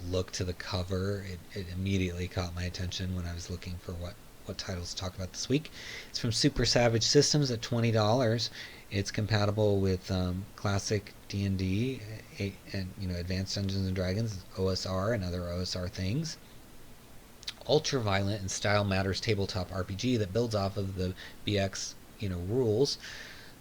look to the cover. It immediately caught my attention when I was looking for what titles to talk about this week. It's from Super Savage Systems at $20. It's compatible with classic D&D and you know Advanced Dungeons and Dragons, OSR, and other OSR things. Ultra-violent and style matters tabletop RPG that builds off of the BX rules.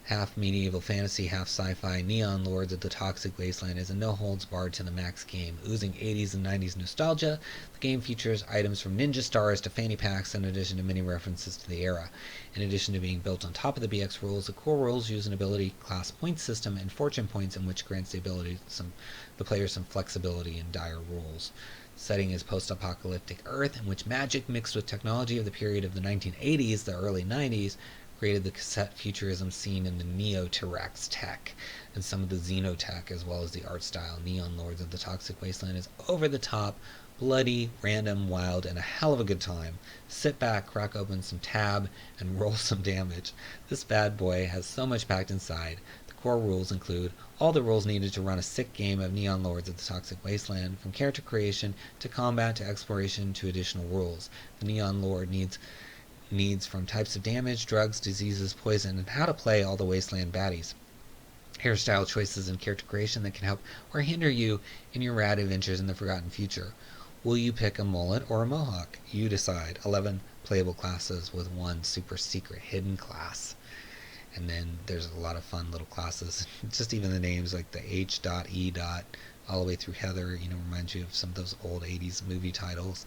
Half medieval fantasy, half sci-fi. Neon Lords of the Toxic Wasteland is a no-holds-barred to the max game, oozing 80s and 90s nostalgia. The game features items from ninja stars to fanny packs, in addition to many references to the era. In addition to being built on top of the BX rules, the core rules use an ability class point system and fortune points, in which grants the player some flexibility in dire rules. Setting is post-apocalyptic Earth, in which magic mixed with technology of the period of the 1980s, the early 90s, created the cassette futurism seen in the Neo-Tyrax tech and some of the Xenotech, as well as the art style. Neon Lords of the Toxic Wasteland is over the top, bloody, random, wild, and a hell of a good time. Sit back, crack open some tab, and roll some damage. This bad boy has so much packed inside. Core rules include all the rules needed to run a sick game of Neon Lords of the Toxic Wasteland, from character creation to combat to exploration to additional rules. The Neon Lord needs from types of damage, drugs, diseases, poison, and how to play all the Wasteland baddies. Hairstyle choices and character creation that can help or hinder you in your rad adventures in the Forgotten Future. Will you pick a mullet or a mohawk? You decide. 11 playable classes with 1 super secret hidden class. And then there's a lot of fun little classes. Just even the names like the 𝙏𝙤𝙘𝙀 all the way through Heather, reminds you of some of those old 80s movie titles.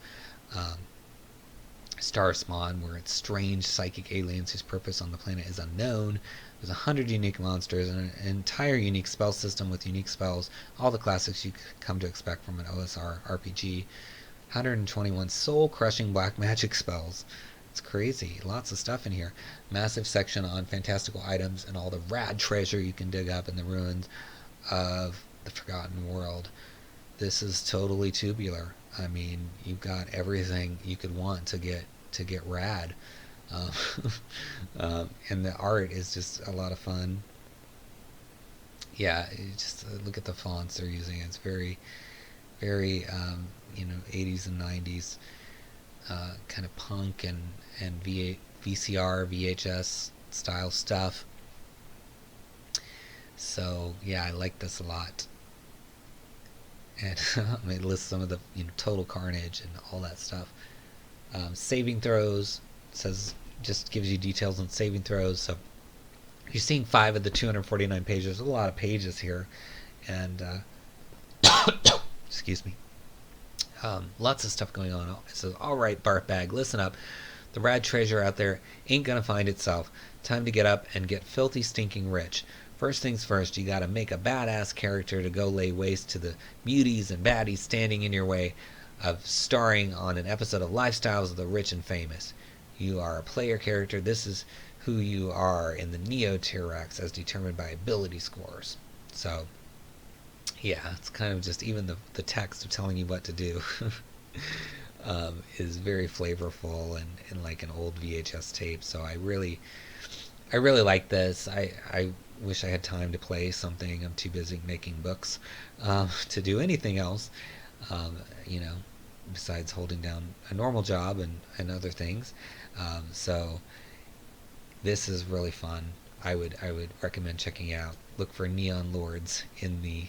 Star Spawn, where it's strange psychic aliens whose purpose on the planet is unknown. There's 100 unique monsters and an entire unique spell system with unique spells. All the classics you come to expect from an OSR RPG. 121 soul-crushing black magic spells. It's crazy. Lots of stuff in here. Massive section on fantastical items and all the rad treasure you can dig up in the ruins of the Forgotten World. This is totally tubular. I mean, you've got everything you could want to get rad. And the art is just a lot of fun. Yeah, just look at the fonts they're using. It's very, very 80s and 90s. Kind of punk and VCR, VHS style stuff. So yeah, I like this a lot. and it lists some of the total carnage and all that stuff. Saving throws says, just gives you details on saving throws. So you're seeing 5 of the 249 pages. There's a lot of pages here, and excuse me. Lots of stuff going on. It says, all right, Bartbag, listen up. The rad treasure out there ain't gonna find itself. Time to get up and get filthy stinking rich. First things first, you gotta make a badass character to go lay waste to the beauties and baddies standing in your way of starring on an episode of Lifestyles of the Rich and Famous. You are a player character. This is who you are in the Neo-T-Rex as determined by ability scores. So yeah, it's kind of just even the text of telling you what to do is very flavorful and like an old VHS tape. So I really like this. I wish I had time to play something. I'm too busy making books to do anything else, besides holding down a normal job and other things. So this is really fun. I would recommend checking out. Look for Neon Lords in the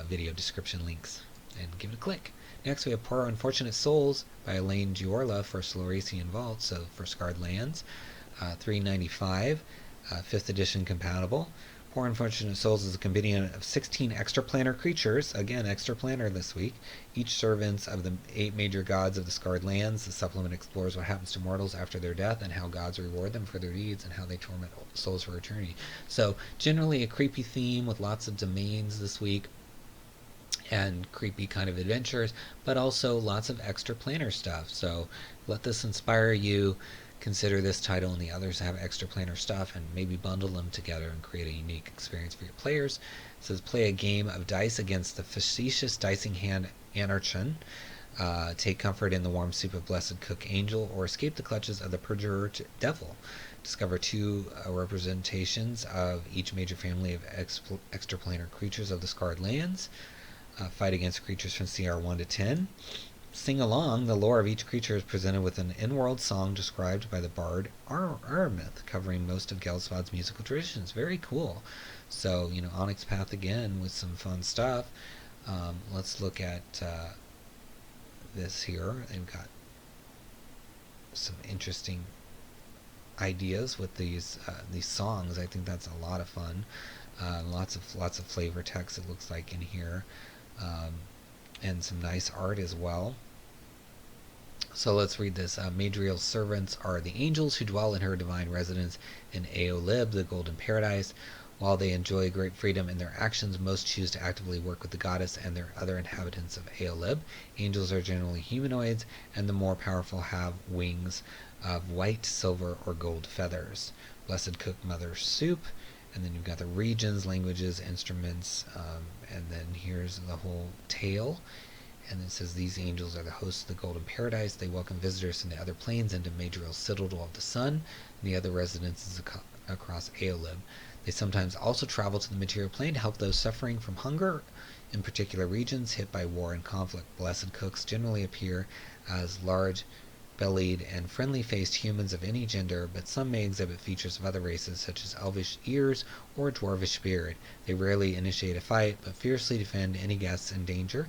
video description links and give it a click. Next we have Poor Unfortunate Souls by Elaine Giorla for Silurian Vault, so for Scarred Lands, $3.95, 5th edition compatible. Poor Unfortunate Souls is a compendium of 16 extra planar creatures, again extra planar this week, each servants of the 8 major gods of the Scarred Lands. The supplement explores what happens to mortals after their death and how gods reward them for their deeds and how they torment souls for eternity. So generally a creepy theme with lots of domains this week and creepy kind of adventures, but also lots of extra planar stuff. So let this inspire you. Consider this title and the others have extra planar stuff, and maybe bundle them together and create a unique experience for your players. It says play a game of dice against the facetious dicing hand Anarchon. Take comfort in the warm soup of Blessed Cook Angel, or escape the clutches of the Perjurer Devil. Discover 2 representations of each major family of extraplanar creatures of the Scarred Lands. Fight against creatures from CR 1 to 10. Sing along. The lore of each creature is presented with an in-world song described by the bard Armith, covering most of 𝙒𝙬𝙗𝙗's musical traditions. Very cool. So, Onyx Path again with some fun stuff. Let's look at this here. They've got some interesting ideas with these songs. I think that's a lot of fun. Lots of flavor text, it looks like, in here. And some nice art as well. So let's read this. Madriel's servants are the angels who dwell in her divine residence in 𝙒𝙚𝙘𝙀, the golden paradise. While they enjoy great freedom in their actions, most choose to actively work with the goddess and their other inhabitants of 𝙒𝙚𝙀. Angels are generally humanoids, and the more powerful have wings of white, silver, or gold feathers. Blessed Cook Mother Soup. And then you've got the regions, languages, instruments, and then here's the whole tale. And it says these angels are the hosts of the golden paradise. They welcome visitors from the other planes into Madriel's citadel of the sun and the other residences across 𝙒𝙚𝙀. They sometimes also travel to the material plane to help those suffering from hunger in particular regions hit by war and conflict. Blessed Cooks generally appear as large-bellied and friendly-faced humans of any gender, but some may exhibit features of other races such as elvish ears or dwarvish beard. They rarely initiate a fight, but fiercely defend any guests in danger,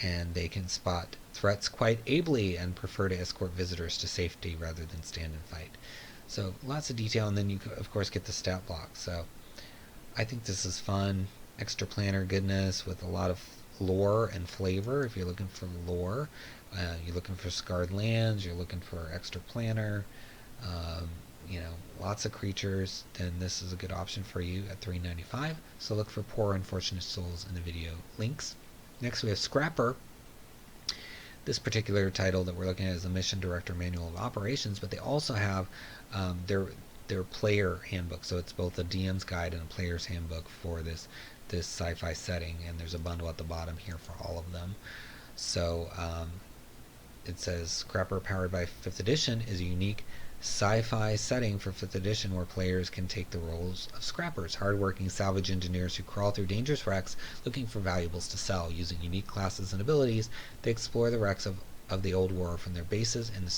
and they can spot threats quite ably and prefer to escort visitors to safety rather than stand and fight. So lots of detail, and then you of course get the stat block. So I think this is fun, extra planar goodness with a lot of lore and flavor. If you're looking for lore, you're looking for Scarred Lands, you're looking for extra planar, lots of creatures, then this is a good option for you at $3.95. So look for Poor Unfortunate Souls in the video links. Next we have Scrapper. This particular title that we're looking at is the Mission Director Manual of Operations, but they also have their player handbook. So it's both a DM's guide and a player's handbook for this sci-fi setting, and there's a bundle at the bottom here for all of them. So it says Scrapper, powered by 5th edition, is a unique sci-fi setting for 5th edition where players can take the roles of scrappers, hardworking salvage engineers who crawl through dangerous wrecks looking for valuables to sell. Using unique classes and abilities, they explore the wrecks of the old war from their bases in the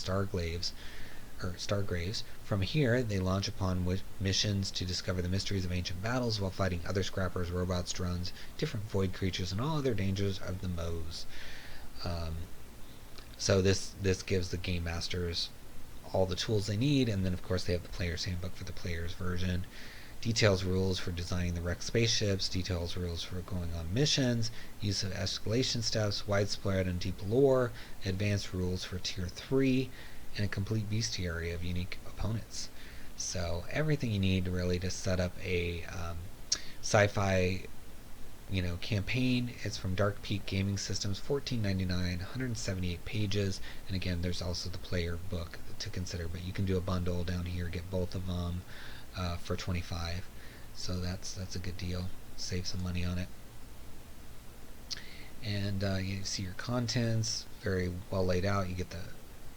or Stargraves. From here, they launch upon missions to discover the mysteries of ancient battles while fighting other scrappers, robots, drones, different void creatures, and all other dangers of the Moes. So this gives the game masters all the tools they need, and then of course they have the player's handbook for the player's version. Details rules for designing the wrecked spaceships, details rules for going on missions, use of escalation steps, widespread and deep lore, advanced rules for tier 3, and a complete bestiary of unique opponents. So everything you need really to set up a sci-fi campaign. It's from Dark Peak Gaming Systems, $14.99, 178 pages, and again there's also the player book to consider, but you can do a bundle down here, get both of them for $25, so that's a good deal. Save some money on it. And you see your contents, very well laid out. You get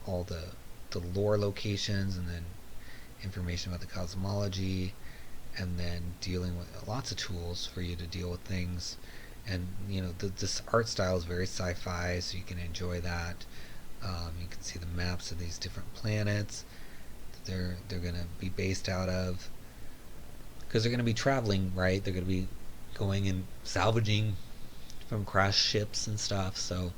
all the lore locations, and then information about the cosmology, and then dealing with lots of tools for you to deal with things. And this art style is very sci-fi, so you can enjoy that. You can see the maps of these different planets they're going to be based out of, because they're going to be traveling, right? They're going to be going and salvaging from crashed ships and stuff. So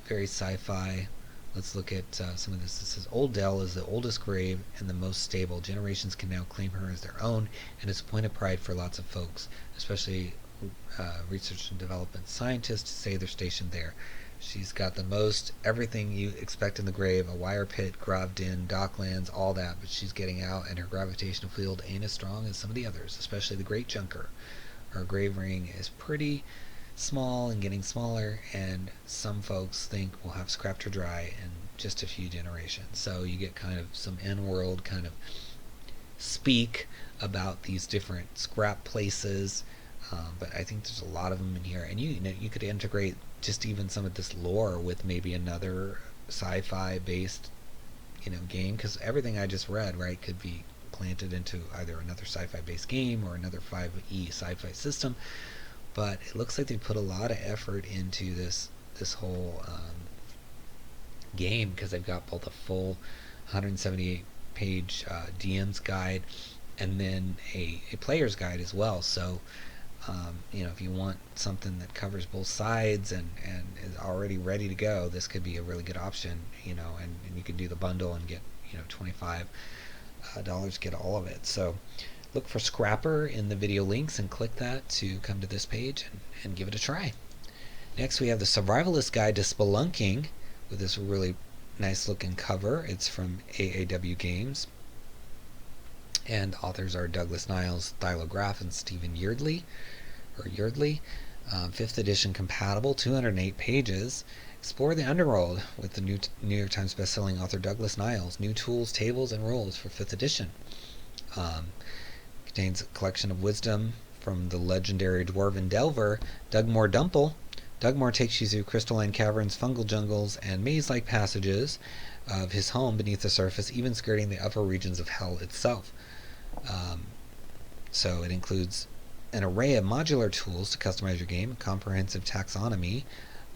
very sci-fi. Let's look at some of this. It says, Old Dell is the oldest grave and the most stable. Generations can now claim her as their own, and it's a point of pride for lots of folks, especially research and development scientists, to say they're stationed there. She's got the most everything you expect in the grave: a wire pit, graved in, docklands, all that, but she's getting out, and her gravitational field ain't as strong as some of the others, especially the Great Junker. Her grave ring is pretty small and getting smaller, and some folks think we'll have scrapped her dry in just a few generations. So you get kind of some in-world kind of speak about these different scrap places, but I think there's a lot of them in here, and you could integrate just even some of this lore with maybe another sci-fi based game, because everything I just read, right, could be planted into either another sci-fi based game or another 5e sci-fi system. But it looks like they put a lot of effort into this whole game, because they've got both a full 178 page DM's guide and then a player's guide as well. So if you want something that covers both sides and is already ready to go, this could be a really good option. And you can do the bundle and get $25 get all of it. So look for Scrapper in the video links and click that to come to this page and give it a try. Next we have the Survivalist Guide to Spelunking with this really nice looking cover. It's from AAW Games, and authors are Douglas Niles, Thylograph, and Stephen Yeardley. 5th edition compatible, 208 pages. Explore the underworld with the New York Times bestselling author Douglas Niles. New tools, tables, and rules for 5th edition. Contains a collection of wisdom from the legendary dwarven delver 𝙒𝙤𝙩𝙝. Dugmore takes you through crystalline caverns, fungal jungles, and maze-like passages of his home beneath the surface, even skirting the upper regions of hell itself. So it includes an array of modular tools to customize your game, a comprehensive taxonomy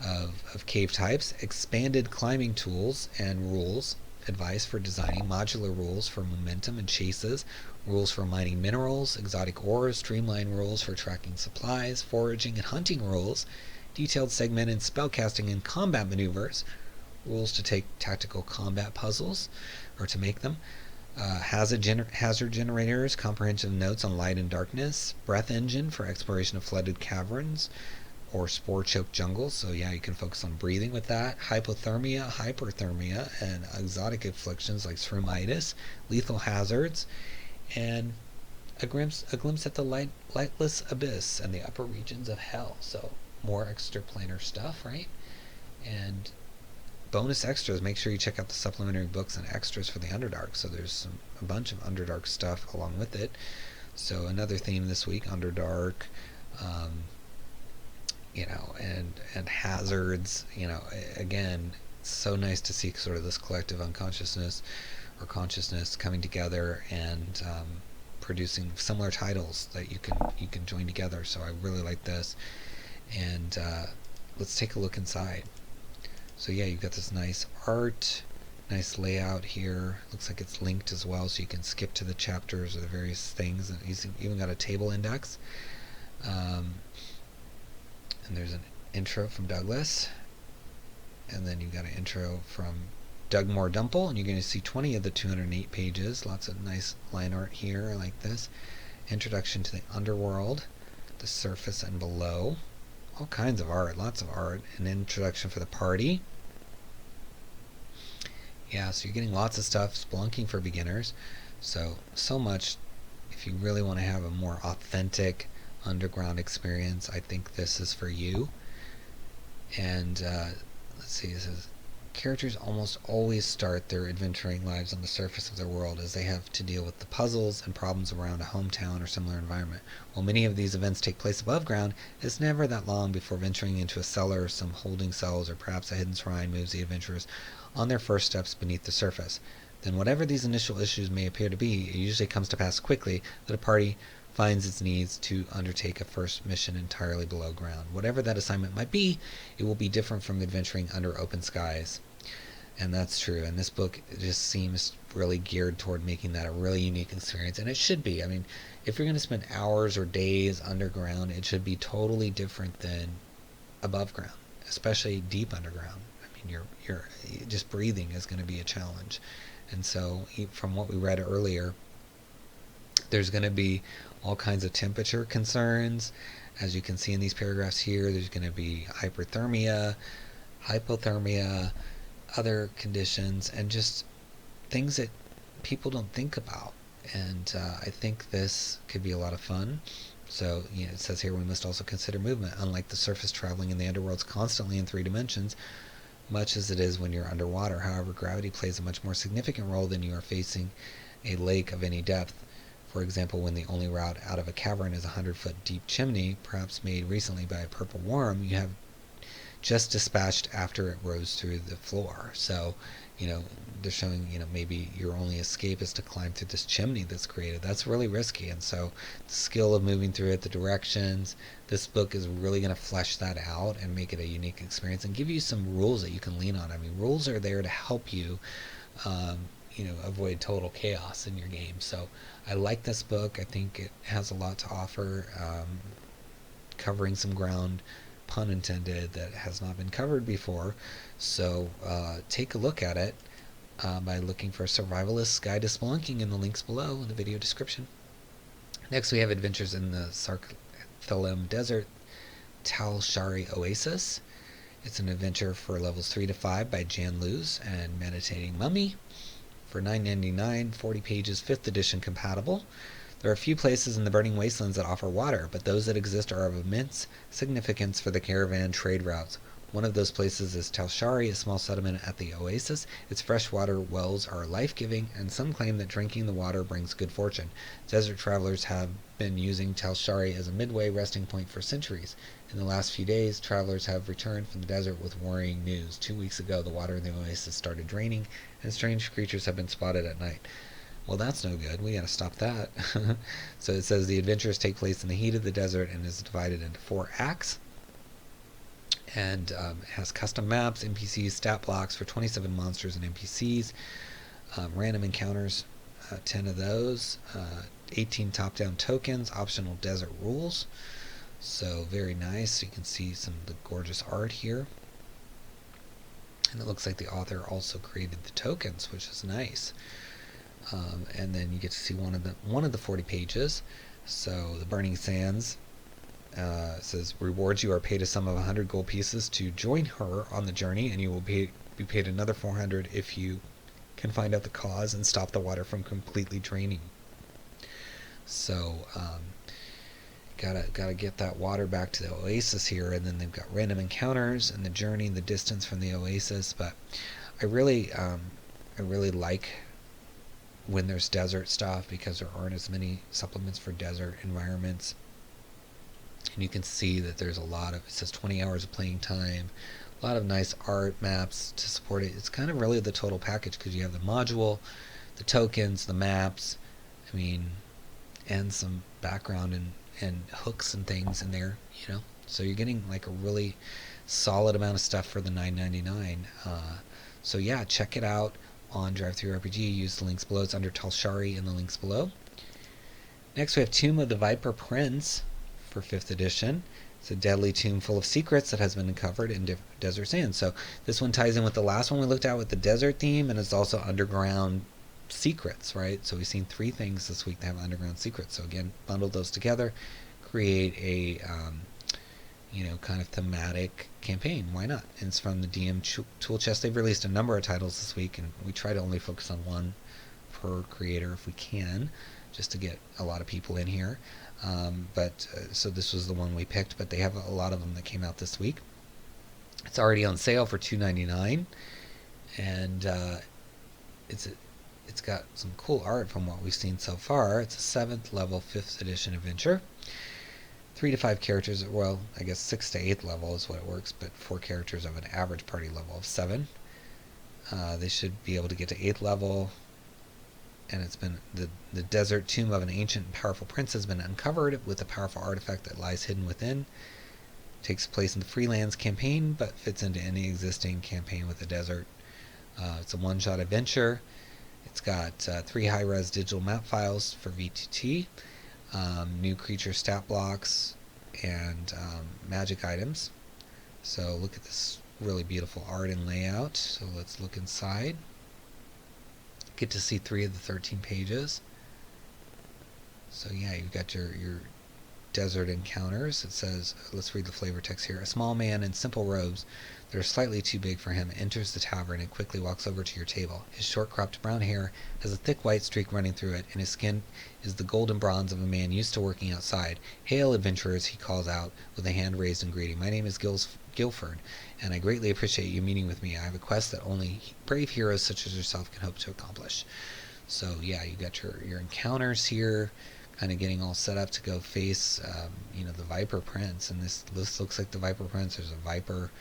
of cave types, expanded climbing tools and rules, advice for designing, modular rules for momentum and chases, rules for mining minerals, exotic ores, streamlined rules for tracking supplies, foraging and hunting rules, detailed segmented spellcasting and combat maneuvers, rules to take tactical combat puzzles, or to make them, hazard generators, comprehensive notes on light and darkness, breath engine for exploration of flooded caverns or spore-choked jungles, so yeah, you can focus on breathing with that, hypothermia, hyperthermia, and exotic afflictions like 𝙒𝙗𝙗, lethal hazards, and a glimpse at the lightless abyss and the upper regions of hell. So more extraplanar stuff, right? And bonus extras. Make sure you check out the supplementary books and extras for the Underdark. So there's a bunch of Underdark stuff along with it. So another theme this week, Underdark, and hazards. Again, it's so nice to see sort of this collective unconsciousness or consciousness coming together and producing similar titles that you can join together. So I really like this. And let's take a look inside. So yeah, you've got this nice art, Nice layout here. Looks like it's linked as well, so you can skip to the chapters or the various things. And he's even got a table index. And there's an intro from Douglas. And then you've got an intro from 𝙒𝙤𝙢𝙠𝙗𝙗, and you're going to see 20 of the 208 pages. Lots of nice line art here. I like this. Introduction to the underworld, the surface and below. All kinds of art, lots of art. An introduction for the party. Yeah, so you're getting lots of stuff. Spelunking for beginners. So much. If you really want to have a more authentic underground experience, I think this is for you. And let's see, it says characters almost always start their adventuring lives on the surface of their world, as they have to deal with the puzzles and problems around a hometown or similar environment. While many of these events take place above ground, it's never that long before venturing into a cellar, some holding cells, or perhaps a hidden shrine moves the adventurers on their first steps beneath the surface. Then whatever these initial issues may appear to be, it usually comes to pass quickly that a party finds its needs to undertake a first mission entirely below ground. Whatever that assignment might be, it will be different from adventuring under open skies. And that's true. And this book just seems really geared toward making that a really unique experience. And it should be. I mean, if you're going to spend hours or days underground, it should be totally different than above ground, especially deep underground. I mean, you're just breathing is going to be a challenge. And so from what we read earlier, there's going to be all kinds of temperature concerns. As you can see in these paragraphs here, there's going to be hyperthermia, hypothermia, other conditions, and just things that people don't think about. And I think this could be a lot of fun. So, it says here we must also consider movement. Unlike the surface, traveling in the underworld's constantly in 3 dimensions, much as it is when you're underwater. However, gravity plays a much more significant role than you are facing a lake of any depth. For example, when the only route out of a cavern is a 100-foot deep chimney, perhaps made recently by a purple worm, you have just dispatched after it rose through the floor. So, they're showing, maybe your only escape is to climb through this chimney that's created. That's really risky. And so the skill of moving through it, the directions, this book is really going to flesh that out and make it a unique experience and give you some rules that you can lean on. I mean, rules are there to help you, avoid total chaos in your game. So I like this book. I think it has a lot to offer, covering some ground, pun intended, that has not been covered before. So take a look at it by looking for Survivalist's Guide to Spelunking in the links below in the video description. Next we have Adventures in the Sarkthalim Desert, Talshari Oasis. It's an adventure for levels 3 to 5 by Jan Luz and Meditating Mummy. For $9.99, 40 pages, 5th edition compatible. There are a few places in the burning wastelands that offer water, but those that exist are of immense significance for the caravan trade routes. One of those places is Talshari, a small settlement at the oasis. Its freshwater wells are life-giving, and some claim that drinking the water brings good fortune. Desert travelers have been using Talshari as a midway resting point for centuries. In the last few days, travelers have returned from the desert with worrying news. 2 weeks ago, the water in the oasis started draining, and strange creatures have been spotted at night. Well, that's no good. We gotta stop that. So it says the adventures take place in the heat of the desert and is divided into 4 acts. And it has custom maps, NPCs, stat blocks for 27 monsters and NPCs, random encounters, 10 of those, 18 top-down tokens, optional desert rules. So very nice. You can see some of the gorgeous art here. And it looks like the author also created the tokens, which is nice. And then you get to see one of the 40 pages. So the Burning Sands says rewards you are paid a sum of 100 gold pieces to join her on the journey, and you will be paid another 400 if you can find out the cause and stop the water from completely draining. So gotta get that water back to the oasis here, and then they've got random encounters and the journey, the distance from the oasis. But I really like when there's desert stuff, because there aren't as many supplements for desert environments. And you can see that there's a lot of, it says 20 hours of playing time, a lot of nice art maps to support it. It's kind of really the total package, because you have the module, the tokens, the maps, and some background and hooks and things in there, So you're getting like a really solid amount of stuff for the $9.99. So yeah, check it out. on DriveThruRPG, use the links below. It's under Talshari in the links below. Next we have Tomb of the Viper Prince for 5th edition. It's a deadly tomb full of secrets that has been uncovered in desert sands. So this one ties in with the last one we looked at with the desert theme, and it's also underground secrets, right? So we've seen 3 things this week that have underground secrets. So again, bundle those together, create a kind of thematic campaign. Why not? And it's from the DM tool chest. They've released a number of titles this week, and we try to only focus on one per creator if we can, just to get a lot of people in here. So this was the one we picked, but they have a lot of them that came out this week. It's already on sale for $2.99, and it's got some cool art from what we've seen so far. It's a 7th level 5th edition adventure. 3 to 5 characters, well, I guess 6 to 8th level is what it works, but 4 characters of an average party level of 7. They should be able to get to 8th level. And it's been the desert tomb of an ancient and powerful prince has been uncovered with a powerful artifact that lies hidden within. Takes place in the Freelands campaign, but fits into any existing campaign with the desert. It's a one-shot adventure. It's got 3 high-res digital map files for V2T, new creature stat blocks, and magic items. So look at this really beautiful art and layout. So let's look inside. Get to see 3 of the 13 pages. So yeah, you've got your desert encounters. It says, let's read the flavor text here. A small man in simple robes that are slightly too big for him enters the tavern and quickly walks over to your table. His short cropped brown hair has a thick white streak running through it, and his skin is the golden bronze of a man used to working outside. Hail, adventurers, he calls out with a hand raised in greeting. My name is Guilford, and I greatly appreciate you meeting with me. I have a quest that only brave heroes such as yourself can hope to accomplish. So yeah, you got your encounters here, kind of getting all set up to go face the Viper Prince. And this looks like the Viper Prince. There's a viper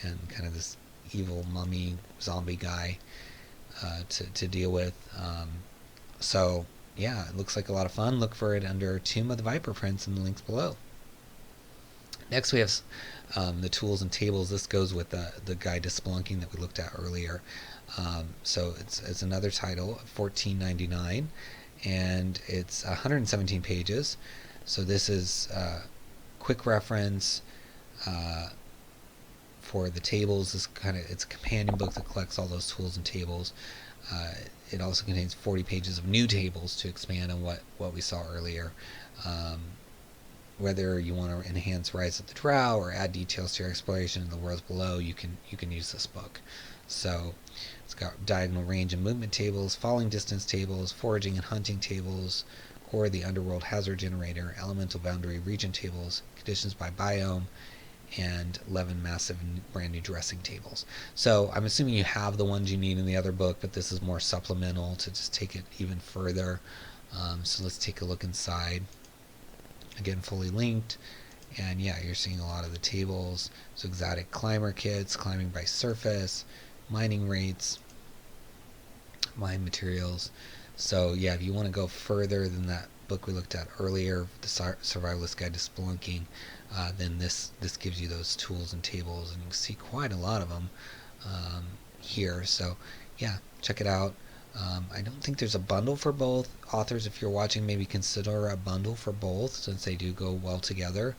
and kind of this evil mummy zombie guy to deal with. So yeah, it looks like a lot of fun. Look for it under Tomb of the Viper Prince in the links below. Next we have the tools and tables. This goes with the guide to Spelunking that we looked at earlier. So it's another title, $14.99, and it's 117 pages. So this is quick reference for the tables. It's a companion book that collects all those tools and tables. It also contains 40 pages of new tables to expand on what we saw earlier. Whether you want to enhance Rise of the Drow or add details to your exploration in the worlds below, you can use this book. So it's got diagonal range and movement tables, falling distance tables, foraging and hunting tables, core of the underworld hazard generator, elemental boundary region tables, conditions by biome, and 11 massive brand new dressing tables. So I'm assuming you have the ones you need in the other book, but this is more supplemental to just take it even further. So let's take a look inside. Again, fully linked, and yeah, you're seeing a lot of the tables. So exotic climber kits, climbing by surface, mining rates, mine materials. So yeah, if you want to go further than that book we looked at earlier, the Survivalist Guide to Spelunking, then this gives you those tools and tables, and you can see quite a lot of them here. So yeah, check it out. I don't think there's a bundle for both. Authors, if you're watching, maybe consider a bundle for both, since they do go well together.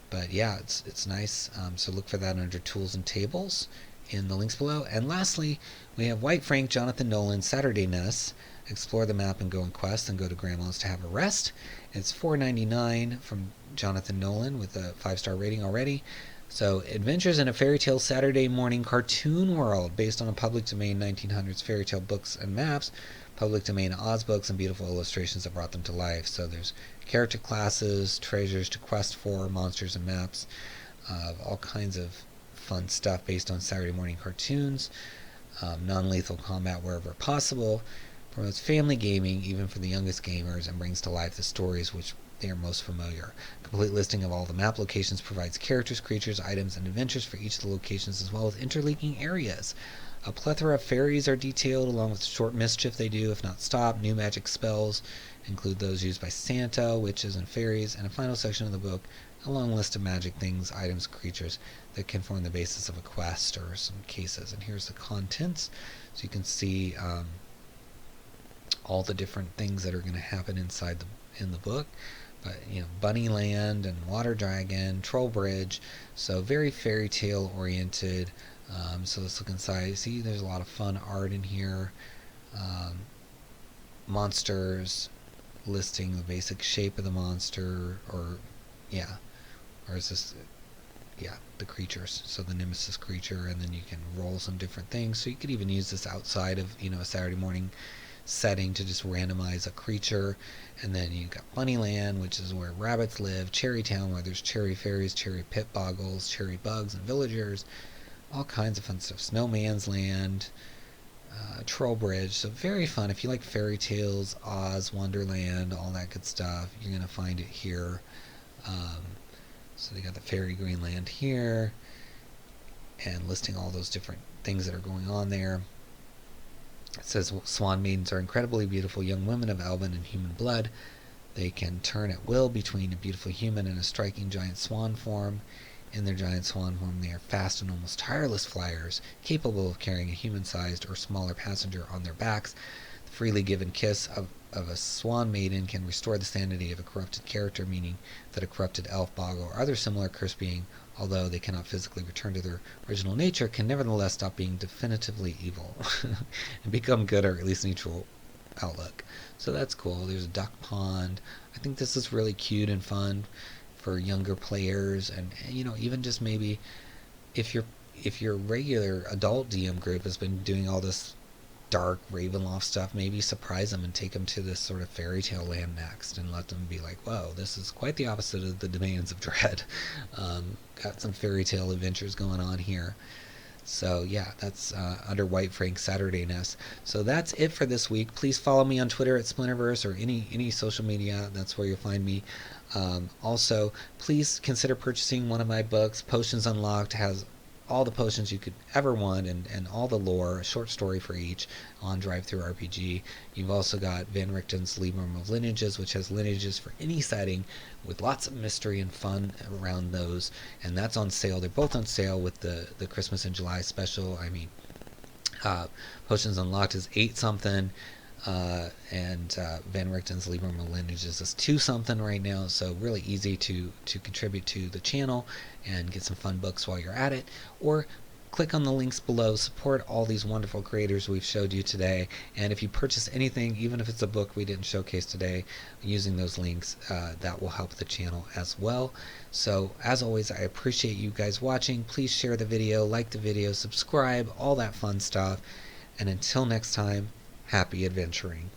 But yeah, it's nice. So look for that under Tools and Tables in the links below. And lastly, we have White Frank, Jonathan Nolan, Saturday Ness. Explore the map and go in quest, and go to Grandma's to have a rest. It's $4.99 from Jonathan Nolan with a 5-star rating already. So, adventures in a fairy tale Saturday morning cartoon world based on a public domain 1900s fairy tale books and maps, public domain Oz books, and beautiful illustrations that brought them to life. So there's character classes, treasures to quest for, monsters and maps, all kinds of fun stuff based on Saturday morning cartoons, non-lethal combat wherever possible, promotes family gaming even for the youngest gamers, and brings to life the stories which they are most familiar. A complete listing of all the map locations provides characters, creatures, items, and adventures for each of the locations, as well as interlinking areas. A plethora of fairies are detailed, along with the short mischief they do if not stop. New magic spells include those used by Santa, witches, and fairies, and a final section of the book a long list of magic things, items, creatures that can form the basis of a quest or some cases. And here's the contents, so you can see all the different things that are going to happen in the book. But Bunnyland and Water Dragon, Troll Bridge, so very fairy tale oriented. So let's look inside. See, there's a lot of fun art in here. Monsters, listing the basic shape of the monster, or is this, the creatures. So the nemesis creature, and then you can roll some different things. So you could even use this outside of a Saturday morning setting to just randomize a creature. And then you've got Bunnyland, which is where rabbits live. Cherry Town, where there's cherry fairies, cherry pit boggles, cherry bugs, and villagers. All kinds of fun stuff. Snowman's Land, Troll Bridge. So very fun. If you like fairy tales, Oz, Wonderland, all that good stuff, you're going to find it here. So they got the fairy Greenland here, and listing all those different things that are going on there. It says swan maidens are incredibly beautiful young women of elven and human blood. They can turn at will between a beautiful human and a striking giant swan form. In their giant swan form, they are fast and almost tireless flyers, capable of carrying a human-sized or smaller passenger on their backs. The freely given kiss of a swan maiden can restore the sanity of a corrupted character, meaning that a corrupted elf, bog, or other similar cursed being, although they cannot physically return to their original nature, can nevertheless stop being definitively evil and become good, or at least neutral outlook. So that's cool. There's a duck pond. I think this is really cute and fun for younger players, and even just maybe if your regular adult DM group has been doing all this dark Ravenloft stuff, maybe surprise them and take them to this sort of fairy tale land next, and let them be like, whoa, this is quite the opposite of the demands of Dread. Got some fairy tale adventures going on here. So yeah, that's under White Frank Saturday-ness. So that's it for this week. Please follow me on Twitter at Splinterverse, or any social media. That's where you'll find me. Also, please consider purchasing one of my books. Potions Unlocked has all the potions you could ever want, and all the lore, a short story for each, on DriveThruRPG. You've also got Van Richten's Librum of Lineages, which has lineages for any setting, with lots of mystery and fun around those, and that's on sale. They're both on sale with the Christmas and July special. Potions Unlocked is 8 something, and Van Richten's Librum of Lineages is 2 something right now, so really easy to contribute to the channel and get some fun books while you're at it. Or click on the links below, support all these wonderful creators we've showed you today, and if you purchase anything, even if it's a book we didn't showcase today, using those links, that will help the channel as well. So as always, I appreciate you guys watching. Please share the video, like the video, subscribe, all that fun stuff, and until next time, happy adventuring.